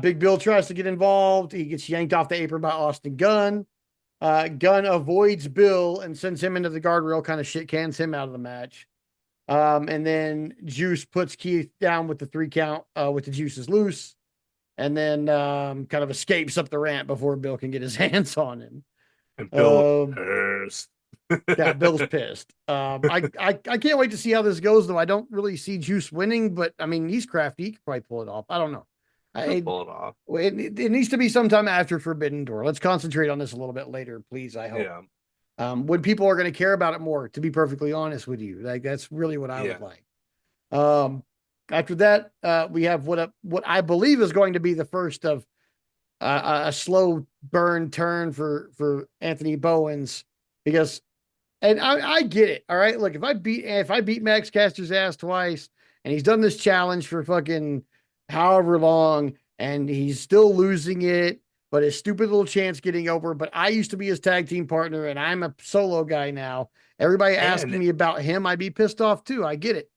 Big Bill tries to get involved. He gets yanked off the apron by Austin Gunn. Gunn avoids Bill and sends him into the guardrail, kind of shit cans him out of the match. And then Juice puts Keith down with the 3 count with the juices loose, and then kind of escapes up the ramp before Bill can get his hands on him. And Bill was Um, pissed. yeah, Bill's pissed. I can't wait to see how this goes, though. I don't really see Juice winning, but I mean, he's crafty. He could probably pull it off. I don't know. He'll I, pull it off. it needs to be sometime after Forbidden Door. Let's concentrate on this a little bit later, please. I hope. Yeah. When people are going to care about it more, to be perfectly honest with you, like that's really what I would Yeah. like. Um, After that, we have what I believe is going to be the first of a slow burn turn for Anthony Bowens, because and I get it. All right, look, if I beat Max Caster's ass twice, and he's done this challenge for fucking however long, and he's still losing it, but his stupid little chance getting over. But I used to be his tag team partner, and I'm a solo guy now. Everybody asking And me about him, I'd be pissed off too. I get it.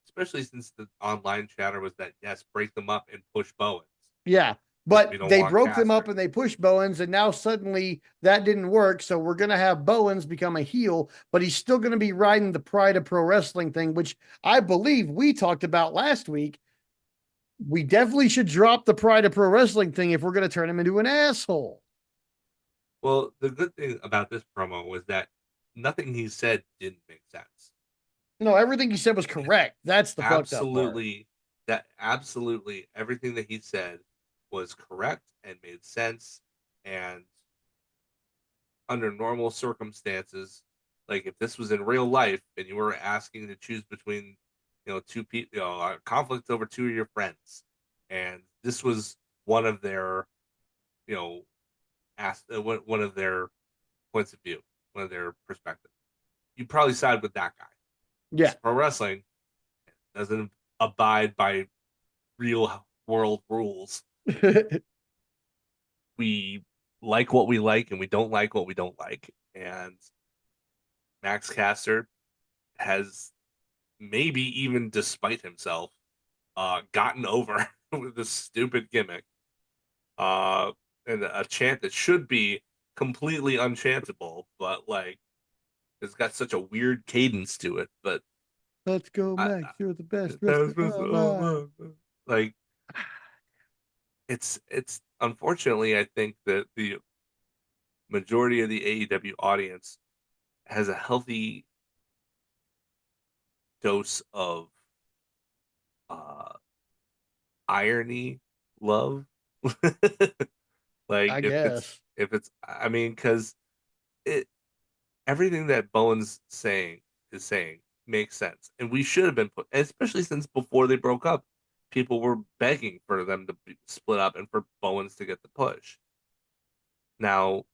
especially since the online chatter was that yes, break them up and push Bowens Yeah. because But we don't they want broke them up Caster. and they pushed Bowens, and now suddenly that didn't work. So we're going to have Bowens become a heel, but he's still going to be riding the Pride of Pro Wrestling thing, which I believe we talked about last week. We definitely should drop the Pride of Pro Wrestling thing if we're going to turn him into an asshole. Well, the good thing about this promo was that nothing he said didn't make sense. No, everything he said was correct. That's the fucked up part. Absolutely, that absolutely everything that he said was correct and made sense. And under normal circumstances, like if this was in real life and you were asking to choose between, two people, a conflict over two of your friends, and this was one of their, you know, one of their points of view, one of their perspectives, you'd probably side with that guy. Yeah. Pro wrestling doesn't abide by real world rules. We like what we like and we don't like what we don't like. And Max Caster has, maybe even despite himself, gotten over with this stupid gimmick. And a chant that should be completely unchantable, but like it's got such a weird cadence to it. But Let's go, I, Max. You're the best wrestler alive. I like it's unfortunately I think that the majority of the AEW audience has a healthy dose of uh irony love. Like I guess. if it's I mean, because it everything that Bowen's saying makes sense, and we should have been put, especially since before they broke up, people were begging for them to split up and for Bowens to get the push. Now,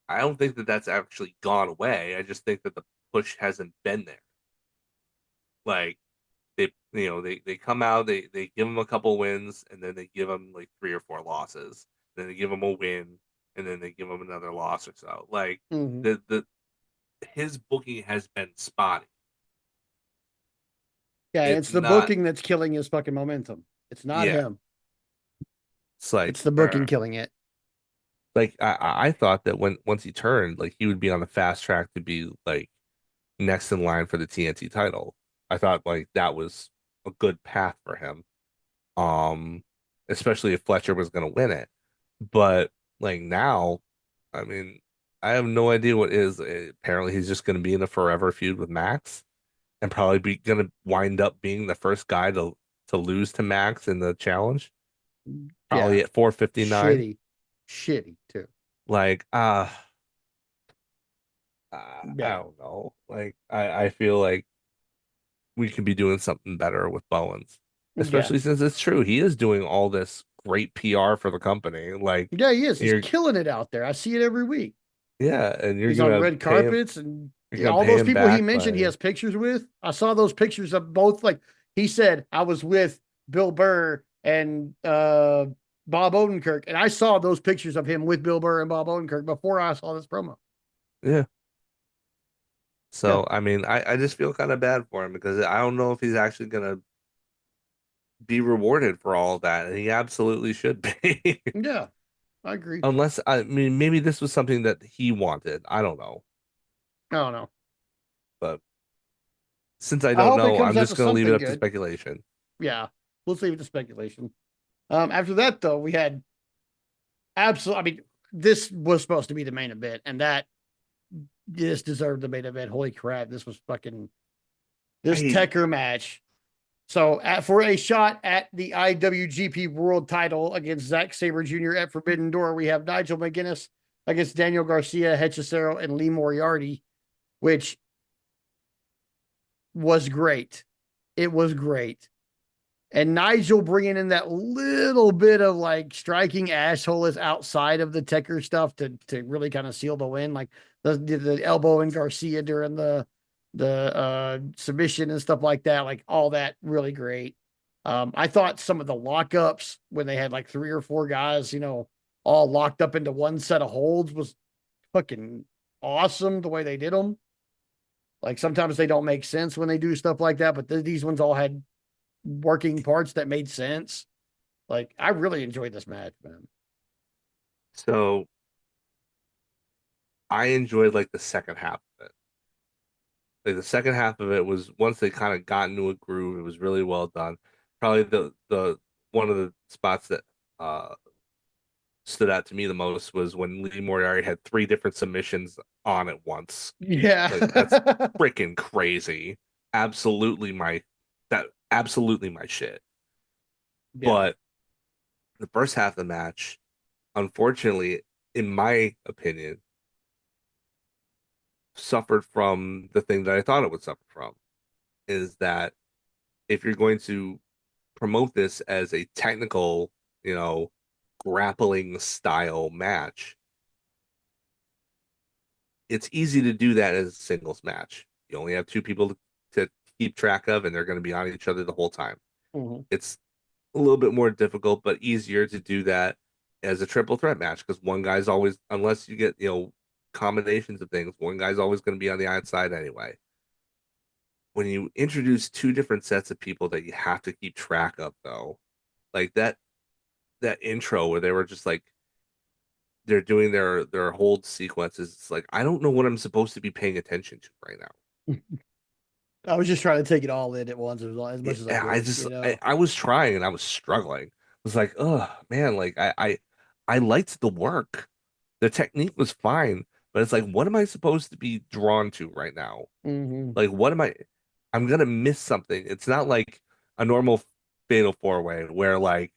I don't think that that's actually gone away. I just think that the push hasn't been there. Like they come out, they give him a couple wins, and then they give him like three or four losses. Then they give him a win, and then they give him another loss or so. Like Hmm. the his booking has been spotty. Yeah, and It's it's the not, booking that's killing his fucking momentum. It's not yeah. him. It's like, It's the booking killing it. like I thought that once he turned, like he would be on a fast track to be like next in line for the TNT title. I thought like that was a good path for him. Um, Especially if Fletcher was going to win it. But like now, I mean, I have no idea what is. Apparently, he's just going to be in a forever feud with Max, and probably be going to wind up being the first guy to lose to Max in the challenge. Probably Yeah. at 459. Shitty. Shitty too. Like, I Yeah. don't know. Like, I feel like we could be doing something better with Bowens, Yeah. especially since it's true. He is doing all this great PR for the company. Like, Yeah, he is. He's you're, killing it out there. I see it every week. yeah, and He's on red carpets and you're gonna all pay those him people he back mentioned he by, has pictures with. I saw those pictures of both, like he said I was with Bill Burr and Bob Odenkirk, and I saw those pictures of him with Bill Burr and Bob Odenkirk before I saw this promo. yeah. Yeah. So, I mean, I just feel kind of bad for him because I don't know if he's actually gonna be rewarded for all of that, and he absolutely should be. Yeah, I agree. Unless, I mean, maybe this was something that he wanted. I don't know. I don't know. But since I I don't hope it know, comes I'm out just to gonna leave it something up to good. speculation. Yeah, we'll leave it to speculation. After that, though, we had absolutely. I mean, this was supposed to be the main event, and that this deserved the main event. Holy crap! This was fucking this I Tekker match. So, for a shot at the IWGP World Title against Zack Sabre Jr. at Forbidden Door, we have Nigel McGuinness against Daniel Garcia, Hechicero, and Lee Moriarty, which was great. It was great. And Nigel bringing in that little bit of like striking asshole is outside of the Tekker stuff to really kind of seal the win, like the elbow in Garcia during the submission and stuff like that, like all that really great. I thought some of the lockups when they had like three or four guys, all locked up into one set of holds was fucking awesome the way they did them. Like sometimes they don't make sense when they do stuff like that, but these ones all had working parts that made sense. Like I really enjoyed this match, man. so I enjoyed like the second half of it. Like the second half of it was once they kind of got into a groove, it was really well done. Probably the one of the spots that uh stood out to me the most was when Lee Moriarty had three different submissions on at once. Yeah. Like that's freaking crazy. Absolutely absolutely my shit. Yeah. But the first half of the match, unfortunately, in my opinion, suffered from the thing that I thought it would suffer from, is that if you're going to promote this as a technical, you know, grappling style match, it's easy to do that as a singles match. You only have two people to keep track of, and they're going to be on each other the whole time. Mhm. It's a little bit more difficult, but easier to do that as a triple threat match because one guy's always, unless you get, combinations of things, one guy's always going to be on the outside anyway. When you introduce two different sets of people that you have to keep track of, though, like that intro where they were just like they're doing their hold sequences, it's like I don't know what I'm supposed to be paying attention to right now. I was just trying to take it all in at once as Yeah, much as I I could, just I was trying and I was struggling. I was like, oh man, like I liked the work. The technique was fine, but it's like, what am I supposed to be drawn to right now? Hmm. Like, what am I? I'm gonna miss something. It's not like a normal fatal four way where like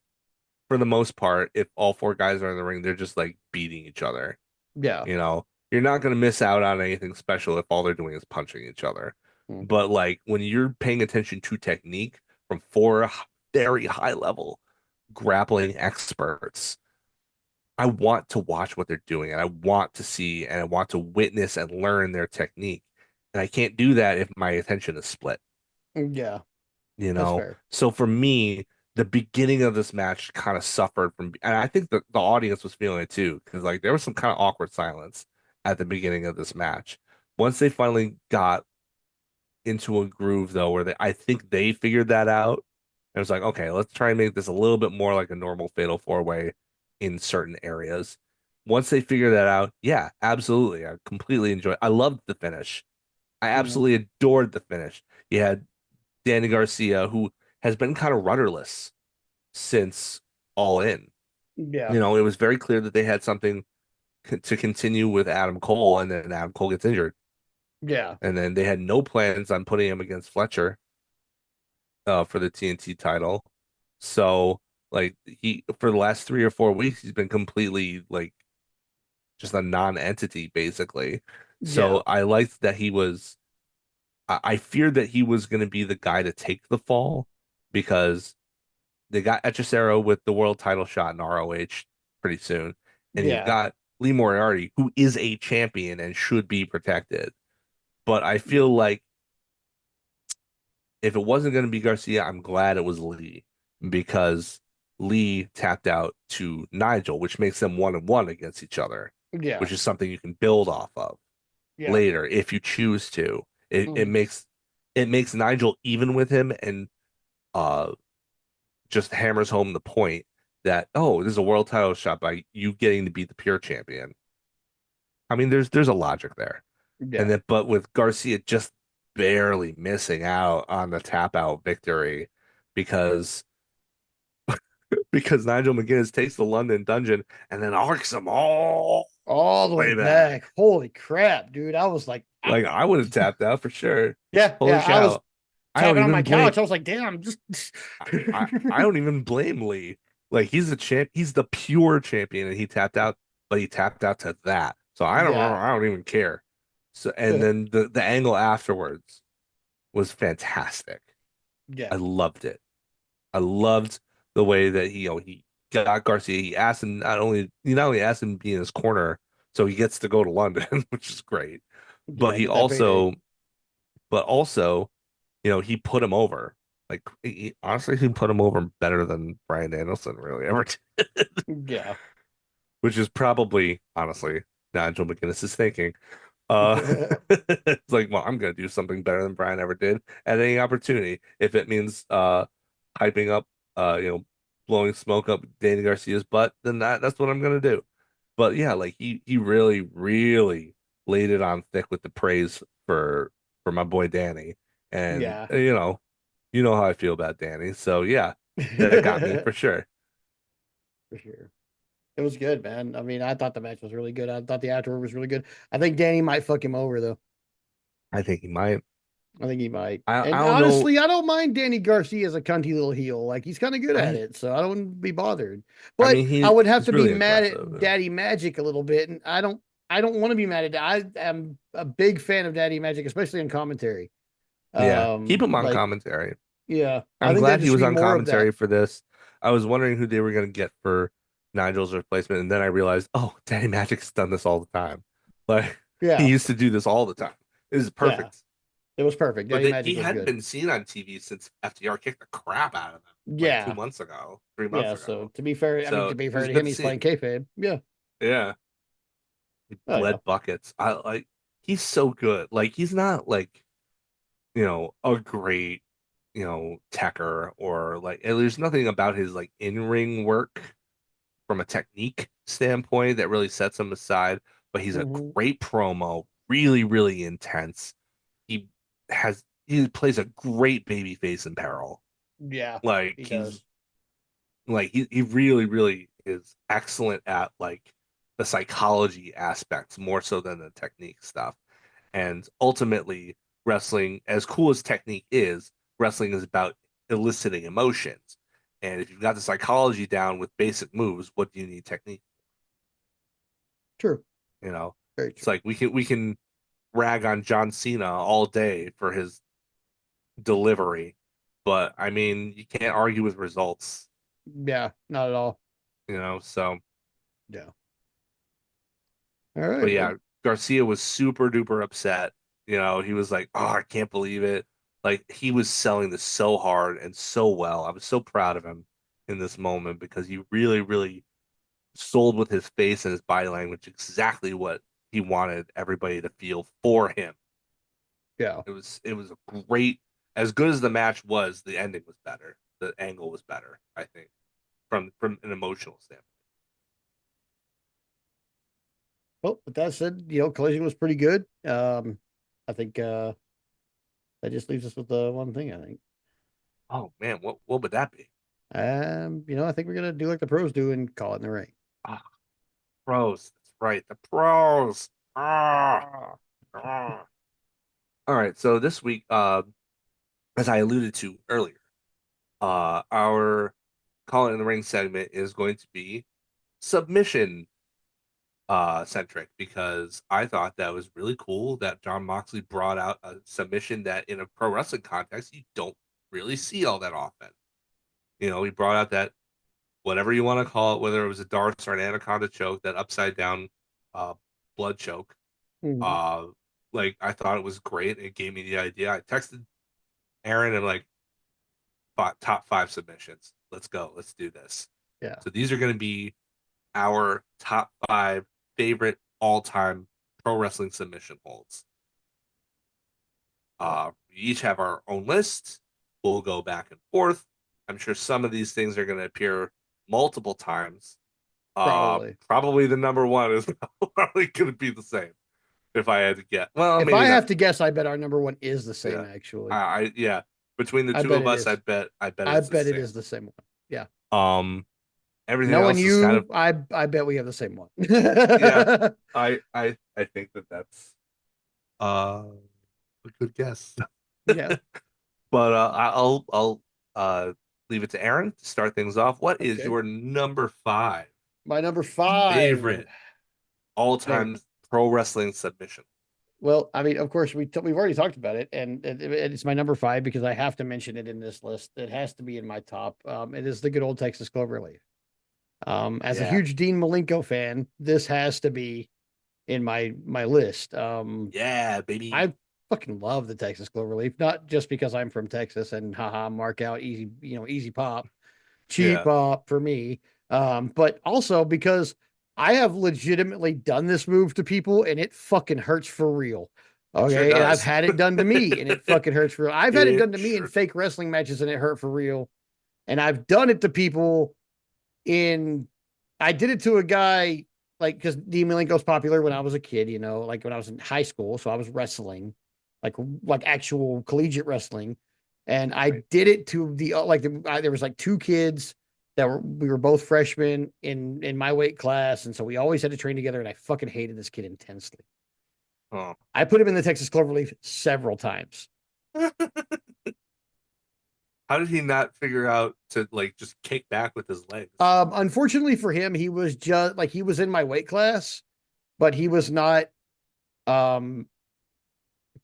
for the most part, if all four guys are in the ring, they're just like beating each other. Yeah. You know, you're not gonna miss out on anything special if all they're doing is punching each other. Mhm. But like when you're paying attention to technique from four very high level grappling experts, I want to watch what they're doing and I want to see and I want to witness and learn their technique. And I can't do that if my attention is split, Yeah, you that's know? fair. So for me, the beginning of this match kind of suffered from, and I think the audience was feeling it too, because like there was some kind of awkward silence at the beginning of this match. Once they finally got into a groove though, where I think they figured that out. It was like, okay, let's try and make this a little bit more like a normal fatal four way in certain areas. Once they figure that out, yeah, absolutely. I completely enjoyed. I loved the finish. I Mhm. absolutely adored the finish. You had Danny Garcia, who has been kind of rudderless since All In. Yeah, You know, it was very clear that they had something to continue with Adam Cole, and then Adam Cole gets injured, yeah, and then they had no plans on putting him against Fletcher for the TNT title. So like he for the last 3 or 4 weeks, he's been completely like just a non-entity basically. yeah, So I liked that he was. I feared that he was going to be the guy to take the fall because they got Echecero with the world title shot in ROH pretty soon, and you've yeah, got Lee Moriarty, who is a champion and should be protected. But I feel like if it wasn't going to be Garcia, I'm glad it was Lee because Lee tapped out to Nigel, which makes them 1-1 against each other, yeah, which is something you can build off of yeah. later if you choose to. It Mhm. makes Nigel even with him and uh just hammers home the point that oh, this is a world title shot by you getting to be the pure champion. I mean, there's a logic there. And Yeah. then but with Garcia just barely missing out on the tap out victory because Nigel McGuinness takes the London dungeon and then arcs them all All the the way way back. back. Holy crap, dude. I was like, Like I would have tapped out for sure. yeah, Holy yeah. I was cow. I don't tapping on even my blame couch. I was like, damn, just I don't even blame Lee. Like he's the pure champion and he tapped out, but he tapped out to that. So yeah. I don't even care. So and then the angle afterwards was fantastic. I Yeah. loved it. I loved the way that he got Garcia. He not only asked him to be in his corner, so he gets to go to London, which is great. But Yeah, get that payday. but also, he put him over. Like honestly, he put him over better than Brian Danielson really ever did, Yeah. which is probably honestly Nigel McGuinness's thinking. Uh, it's like, well, I'm gonna do something better than Brian ever did at any opportunity. If it means hyping up, blowing smoke up Danny Garcia's butt, then that's what I'm gonna do. But yeah, like he really, really laid it on thick with the praise for my boy Danny. And Yeah. you know how I feel about Danny. So yeah, that got me For for sure. sure. It was good, man. I mean, I thought the match was really good. I thought the afterward was really good. I think Danny might fuck him over though. I think he might. I think he might. I And don't know. honestly, I don't mind Danny Garcia as a cunty little heel. Like he's kind of good at I it, so I don't be bothered. I But mean I would have he's to be really mad aggressive. at Daddy Magic a little bit, and I don't want to be mad at. I am a big fan of Daddy Magic, especially in commentary. Yeah, keep him on Like commentary. yeah, I I'm think there glad he just was be on more of that. commentary for this. I was wondering who they were going to get for Nigel's replacement, and then I realized, oh, Daddy Magic's done this all the time. Like he Yeah, used to do this all the time. This is yeah, perfect. it was perfect. But Daddy he Magic was hadn't good. been seen on TV since FTR kicked the crap out of him like two Yeah, months ago, 3 months yeah. So ago. to be fair, I mean So to be it fair was to good him, to he's see playing him. kayfabe. Yeah. Yeah, he Oh yeah. bled buckets. I like he's so good. Like he's not like a great techer or like there's nothing about his like in-ring work from a technique standpoint that really sets him aside, but he's a Hmm. great promo, really, really intense. He plays a great baby face in Peril. Yeah, Like he he's does. like he really, really is excellent at like the psychology aspects more so than the technique stuff. And ultimately, wrestling, as cool as technique is, wrestling is about eliciting emotions. And if you've got the psychology down with basic moves, what do you need technique? True. You know, Very it's true. like we can rag on John Cena all day for his delivery, but I mean, you can't argue with results, Yeah, not at all. so Yeah. All but right. Well, yeah, Garcia was super duper upset. He was like, "Oh, I can't believe it." Like he was selling this so hard and so well. I was so proud of him in this moment because he really, really sold with his face and his body language exactly what he wanted everybody to feel for him. yeah. It was a great, as good as the match was, the ending was better. The angle was better, I think, from an emotional standpoint. Well, with that said, Collision was pretty good. I think that just leaves us with the one thing, I think. Oh man, what would that be? I think we're gonna do like the pros do and call it in the ring. Ah, pros. That's right, the pros. Ah, Ah. ah. All right, so this week, as I alluded to earlier, our call it in the ring segment is going to be submission centric because I thought that was really cool that John Moxley brought out a submission that in a pro wrestling context you don't really see all that often. He brought out that whatever you want to call it, whether it was a darts or an anaconda choke, that upside down uh blood choke. Mhm. Uh like I thought it was great. It gave me the idea. I texted Aaron and like top five submissions. Let's go. Let's do this. Yeah. So these are going to be our top five favorite all time pro wrestling submission holds. Yep. We each have our own list. We'll go back and forth. I'm sure some of these things are going to appear multiple times. Probably. Probably the number one is probably going to be the same if I had to get. Well, If maybe I not. have to guess, I bet our number one is the same, Yeah, actually. yeah. Between the I two bet of it us, I is. bet I it's the bet it same. is the same one. Yeah. Um, Everything Knowing else is kind of you, I bet we have the same one. yeah. I think that that's uh a good guess. Yeah. But I'll leave it to Aaron to start things off. What is Okay. your number five My number five. favorite all Man. time pro wrestling submission? Well, I mean, of course, we've already talked about it, and it's my number five because I have to mention it in this list. It has to be in my top. It is the good old Texas Cloverleaf. As a Yeah, huge Dean Malenko fan, this has to be in my list. yeah, baby. I fucking love the Texas Cloverleaf, not just because I'm from Texas and haha, mark out easy, easy pop, cheap Yeah, pop for me. But also because I have legitimately done this move to people and it fucking hurts for real. it sure Okay. And I've does. had it done to me and it fucking hurts for real. I've had it It done to me in sure. fake wrestling matches and it hurt for real. And I've done it to people in I did it to a guy like because Dean Malenko's popular when I was a kid, like when I was in high school. So I was wrestling, like actual collegiate wrestling, and I Right. did it to there was like two kids that we were both freshmen in my weight class, and so we always had to train together. And I fucking hated this kid intensely. Oh. I put him in the Texas Cloverleaf several times. How did he not figure out to like just kick back with his legs? Unfortunately for him, he was just like he was in my weight class, but he was not um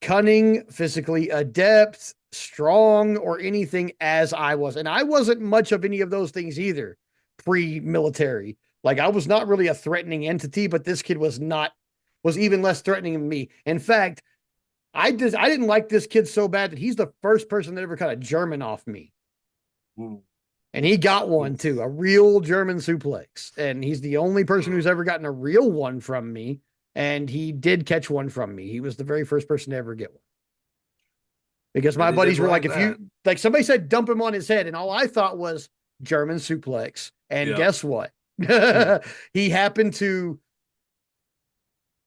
cunning, physically adept, strong, or anything as I was. And I wasn't much of any of those things either pre military. Like I was not really a threatening entity, but this kid was even less threatening than me. In fact, I didn't like this kid so bad that he's the first person that ever cut a German off me. Ooh, And he got one oof. too, a real German suplex. And he's the only person who's Mm. ever gotten a real one from me. And he did catch one from me. He was the very first person to ever get one. Because my Really did buddies were like, like if that. you like somebody said dump him on his head, and all I thought was German suplex. And Yep. guess what? Mm. he happened to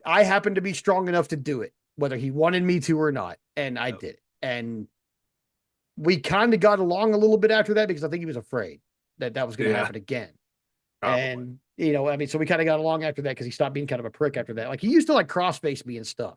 I happened to be strong enough to do it, whether he wanted me to or not. And I Yep. did it. And we kind of got along a little bit after that because I think he was afraid that that was going to Yeah, happen again. probably. And I mean, so we kind of got along after that because he stopped being kind of a prick after that. Like he used to like cross face me and stuff.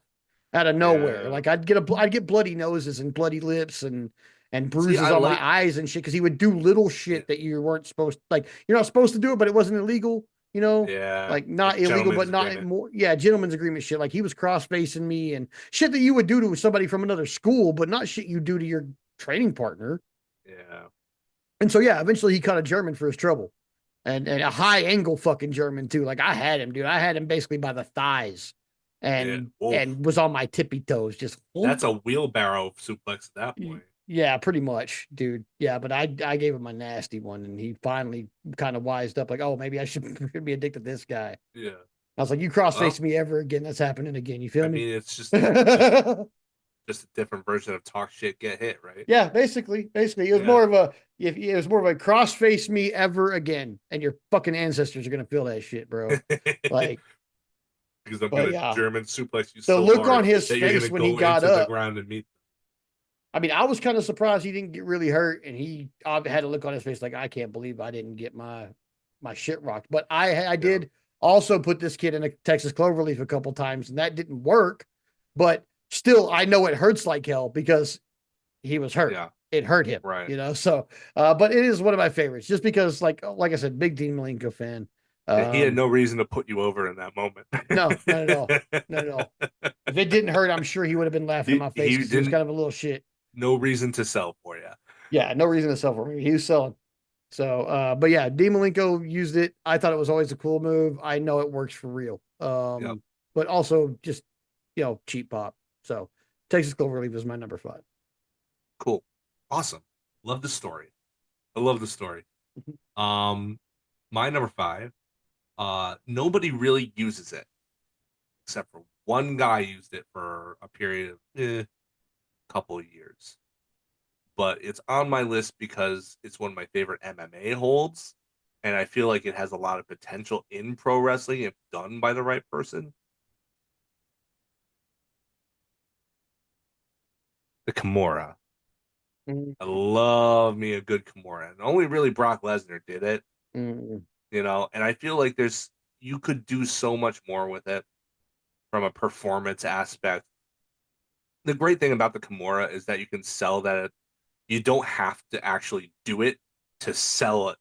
out of nowhere. Yeah. Like I'd get bloody noses and bloody lips and See, bruises I on my like eyes and shit because he would do little yeah, shit that you weren't supposed like you're not supposed to do it, but it wasn't illegal, you know? yeah, Like not like illegal, but gentleman's not agreement. more. Yeah, gentleman's agreement shit. Like he was cross facing me and shit that you would do to somebody from another school, but not shit you do to your training partner. Yeah. And so yeah, eventually he caught a German for his trouble, and a high angle fucking German too. Like I had him, dude. I had him basically by the thighs, Yeah. Oh, and was on my tippy toes, just that's whoop. a wheelbarrow suplex at that point. Yeah, pretty much, dude. Yeah, but I gave him a nasty one, and he finally kind of wised up, like, oh, maybe I should be addicted to this guy. Yeah. I was like, you cross face Well, me ever again, that's happening again. You feel I me? mean, it's just Yeah, just a different version of talk shit, get hit, right? basically, it was Yeah. more of a if it was more of a cross face me ever again, and your fucking ancestors are gonna feel that shit, bro. Like, Because I'm but gonna yeah, German suplex you the so look on hard his that you're face gonna when he go got into the up. ground and meet. I mean, I was kind of surprised he didn't get really hurt, and he had a look on his face like I can't believe I didn't get my shit rocked. But I Yeah. did also put this kid in a Texas Cloverleaf a couple times, and that didn't work. But still, I know it hurts like hell because he was hurt. Yeah. It hurt him, Right. you know. So, but it is one of my favorites, just because, like I said, big Dean Malenko fan. Yeah, he had Um, no reason to put you over in that moment. no, not at all, not at all. If it didn't hurt, I'm sure he would have been laughing in my face He because he was didn't kind of a little shit. no reason to sell for you. Yeah, no reason to sell for me. He was selling. So, but yeah, Dean Malenko used it. I thought it was always a cool move. I know it works for real. Yep. But also just cheap pop. So Texas Cloverleaf is my number 5. Cool. Awesome. Love the story. I love the story. Um, my number five, nobody really uses it except for one guy used it for a period of couple of years. But it's on my list because it's one of my favorite MMA holds, and I feel like it has a lot of potential in pro wrestling if done by the right person. The Kimura. I Mm-hmm. love me a good Kimura. And only really Brock Lesnar did it, Mm-hmm. and I feel like you could do so much more with it from a performance aspect. The great thing about the Kimura is that you can sell that you don't have to actually do it to sell it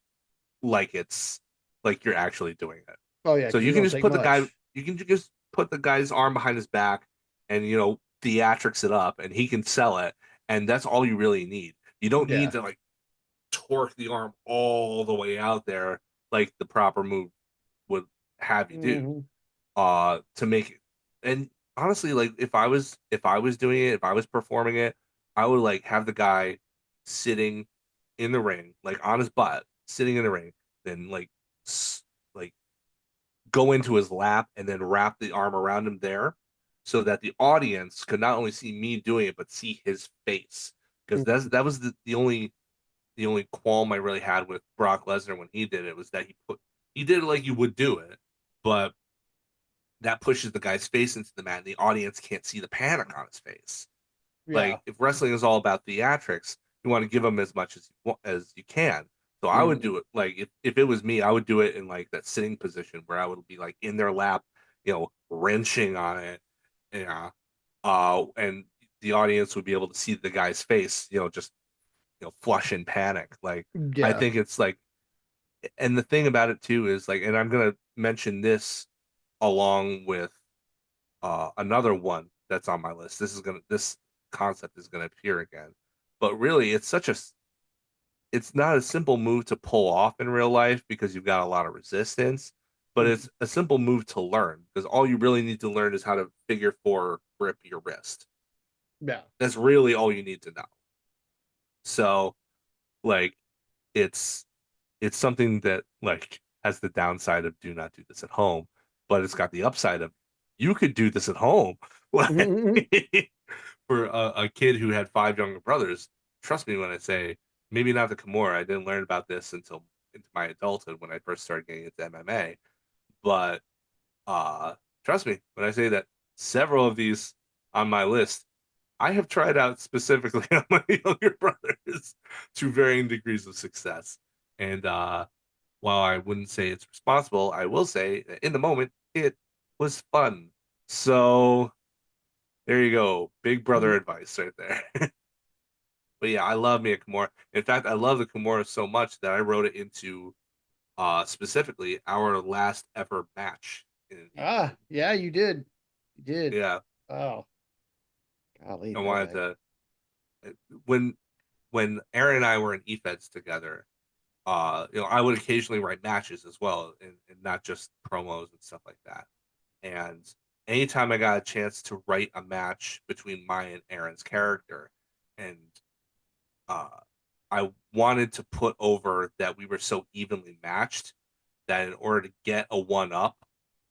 like it's like you're actually doing it. Oh yeah, So because it you can don't just take put the guy, much. you can just put the guy's arm behind his back and theatrics it up and he can sell it. And that's all you really need. You don't need Yeah. to like torque the arm all the way out there like the proper move would have you do Mm-hmm. to make it. And honestly, like if I was doing it, if I was performing it, I would like have the guy sitting in the ring, like on his butt, sitting in the ring, then like go into his lap and then wrap the arm around him there so that the audience could not only see me doing it but see his face. Because that was the only qualm I really had with Brock Lesnar when he did it was that he did it like you would do it, but that pushes the guy's face into the mat and the audience can't see the panic on his face. Yeah. Like if wrestling is all about theatrics, you want to give them as much as you can. So I would Mm-hmm. do it like if it was me, I would do it in like that sitting position where I would be like in their lap, wrenching on it. Yeah. And the audience would be able to see the guy's face, just flush in panic. Like I Yeah. think it's like and the thing about it too is like, and I'm gonna mention this along with another one that's on my list. This concept is gonna appear again, but really, it's not a simple move to pull off in real life because you've got a lot of resistance, but Mm-hmm. it's a simple move to learn because all you really need to learn is how to figure four grip your wrist. Yeah. That's really all you need to know. So, like, it's it's something that like has the downside of do not do this at home, but it's got the upside of you could do this at home. Like Mm-hmm. for a kid who had five younger brothers, trust me when I say maybe not the Kimura. I didn't learn about this until into my adulthood when I first started getting into MMA. But uh trust me when I say that several of these on my list I have tried out specifically on my younger brothers to varying degrees of success. And while I wouldn't say it's responsible, I will say that in the moment it was fun. So There you go. Big brother Mhm. advice right there. But yeah, I love me a Kimura. In fact, I love the Kimura so much that I wrote it into specifically our last ever match in an Ah, E-Fed. yeah, you did. You did. Yeah, Oh, golly, I that wanted back. to when Aaron and I were in E-Feds together, I would occasionally write matches as well, and not just promos and stuff like that. And anytime I got a chance to write a match between my and Aaron's character, and uh, I wanted to put over that we were so evenly matched that in order to get a one up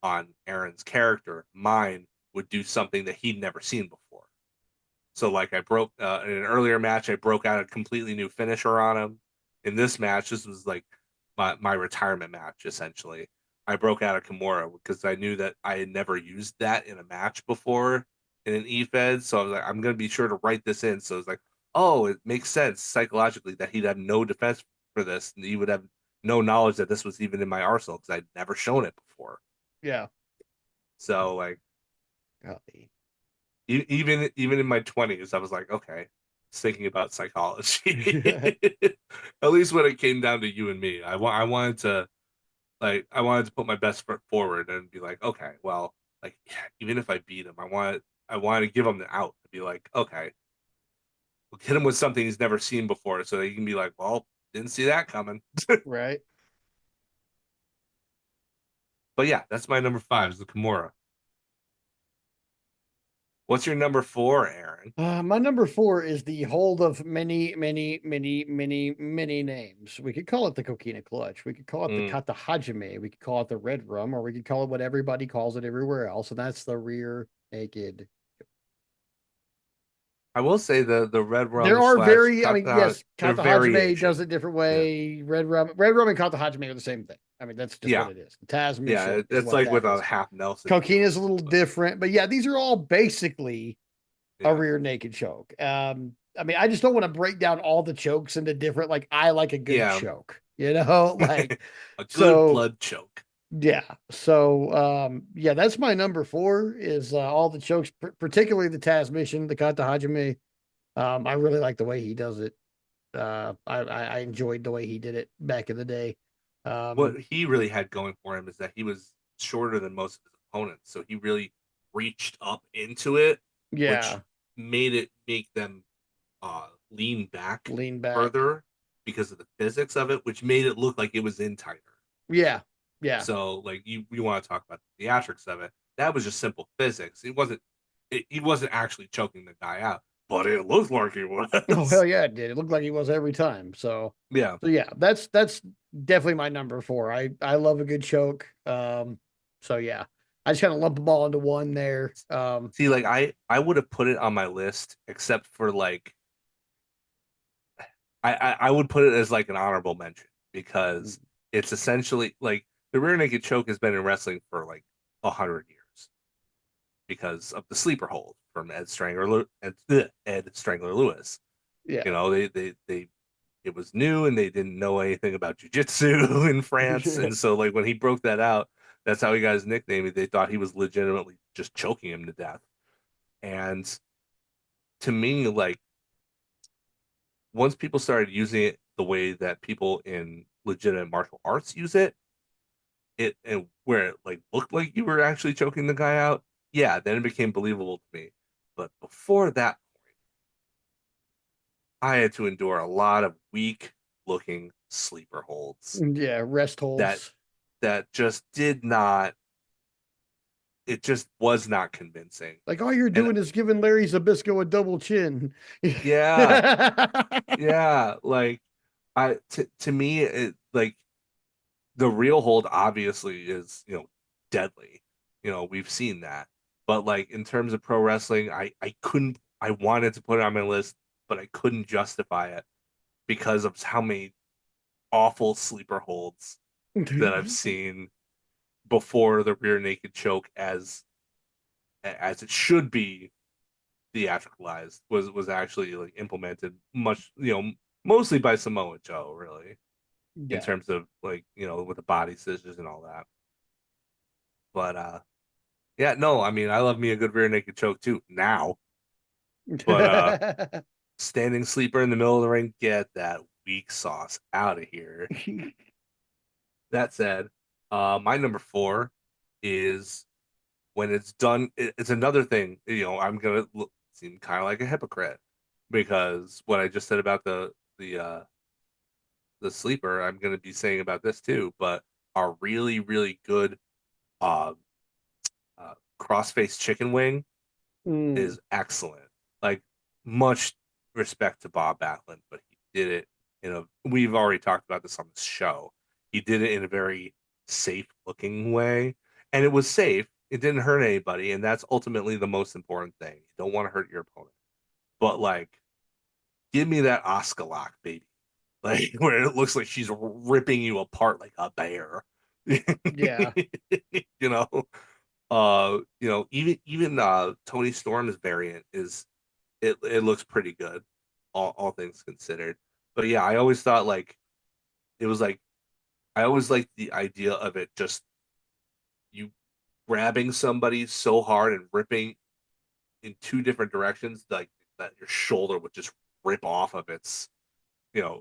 on Aaron's character, mine would do something that he'd never seen before. So like I broke in an earlier match, I broke out a completely new finisher on him. In this match, this was like my retirement match essentially. I broke out a Kimura because I knew that I had never used that in a match before in an E-Fed. So I was like, I'm gonna be sure to write this in. So it's like, oh, it makes sense psychologically that he'd have no defense for this, and he would have no knowledge that this was even in my arsenal because I'd never shown it before. Yeah. So like Golly. even in my 20s, I was like, okay, thinking about psychology. At least when it came down to you and me, I wanted to I wanted to put my best foot forward and be like, okay, well, like yeah, even if I beat him, I wanted to give him the out to be like, okay, we'll hit him with something he's never seen before, so that he can be like, well, didn't see that coming. Right. But yeah, that's my number five is the Kimura. What's your number four, Aaron? My number four is the hold of many, many, many, many, many names. We could call it the Coquina Clutch. We could call it the Mm. Kata Hajime. We could call it the Red Rum, or we could call it what everybody calls it everywhere else, and that's the rear naked. I will say the red There rum are slash very, I mean, kata, yes, they're Kata Hajime does variation. it different Yeah. way. Red Rum, and Kata Hajime are the same thing. I mean, that's just what Yeah. it is. The Tasmission is It's what like that with a is. half Nelson Coquina is deal. a little But different, but yeah, these are all basically a yeah. rear naked choke. I mean, I just don't want to break down all the chokes into different, like, I like a good Yeah. choke, you know, like, A good so blood choke. yeah. So, yeah, that's my number four is all the chokes, particularly the Tasmission, the Kata Hajime. I really like the way he does it. I enjoyed the way he did it back in the day. What Um, he really had going for him is that he was shorter than most of his opponents. So he really reached up into it, which yeah, made it make them lean back lean back. further because of the physics of it, which made it look like it was in tighter. Yeah, yeah. So like you want to talk about the theatrics of it. That was just simple physics. He wasn't actually choking the guy out, but it looked like he Oh hell was. yeah, it did. It looked like he was every time. So, Yeah. so yeah, that's definitely my number four. I love a good choke. So yeah, I just kind of lump them all into one there. See, like I would have put it on my list except for like I would put it as like an honorable mention because it's essentially like the rear naked choke has been in wrestling for like 100 years because of the sleeper hold from Ed Strangler Lewis. Yeah. They it was new and they didn't know anything about jujitsu in France, and so like when he broke that out, that's how he got his nickname. They thought he was legitimately just choking him to death, and to me, like once people started using it the way that people in legitimate martial arts use it and where it like looked like you were actually choking the guy out, yeah, then it became believable to me. But before that, I had to endure a lot of weak looking sleeper holds Yeah, rest that holds. just did not it just was not convincing. Like all you're And doing is giving Larry Zabisco a double chin. yeah, yeah, like to me it like the real hold obviously is, deadly. We've seen that. But like in terms of pro wrestling, I couldn't I wanted to put it on my list, but I couldn't justify it because of how many awful sleeper holds that I've seen before the rear naked choke as it should be theatricalized was actually like implemented much, mostly by Samoa Joe, really, in Yeah. terms of like, with the body scissors and all that. But Yeah, no, I mean, I love me a good rear naked choke too now, but standing sleeper in the middle of the ring, get that weak sauce out of here. That said, my number four is when it's done. It's another thing. I'm gonna seem kind of like a hypocrite because what I just said about the uh the sleeper, I'm gonna be saying about this too. But a really really good uh, crossface chicken wing Mm, is excellent. Like much respect to Bob Backlund, but he did it in a. We've already talked about this on the show. He did it in a very safe looking way, and it was safe. It didn't hurt anybody, and that's ultimately the most important thing. You don't want to hurt your opponent, but like, give me that Oscar lock, baby. Like where it looks like she's ripping you apart like a bear. yeah. you know, even Tony Storm's variant is it looks pretty good, all things considered. But yeah, I always thought like it was like I always liked the idea of it just you grabbing somebody so hard and ripping in two different directions, like that your shoulder would just rip off of its,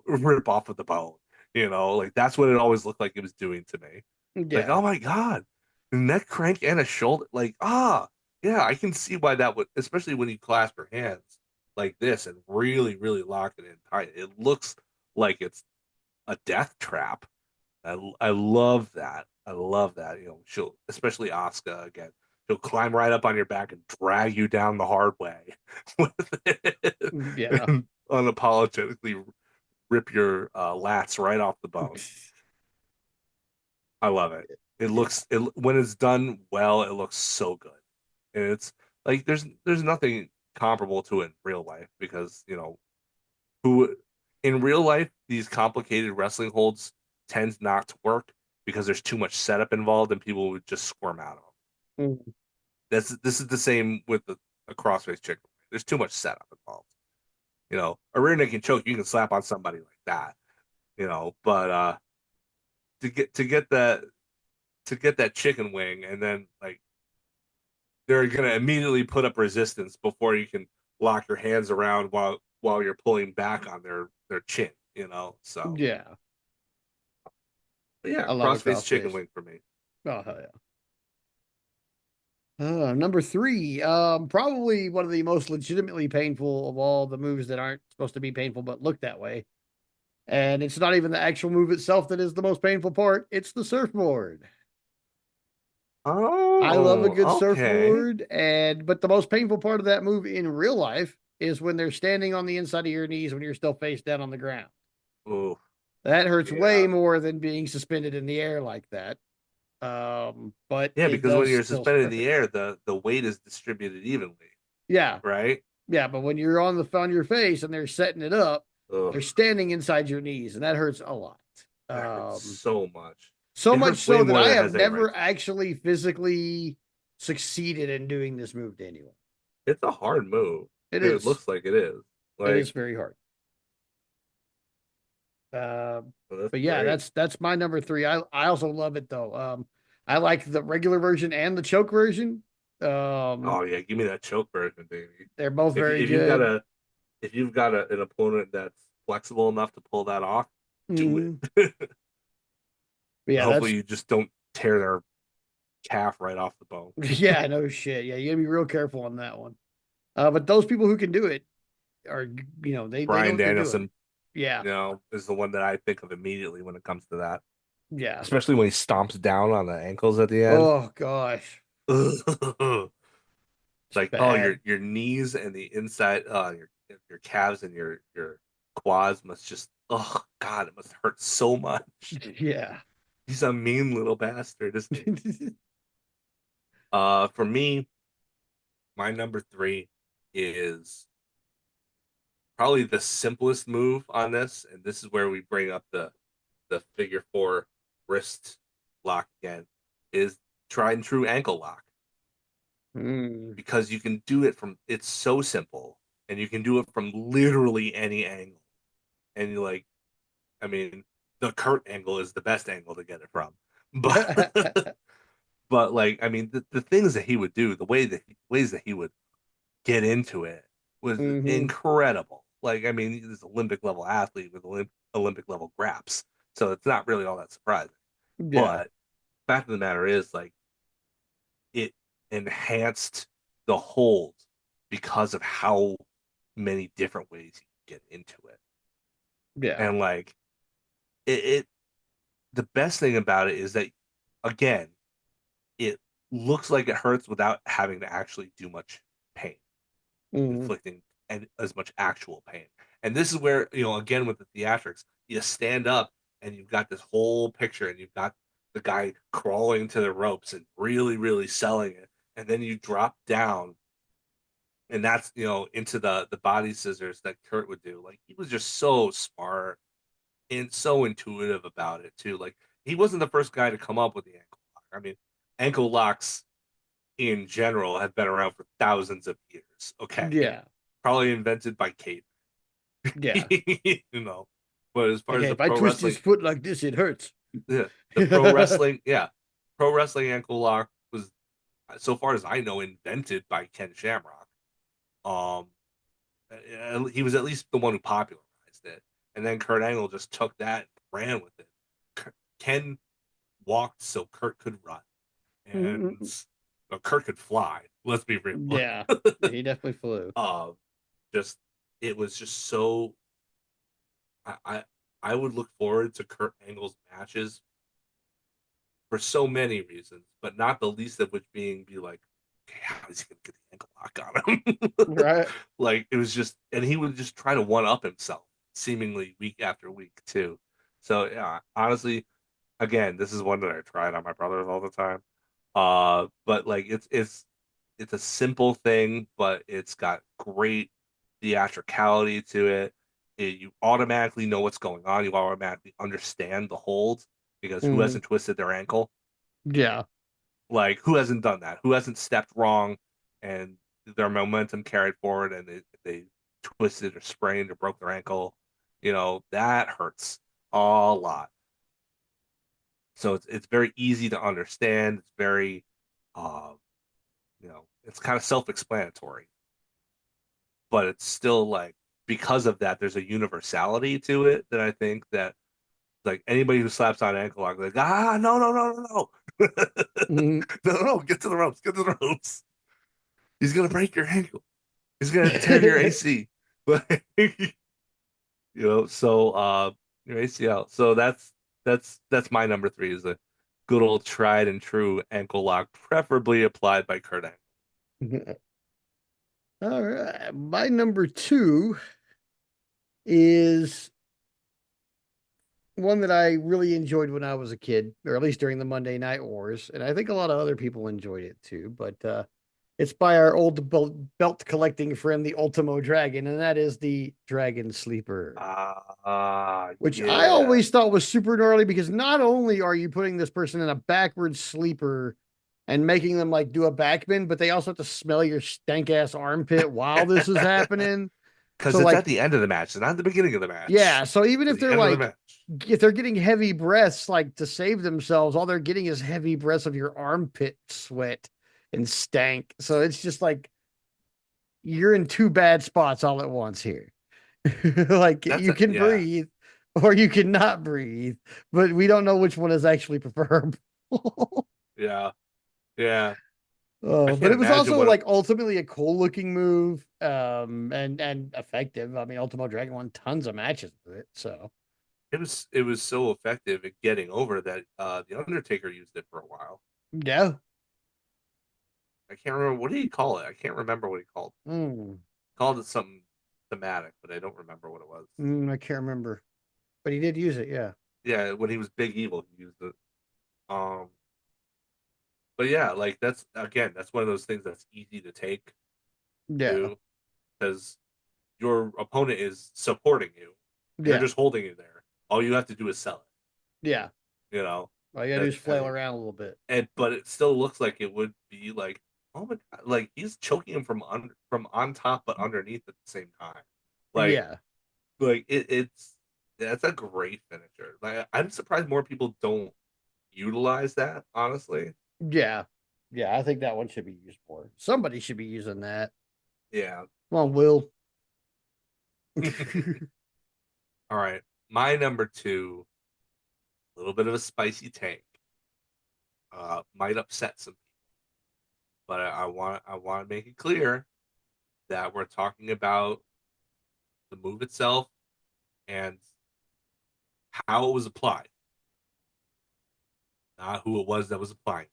rip off of the bone. Like that's what it always looked like it was doing to me. Like, Yeah. oh my God, a neck crank and a shoulder. Like, yeah, I can see why that would, especially when you clasp your hands like this and really, really lock it in tight. It looks like it's a death trap. I love that. I love that. She'll, especially Asuka again, she'll climb right up on your back and drag you down the hard way with it Yeah. and unapologetically rip your lats right off the bone. I love it. It Yeah. looks it when it's done well, it looks so good. And it's like there's nothing comparable to it in real life because, who in real life these complicated wrestling holds tend not to work because there's too much setup involved and people would just squirm out of them. Mm, This is the same with a crossface chicken. There's too much setup involved. A rear naked choke you can slap on somebody like that, but to get that chicken wing and then like they're gonna immediately put up resistance before you can lock your hands around while you're pulling back on their chin. So yeah. but yeah, I love a crossface chicken crossface. wing for me. Oh hell yeah. Number three, probably one of the most legitimately painful of all the moves that aren't supposed to be painful but look that way. And it's not even the actual move itself that is the most painful part. It's the surfboard. I love a Oh, good okay. surfboard, and but the most painful part of that move in real life is when they're standing on the inside of your knees when you're still face down on the ground. Oh, That hurts way yeah. more than being suspended in the air like that. But Yeah, it because when does you're still suspended in hurt. the air, the weight is distributed evenly, Yeah, right? yeah. But when you're on your face and they're setting it up, Ugh, they're standing inside your knees, and that hurts a lot. that hurts Um, so much. so It much hurts way so that more I than it have has any right never to. actually physically succeeded in doing this move to anyone. It's a hard move. It It is. looks like it is. It is Like, very hard. Uh, well, that's but yeah, great. that's my number three. I also love it though. I like the regular version and the choke version. Um, Oh yeah, give me that choke version, baby. they're both If you, very if you've got good. a if you've got an opponent that's flexible enough to pull that off, do Mhm. it. But yeah, Hopefully, that's you just don't tear their calf right off the bone. yeah, no shit. Yeah, you gotta be real careful on that one. But those people who can do it are, they know Brian what they're doing. Danielson, Yeah, is the one that I think of immediately when it comes to that. yeah. Especially when he stomps down on the ankles at the end. Oh gosh, It's it's like, oh, your bad. your knees and the inside, your calves and your quads must just, oh God, it must hurt so much. Yeah. He's a mean little bastard, isn't he? For me, my number three is probably the simplest move on this, and this is where we bring up the figure four wrist lock again, is tried and true ankle lock Mm. because you can do it from it's so simple and you can do it from literally any angle. And you like, I mean, the Kurt angle is the best angle to get it from, but But like, I mean, the things that he would do, ways that he would get into it was Hmm. incredible. Like, I mean, he's an Olympic level athlete with Olympic level graps, so it's not really all that surprising. Yeah. But fact of the matter is, like, it enhanced the hold because of how many different ways you get into it. Yeah. And like, it the best thing about it is that, again, it looks like it hurts without having to actually do much pain, Hmm. inflicting and as much actual pain. And this is where, again with the theatrics, you stand up and you've got this whole picture and you've got the guy crawling to the ropes and really, really selling it. And then you drop down and that's, into the body scissors that Kurt would do. Like he was just so smart and so intuitive about it too. Like he wasn't the first guy to come up with the ankle lock. I mean, ankle locks in general have been around for thousands of years. Okay, Yeah. probably invented by Kate, Yeah. you know. But as far as Okay, the if I pro twist his wrestling, foot like this, it hurts. the pro wrestling, yeah, pro wrestling ankle lock was, so far as I know, invented by Ken Shamrock. Um, he was at least the one who popularized it, and then Kurt Angle just took that and ran with it. Ken walked so Kurt could run, and Kurt could fly. Let's be real. Yeah. He definitely flew. uh, just it was just so I, I I would look forward to Kurt Angle's matches for so many reasons, but not the least of which being be like, okay, how is he gonna get the ankle lock on him? Right. Like it was just, and he would just try to one up himself, seemingly week after week too. So yeah, honestly, again, this is one that I tried on my brothers all the time. But like it's a simple thing, but it's got great theatricality to it. You automatically know what's going on. You automatically understand the hold because who Hmm. hasn't twisted their ankle? Yeah. Like who hasn't done that? Who hasn't stepped wrong and their momentum carried forward and they twisted or sprained or broke their ankle? That hurts a lot. So it's very easy to understand. It's very, uh, it's kind of self-explanatory, but it's still like because of that, there's a universality to it that I think that like anybody who slaps on ankle lock, like no no no no no Mhm. no no get to the ropes, get to the ropes. He's gonna break your ankle. He's gonna tear your AC. But so your ACL. So that's my number three is a good old tried and true ankle lock, preferably applied by Kurt Angle. All right. My number two is one that I really enjoyed when I was a kid, or at least during the Monday Night Wars, and I think a lot of other people enjoyed it too. But it's by our old belt collecting friend, the Ultimo Dragon, and that is the Dragon Sleeper, which I Yeah. always thought was super gnarly because not only are you putting this person in a backwards sleeper and making them like do a backbend, but they also have to smell your stank ass armpit while this is happening. Because So it's at like, the end of the match, it's not the beginning of the yeah, match. so even It's if the they're end of the like match. if they're getting heavy breaths like to save themselves, all they're getting is heavy breaths of your armpit sweat and stank. So it's just like you're in two bad spots all at once here. Like you can Yeah, breathe or you cannot breathe, but we don't know which one is actually preferable. yeah, yeah. I Oh, but can't it was imagine also what like ultimately a cool looking move, and effective. I mean, Ultimo Dragon won tons of matches with it, so it was so effective at getting over that the Undertaker used it for a while. yeah. I can't remember what did he call it. I can't remember what he Mm, called it something thematic, but I don't remember what it was. I can't remember, but he did use it. Yeah, Yeah, when he was Big Evil, he used it. Um, but yeah, like that's one of those things that's easy to take yeah, too, because your opponent is supporting you, and they're yeah, just holding you there. All you have to do is sell yeah. it. All you gotta do That is I flail mean, around a little bit. but it still looks like it would be like, oh my god, like he's choking him from on top but underneath at the same time. Like Yeah, it's that's a great finisher. Like I'm surprised more people don't utilize that, honestly. Yeah. Yeah, I think that one should be used more. Somebody should be using that. Yeah. Come on, Will. All right. My number two, a little bit of a spicy take. Might upset some people, but I want to make it clear that we're talking about the move itself and how it was applied, not who it was that was applying.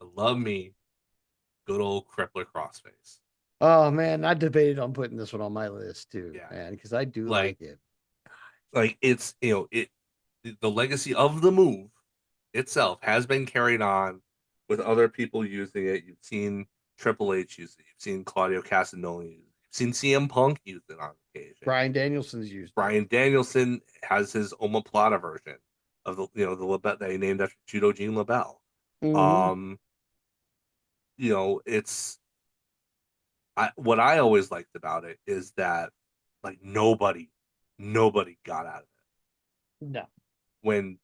I love me good old crippler crossface. Oh man, I debated on putting this one on my list too, Yeah. man, because I do Like like it. it's the legacy of the move itself has been carried on with other people using it. You've seen Triple H use it. You've seen Claudio Castagnoli use it. You've seen CM Punk use it on occasion. Brian Danielson's used it. Brian Danielson has his omoplata version of the Lebel that he named after Judo Gene LaBelle. Hmm. Um, it's what I always liked about it is that like nobody got out of it No. when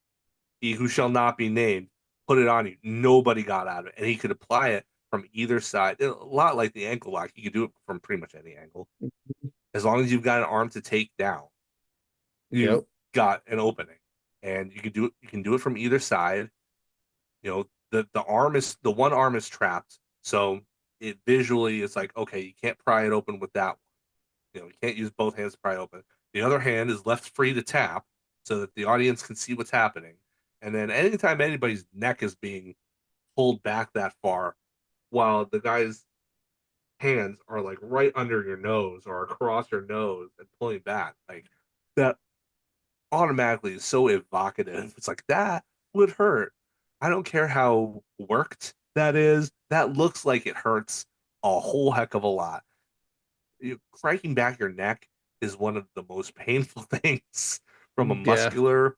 he who shall not be named put it on you. Nobody got out of it, and he could apply it from either side. A lot like the ankle lock, you could do it from pretty much any angle as long as you've got an arm to take down. You've Yep. got an opening, and you can do it. You can do it from either side. The one arm is trapped, so it visually is like okay, you can't pry it open with that one. You can't use both hands to pry it open. The other hand is left free to tap so that the audience can see what's happening. And then anytime anybody's neck is being pulled back that far, while the guy's hands are like right under your nose or across your nose and pulling back, like that automatically is so evocative. It's like that would hurt. I don't care how worked that is. That looks like it hurts a whole heck of a lot. Cracking back your neck is one of the most painful things from a Yeah. muscular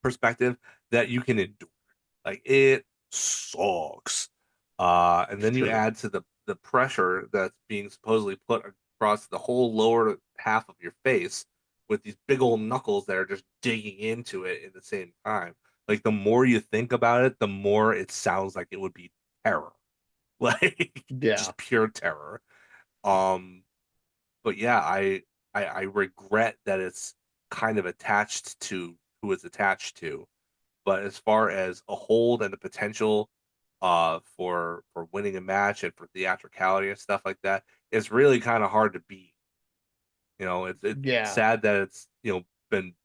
perspective that you can endure. Like it sucks. And It's then you true. add to the pressure that's being supposedly put across the whole lower half of your face with these big old knuckles that are just digging into it at the same time. Like the more you think about it, the more it sounds like it would be terror. Like Yeah. just pure terror. Um, but yeah, I regret that it's kind of attached to who it's attached to. But as far as a hold and the potential for winning a match and for theatricality and stuff like that, it's really kind of hard to beat. It's Yeah. sad that it's been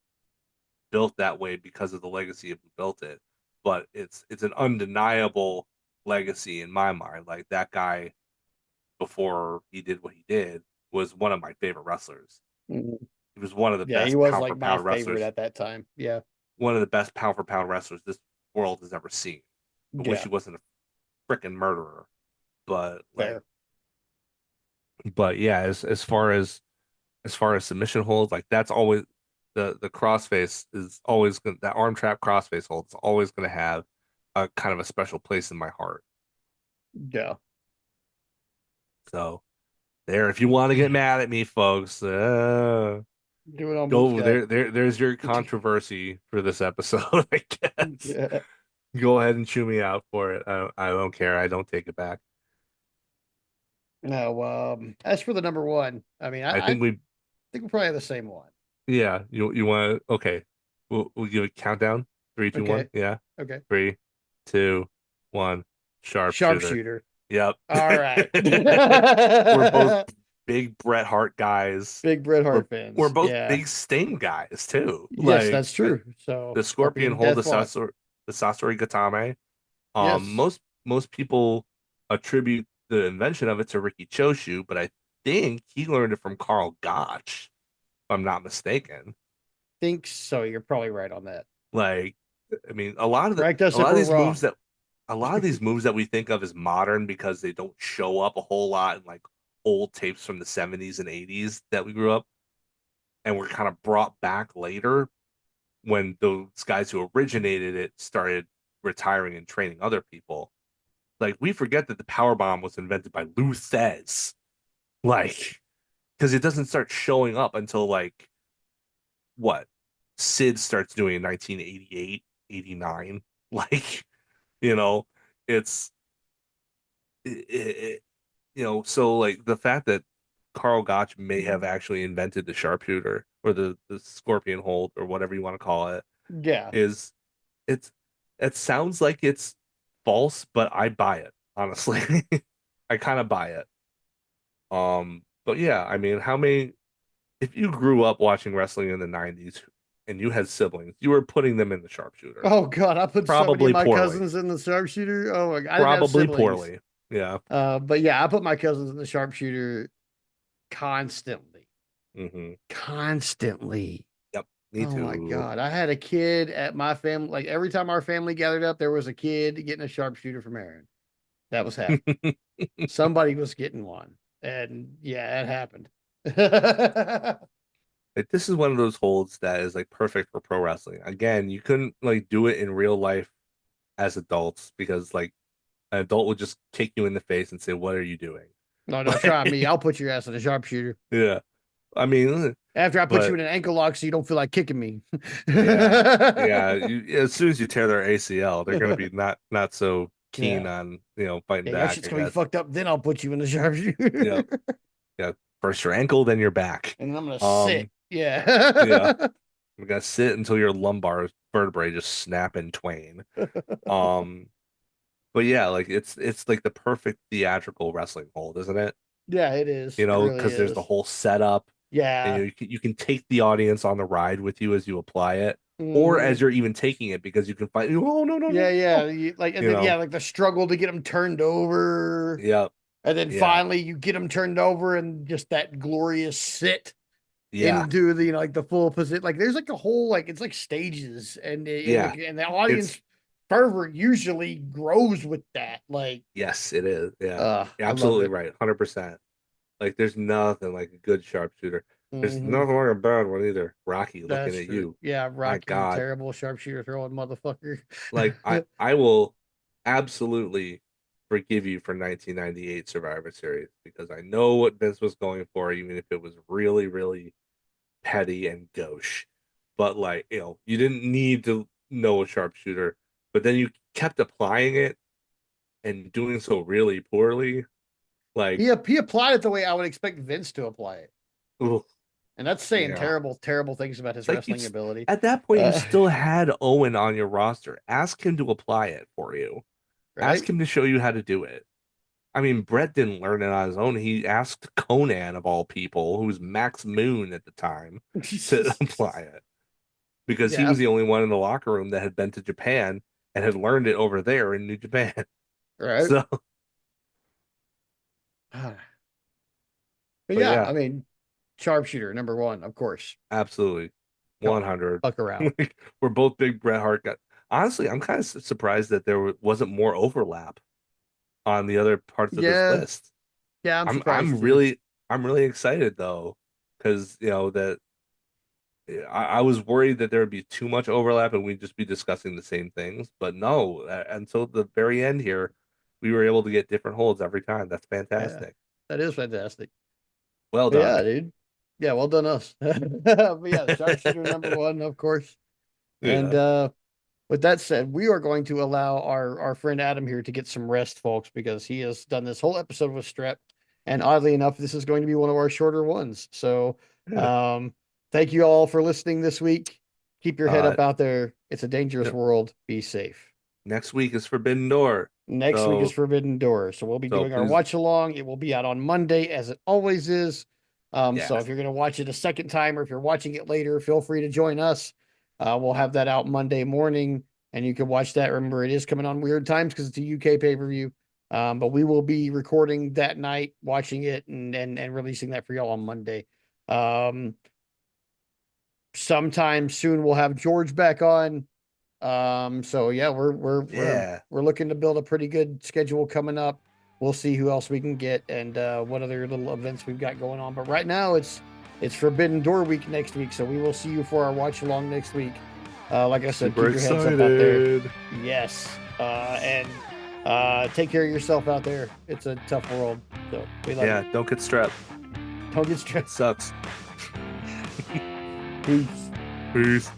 built that way because of the legacy of who built it. But it's an undeniable legacy in my mind. Like that guy before he did what he did was one of my favorite wrestlers. Mhm. He was one of the Yeah, he best was pound like for my pound favorite wrestlers, at that time. Yeah. one of the best pound for pound wrestlers this world has ever seen. I wish Yeah. he wasn't a freaking murderer. But like, Fair. but yeah, as far as submission holds, like that's always the crossface is always gonna that arm trap crossface hold is always gonna have a kind of a special place in my heart. Yeah. So there, if you want to get mad at me, folks, Do it on both go guys. there's your controversy for this episode, I guess. Yeah. Go ahead and chew me out for it. I don't care. I don't take it back. No, as for the number one, I mean, I I think we think we probably have the same one. yeah, you want to okay. We'll give a countdown. Three, two, one. Okay. Yeah. Okay. 3, 2, 1. Sharpshooter. Sharpshooter. Yep. All right. We're both big Bret Hart guys. Big Bret We're Hart we're fans. both Yeah. big Sting guys too. Yes, Like that's true. So the Scorpion Scorpion hold Deathlock. The Sasori Gatame. Yes. Most people attribute the invention of it to Ricky Choshu, but I think he learned it from Carl Gotch, if I'm not mistaken. Think so. You're probably right on that. Like, I mean, Correct a us if lot of we're these moves wrong. that a lot of these moves that we think of as modern because they don't show up a whole lot in like old tapes from the 70s and 80s that we grew up and were kind of brought back later when those guys who originated it started retiring and training other people. Like we forget that the power bomb was invented by Lou Thez. Like, because it doesn't start showing up until like what Sid starts doing in 1988, 89. Like, you know, it's it, so like the fact that Carl Gotch may have actually invented the sharpshooter or the scorpion hold or whatever you want to call it Yeah. is it's it sounds like it's false, but I buy it, honestly. I kind of buy it. But yeah, I mean, how many if you grew up watching wrestling in the 90s and you had siblings, you were putting them in the sharpshooter. Oh God, I put so many of Probably my poorly. cousins in the sharpshooter. Oh my God, I didn't have Probably siblings. poorly. Yeah. But yeah, I put my cousins in the sharpshooter constantly. Hmm. Constantly. Yep. Me Oh my too. God. I had a kid at my family. Like every time our family gathered up, there was a kid getting a sharpshooter from Aaron. That was happening. Somebody was getting one. And yeah, it happened. Like this is one of those holds that is like perfect for pro wrestling. Again, you couldn't like do it in real life as adults because like an adult would just kick you in the face and say, "What are you doing?" No, no, try me. I'll put your ass in a sharpshooter. Yeah. I mean, After I put you but in an ankle lock so you don't feel like kicking me. yeah. Yeah, as soon as you tear their ACL, they're going to be not so keen Yeah. on, fighting Yeah, your back, shit's I gonna be guess. fucked up. Then I'll put you in the Yeah. sharpshooter. Yeah. First your ankle, then your back. And I'm gonna sit. Um, yeah. Yeah. We're gonna sit until your lumbar vertebrae just snap in twain. Um, but yeah, like it's like the perfect theatrical wrestling hold, isn't it? Yeah, it is. It really Because there's the is. whole setup, and Yeah. you can take the audience on the ride with you as you apply it, or Hmm. as you're even taking it because you can fight. Oh no no no Yeah, no yeah. no! Like, and You then yeah, know, like the struggle to get them turned over, yeah, and then yeah, finally you get them turned over, and just that glorious sit yeah, into the like the full position. Like there's like a whole like it's like stages, yeah. and the It's audience fervor usually grows with that. Like, yes, it is. Yeah, you're I love absolutely it. right, 100%. Like there's nothing like a good sharpshooter. There's Hmm. nothing like a bad one either. Rocky That's looking at true. you. Yeah, My Rocky, God. terrible sharpshooter throwing motherfucker. Like I will absolutely forgive you for 1998 Survivor Series because I know what Vince was going for, even if it was really, really petty and gauche. But like, you didn't need to know a sharpshooter, but then you kept applying it and doing so really poorly. Like, He applied it the way I would expect Vince to apply it. ugh, And that's saying yeah. terrible, terrible things about his Like wrestling ability. at that point, you Uh, still had Owen on your roster. Ask him to apply it for you. Ask right? him to show you how to do it. I mean, Brett didn't learn it on his own. He asked Conan of all people, who was Max Moon at the time, to apply it because he was Yeah, the only one in the locker room that had been to Japan and had learned it over there in New Japan. right. So, But but yeah, yeah, I mean, sharpshooter number one, of course. absolutely, Come on, 100. fuck around. We're both big Bret Hart guys. Honestly, I'm kind of surprised that there wasn't more overlap on the other parts of this Yeah, list. yeah, I'm I'm surprised I'm too. really I'm really excited though, because that I was worried that there would be too much overlap and we'd just be discussing the same things. But no, until the very end here, we were able to get different holds every time. That's Yeah, fantastic. that is fantastic. Well But done. yeah, dude. Yeah, well done us. But yeah, the sharpshooter number one, of course. And Yeah. with that said, we are going to allow our friend Adam here to get some rest, folks, because he has done this whole episode with strep. And oddly enough, this is going to be one of our shorter ones. So Yeah. um, thank you all for listening this week. Keep your head Uh, up out there. It's a dangerous yep. world. Be safe. Next week is Forbidden Door. Next week is So Forbidden Door. So we'll be so doing our please, watch along. It will be out on Monday, as it always is. So yeah. if you're going to watch it a second time or if you're watching it later, feel free to join us. We'll have that out Monday morning and you can watch that. Remember, it is coming on weird times because it's a UK pay-per-view. But we will be recording that night, watching it and releasing that for y'all on Monday. Um, Sometime soon we'll have George back on. So yeah, Yeah. we're looking to build a pretty good schedule coming up. We'll see who else we can get and what other little events we've got going on. But right now it's Forbidden Door week next week, so we will see you for our watch along next week. Like I said, Super keep your heads up out there. excited. Yes. And take care of yourself out there. It's a tough world. So we love Yeah, you. don't get strep. Don't get It stressed. sucks. Peace. Peace.